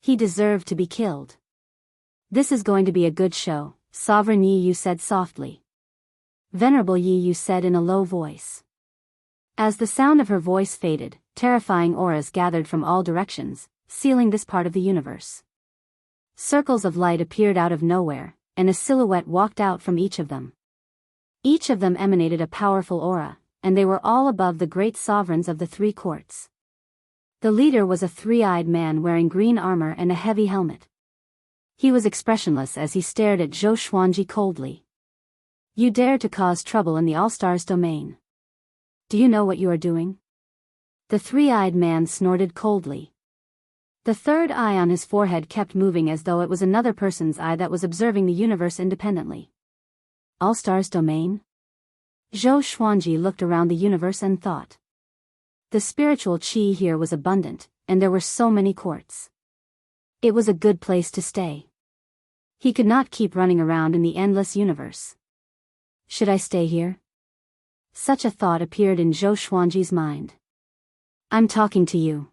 He deserved to be killed. This is going to be a good show, Sovereign Yiyu said softly. Venerable Yiyu said in a low voice. As the sound of her voice faded, terrifying auras gathered from all directions, sealing this part of the universe. Circles of light appeared out of nowhere, and a silhouette walked out from each of them. Each of them emanated a powerful aura, and they were all above the great sovereigns of the three courts. The leader was a three-eyed man wearing green armor and a heavy helmet. He was expressionless as he stared at Zhou Xuanji coldly. You dare to cause trouble in the All-Stars domain. Do you know what you are doing? The three-eyed man snorted coldly. The third eye on his forehead kept moving as though it was another person's eye that was observing the universe independently. All-Stars domain? Zhou Xuanji looked around the universe and thought. The spiritual qi here was abundant, and there were so many courts. It was a good place to stay. He could not keep running around in the endless universe. Should I stay here? Such a thought appeared in Zhou Xuanji's mind. I'm talking to you.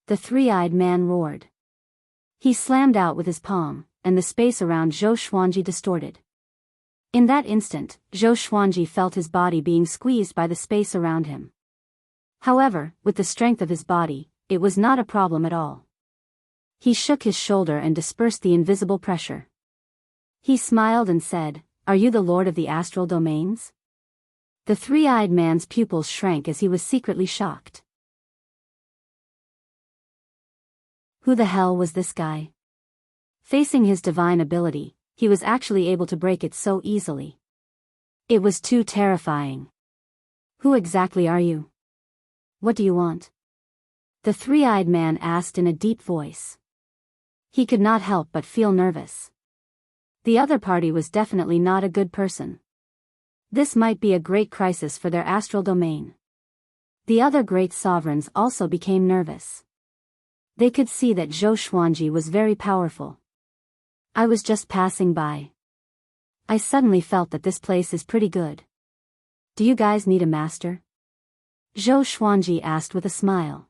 The three-eyed man roared. He slammed out with his palm, and the space around Zhou Xuanji distorted. In that instant, Zhou Xuanji felt his body being squeezed by the space around him. However, with the strength of his body, it was not a problem at all. He shook his shoulder and dispersed the invisible pressure. He smiled and said, Are you the Lord of the Astral Domains? The three-eyed man's pupils shrank as he was secretly shocked. Who the hell was this guy? Facing his divine ability, he was actually able to break it so easily. It was too terrifying. Who exactly are you? What do you want? The three-eyed man asked in a deep voice. He could not help but feel nervous. The other party was definitely not a good person. This might be a great crisis for their astral domain. The other great sovereigns also became nervous. They could see that Zhou Xuanji was very powerful. I was just passing by. I suddenly felt that this place is pretty good. Do you guys need a master? Zhou Xuanji asked with a smile.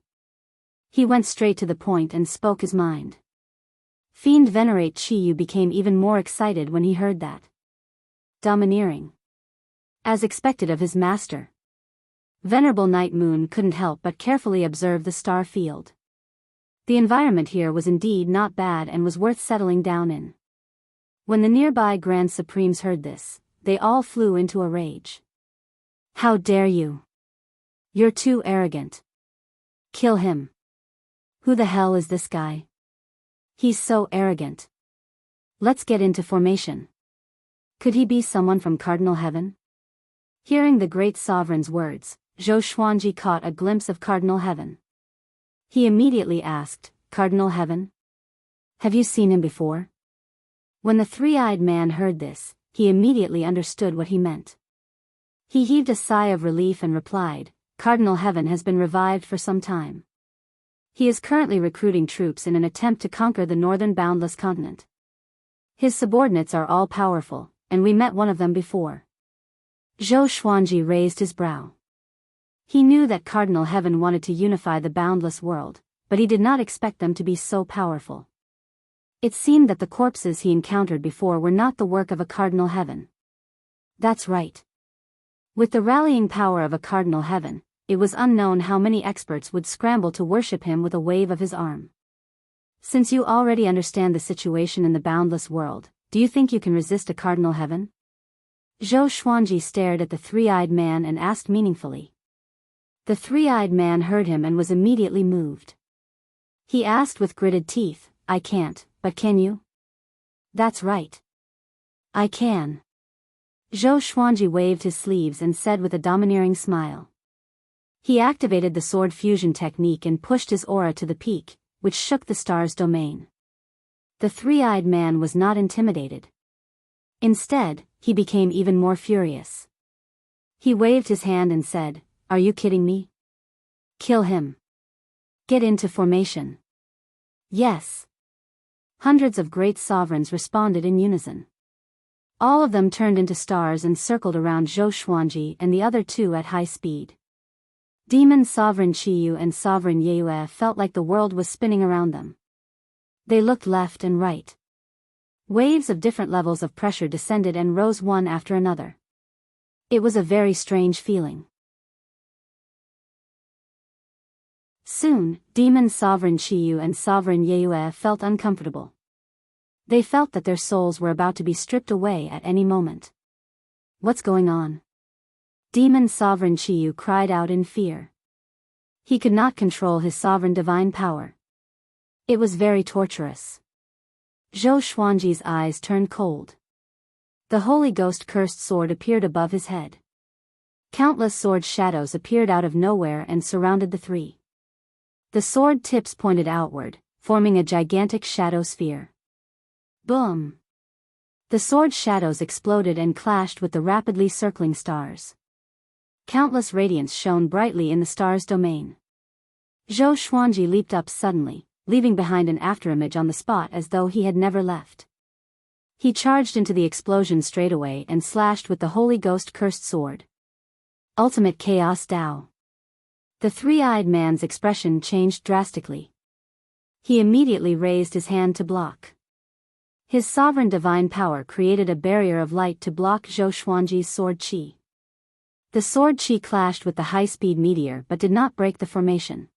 He went straight to the point and spoke his mind. Fiend Venerate Chiyu became even more excited when he heard that. Domineering. As expected of his master. Venerable Night Moon couldn't help but carefully observe the star field. The environment here was indeed not bad and was worth settling down in. When the nearby Grand Supremes heard this, they all flew into a rage. How dare you? You're too arrogant. Kill him. Who the hell is this guy? He's so arrogant. Let's get into formation. Could he be someone from Cardinal Heaven? Hearing the great sovereign's words, Zhou Xuanji caught a glimpse of Cardinal Heaven. He immediately asked, Cardinal Heaven? Have you seen him before? When the three-eyed man heard this, he immediately understood what he meant. He heaved a sigh of relief and replied, Cardinal Heaven has been revived for some time. He is currently recruiting troops in an attempt to conquer the northern boundless continent. His subordinates are all powerful, and we met one of them before. Zhou Xuanji raised his brow. He knew that Cardinal Heaven wanted to unify the boundless world, but he did not expect them to be so powerful. It seemed that the corpses he encountered before were not the work of a Cardinal Heaven. That's right. With the rallying power of a Cardinal Heaven, it was unknown how many experts would scramble to worship him with a wave of his arm. Since you already understand the situation in the boundless world, do you think you can resist a Cardinal Heaven? Zhou Xuanji stared at the three-eyed man and asked meaningfully. The three-eyed man heard him and was immediately moved. He asked with gritted teeth, I can't, but can you? That's right. I can. Zhou Xuanji waved his sleeves and said with a domineering smile. He activated the sword fusion technique and pushed his aura to the peak, which shook the star's domain. The three-eyed man was not intimidated. Instead, he became even more furious. He waved his hand and said, "Are you kidding me? Kill him. Get into formation." Yes. Hundreds of great sovereigns responded in unison. All of them turned into stars and circled around Zhou Xuanji and the other two at high speed. Demon Sovereign Qiyu and Sovereign Yue felt like the world was spinning around them. They looked left and right. Waves of different levels of pressure descended and rose one after another. It was a very strange feeling. Soon, Demon Sovereign Qiyu and Sovereign Yue felt uncomfortable. They felt that their souls were about to be stripped away at any moment. What's going on? Demon Sovereign Qiyu cried out in fear. He could not control his sovereign divine power. It was very torturous. Zhou Xuanji's eyes turned cold. The Holy Ghost cursed sword appeared above his head. Countless sword shadows appeared out of nowhere and surrounded the three. The sword tips pointed outward, forming a gigantic shadow sphere. Boom! The sword shadows exploded and clashed with the rapidly circling stars. Countless radiance shone brightly in the star's domain. Zhou Xuanji leaped up suddenly, leaving behind an afterimage on the spot as though he had never left. He charged into the explosion straight away and slashed with the Holy Ghost cursed sword. Ultimate Chaos Dao. The three-eyed man's expression changed drastically. He immediately raised his hand to block. His sovereign divine power created a barrier of light to block Zhou Xuanji's sword qi. The sword qi clashed with the high-speed meteor but did not break the formation.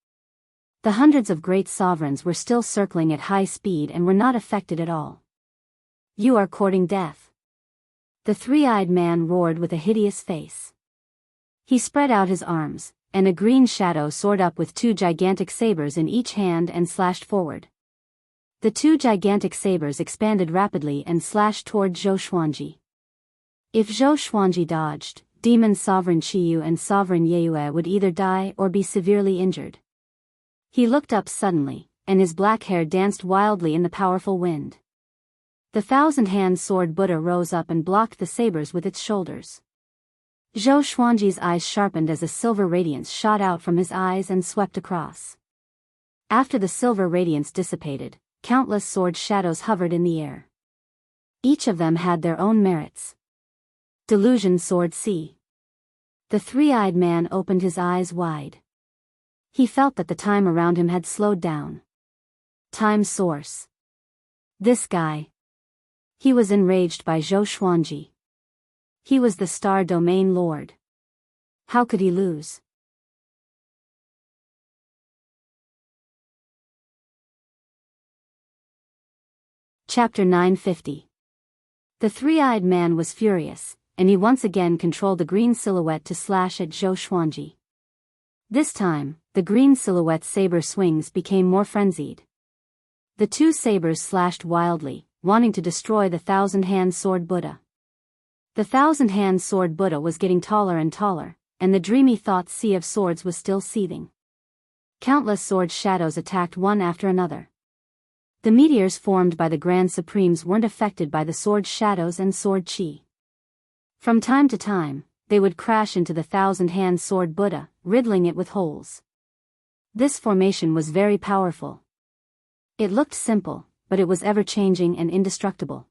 The hundreds of great sovereigns were still circling at high speed and were not affected at all. You are courting death. The three-eyed man roared with a hideous face. He spread out his arms, and a green shadow soared up with two gigantic sabers in each hand and slashed forward. The two gigantic sabers expanded rapidly and slashed toward Zhou Xuanji. If Zhou Xuanji dodged, Demon Sovereign Qiyu and Sovereign Yue would either die or be severely injured. He looked up suddenly, and his black hair danced wildly in the powerful wind. The thousand-hand sword Buddha rose up and blocked the sabers with its shoulders. Zhou Xuanji's eyes sharpened as a silver radiance shot out from his eyes and swept across. After the silver radiance dissipated, countless sword shadows hovered in the air. Each of them had their own merits. Delusion Sword C. The three-eyed man opened his eyes wide. He felt that the time around him had slowed down. Time source. This guy. He was enraged by Zhou Xuanji. He was the Star Domain Lord. How could he lose? Chapter 950. The three-eyed man was furious, and he once again controlled the green silhouette to slash at Zhou Xuanji. This time, the green silhouette's saber swings became more frenzied. The two sabers slashed wildly, wanting to destroy the thousand-hand sword Buddha. The thousand-hand sword Buddha was getting taller and taller, and the dreamy thought sea of swords was still seething. Countless sword shadows attacked one after another. The meteors formed by the Grand Supremes weren't affected by the sword shadows and sword qi. From time to time, they would crash into the thousand-hand sword Buddha, riddling it with holes. This formation was very powerful. It looked simple, but it was ever-changing and indestructible.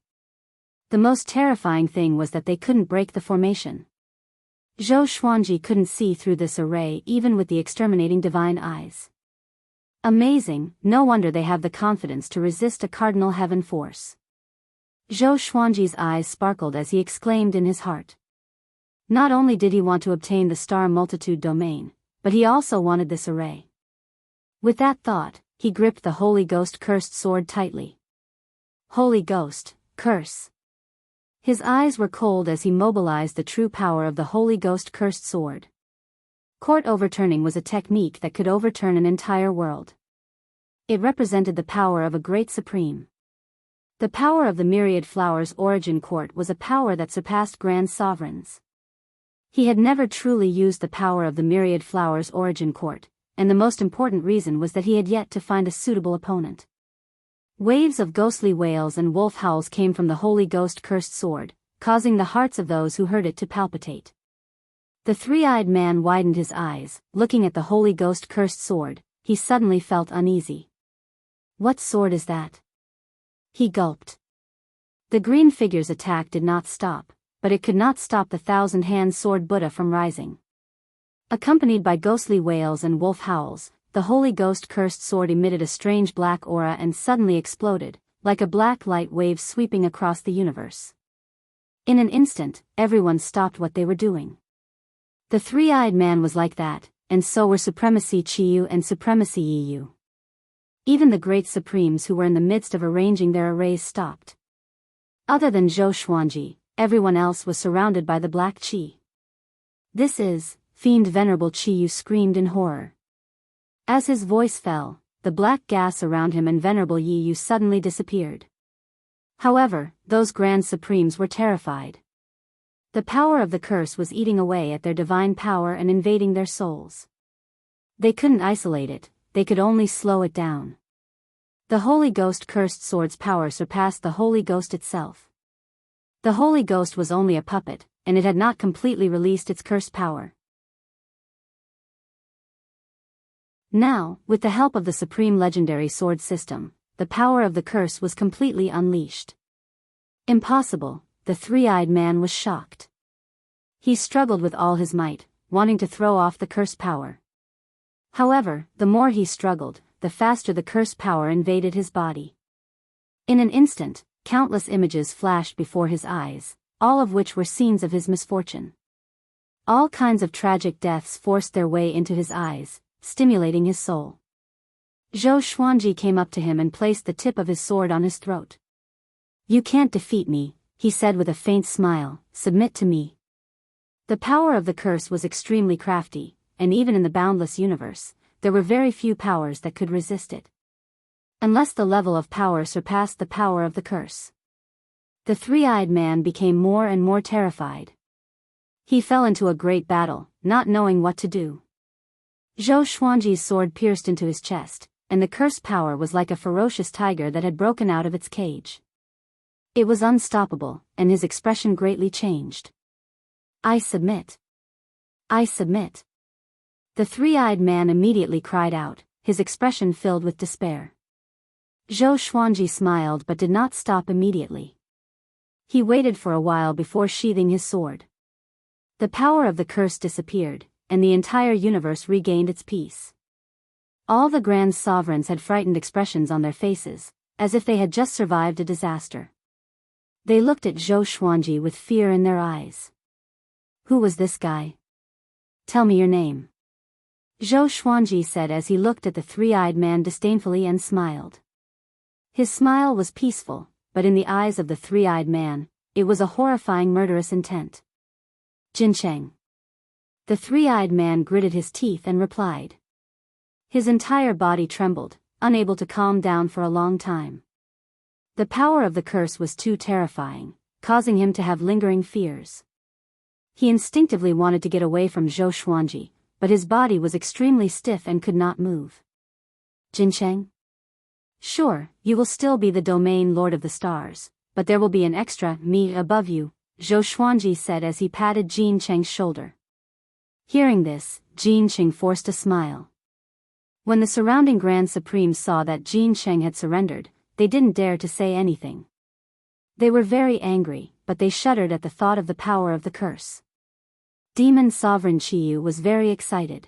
The most terrifying thing was that they couldn't break the formation. Zhou Xuanji couldn't see through this array even with the exterminating divine eyes. Amazing, no wonder they have the confidence to resist a cardinal heaven force. Zhou Xuanji's eyes sparkled as he exclaimed in his heart. Not only did he want to obtain the star multitude domain, but he also wanted this array. With that thought, he gripped the Holy Ghost cursed sword tightly. Holy Ghost, curse. His eyes were cold as he mobilized the true power of the Holy Ghost cursed sword. Court overturning was a technique that could overturn an entire world. It represented the power of a great supreme. The power of the myriad flowers origin court was a power that surpassed grand sovereigns. He had never truly used the power of the myriad flowers origin court, and the most important reason was that he had yet to find a suitable opponent. Waves of ghostly wails and wolf howls came from the holy ghost cursed sword, causing the hearts of those who heard it to palpitate. The three-eyed man widened his eyes, looking at the holy ghost cursed sword. He suddenly felt uneasy. What sword is that? He gulped. The green figure's attack did not stop, but it could not stop the thousand-hand sword Buddha from rising. Accompanied by ghostly wails and wolf howls, the holy ghost cursed sword emitted a strange black aura and suddenly exploded, like a black light wave sweeping across the universe. In an instant, everyone stopped what they were doing. The three-eyed man was like that, and so were Supremacy Chiyu and Supremacy Yiyu. Even the great supremes who were in the midst of arranging their arrays stopped. Other than Zhou Xuanji, everyone else was surrounded by the black qi. This is, fiend Venerable Chiyu screamed in horror. As his voice fell, the black gas around him and Venerable Yiyu suddenly disappeared. However, those grand supremes were terrified. The power of the curse was eating away at their divine power and invading their souls. They couldn't isolate it, they could only slow it down. The Holy Ghost cursed sword's power surpassed the Holy Ghost itself. The Holy Ghost was only a puppet, and it had not completely released its cursed power. Now, with the help of the Supreme Legendary Sword System, the power of the curse was completely unleashed. Impossible, the three-eyed man was shocked. He struggled with all his might, wanting to throw off the curse power. However, the more he struggled, the faster the curse power invaded his body. In an instant, countless images flashed before his eyes, all of which were scenes of his misfortune. All kinds of tragic deaths forced their way into his eyes, stimulating his soul. Zhou Xuanji came up to him and placed the tip of his sword on his throat. "You can't defeat me," he said with a faint smile, "submit to me." The power of the curse was extremely crafty, and even in the boundless universe, there were very few powers that could resist it. Unless the level of power surpassed the power of the curse. The three-eyed man became more and more terrified. He fell into a great battle, not knowing what to do. Zhou Xuanji's sword pierced into his chest, and the curse power was like a ferocious tiger that had broken out of its cage. It was unstoppable, and his expression greatly changed. "I submit. I submit." The three-eyed man immediately cried out, his expression filled with despair. Zhou Xuanji smiled but did not stop immediately. He waited for a while before sheathing his sword. The power of the curse disappeared, and the entire universe regained its peace. All the grand sovereigns had frightened expressions on their faces, as if they had just survived a disaster. They looked at Zhou Xuanji with fear in their eyes. "Who was this guy? Tell me your name." Zhou Xuanji said as he looked at the three-eyed man disdainfully and smiled. His smile was peaceful, but in the eyes of the three-eyed man, it was a horrifying murderous intent. "Jincheng." The three-eyed man gritted his teeth and replied. His entire body trembled, unable to calm down for a long time. The power of the curse was too terrifying, causing him to have lingering fears. He instinctively wanted to get away from Zhou Xuanji, but his body was extremely stiff and could not move. "Jincheng? Sure, you will still be the domain lord of the stars, but there will be an extra me above you," Zhou Xuanji said as he patted Jincheng's shoulder. Hearing this, Jincheng forced a smile. When the surrounding Grand Supremes saw that Jincheng had surrendered, they didn't dare to say anything. They were very angry, but they shuddered at the thought of the power of the curse. Demon Sovereign Chiyu was very excited.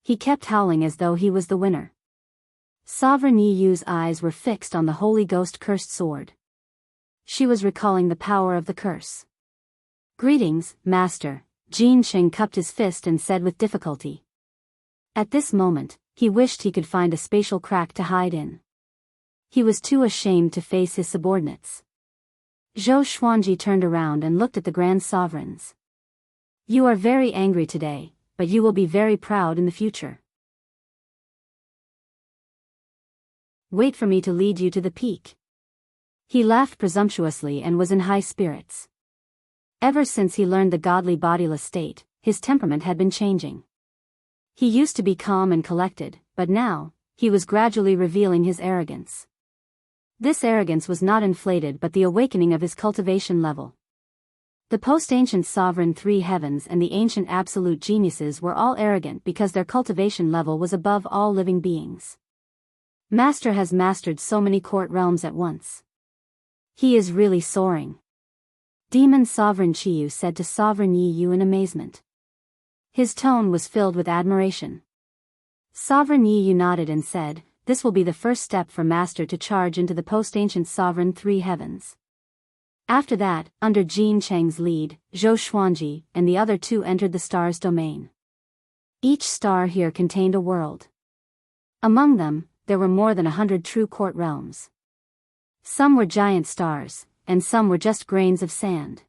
He kept howling as though he was the winner. Sovereign Yiyu's eyes were fixed on the Holy Ghost cursed sword. She was recalling the power of the curse. "Greetings, Master," Jincheng cupped his fist and said with difficulty. At this moment, he wished he could find a spatial crack to hide in. He was too ashamed to face his subordinates. Zhou Xuanji turned around and looked at the Grand Sovereigns. "You are very angry today, but you will be very proud in the future. Wait for me to lead you to the peak." He laughed presumptuously and was in high spirits. Ever since he learned the godly bodiless state, his temperament had been changing. He used to be calm and collected, but now, he was gradually revealing his arrogance. This arrogance was not inflated but the awakening of his cultivation level. The post-ancient sovereign three heavens and the ancient absolute geniuses were all arrogant because their cultivation level was above all living beings. Master has mastered so many court realms at once. He is really soaring. Demon Sovereign Chiyu said to Sovereign Yi Yu in amazement. His tone was filled with admiration. Sovereign Yi Yu nodded and said, "This will be the first step for Master to charge into the post-ancient sovereign three heavens." After that, under Jin Cheng's lead, Zhou Xuanji and the other two entered the star's domain. Each star here contained a world. Among them, there were more than 100 true court realms. Some were giant stars, and some were just grains of sand.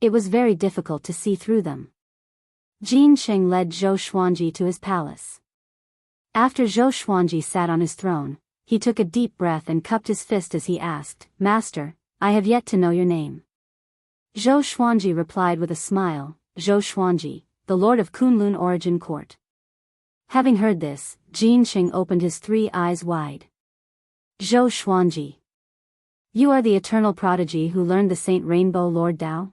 It was very difficult to see through them. Jin Cheng led Zhou Xuanji to his palace. After Zhou Xuanji sat on his throne, he took a deep breath and cupped his fist as he asked, "Master, I have yet to know your name." Zhou Xuanji replied with a smile, "Zhou Xuanji, the Lord of Kunlun Origin Court." Having heard this, Jin Cheng opened his 3 eyes wide. "Zhou Xuanji. You are the eternal prodigy who learned the Saint Rainbow Lord Tao?"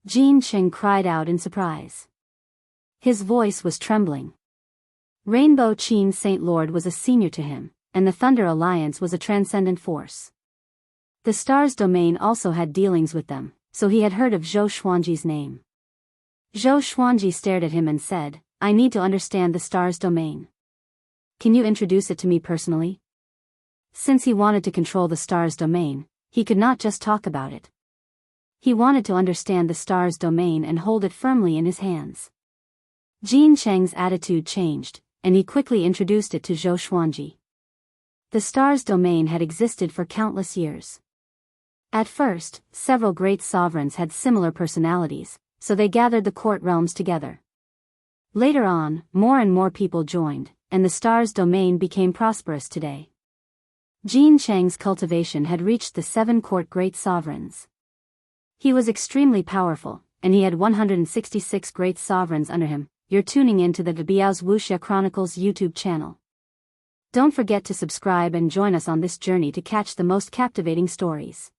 Jin Cheng cried out in surprise. His voice was trembling. Rainbow Qin Saint Lord was a senior to him, and the Thunder Alliance was a transcendent force. The Stars Domain also had dealings with them, so he had heard of Zhou Xuanji's name. Zhou Xuanji stared at him and said, "I need to understand the Stars Domain. Can you introduce it to me personally?" Since he wanted to control the Stars Domain, he could not just talk about it. He wanted to understand the Stars Domain and hold it firmly in his hands. Jin Cheng's attitude changed, and he quickly introduced it to Zhou Xuanji. The Stars Domain had existed for countless years. At first, several great sovereigns had similar personalities, so they gathered the court realms together. Later on, more and more people joined, and the Stars Domain became prosperous today. Jin Cheng's cultivation had reached the 7 court great sovereigns. He was extremely powerful, and he had 166 great sovereigns under him. You're tuning in to the Biyao's Wuxia Chronicles YouTube channel. Don't forget to subscribe and join us on this journey to catch the most captivating stories.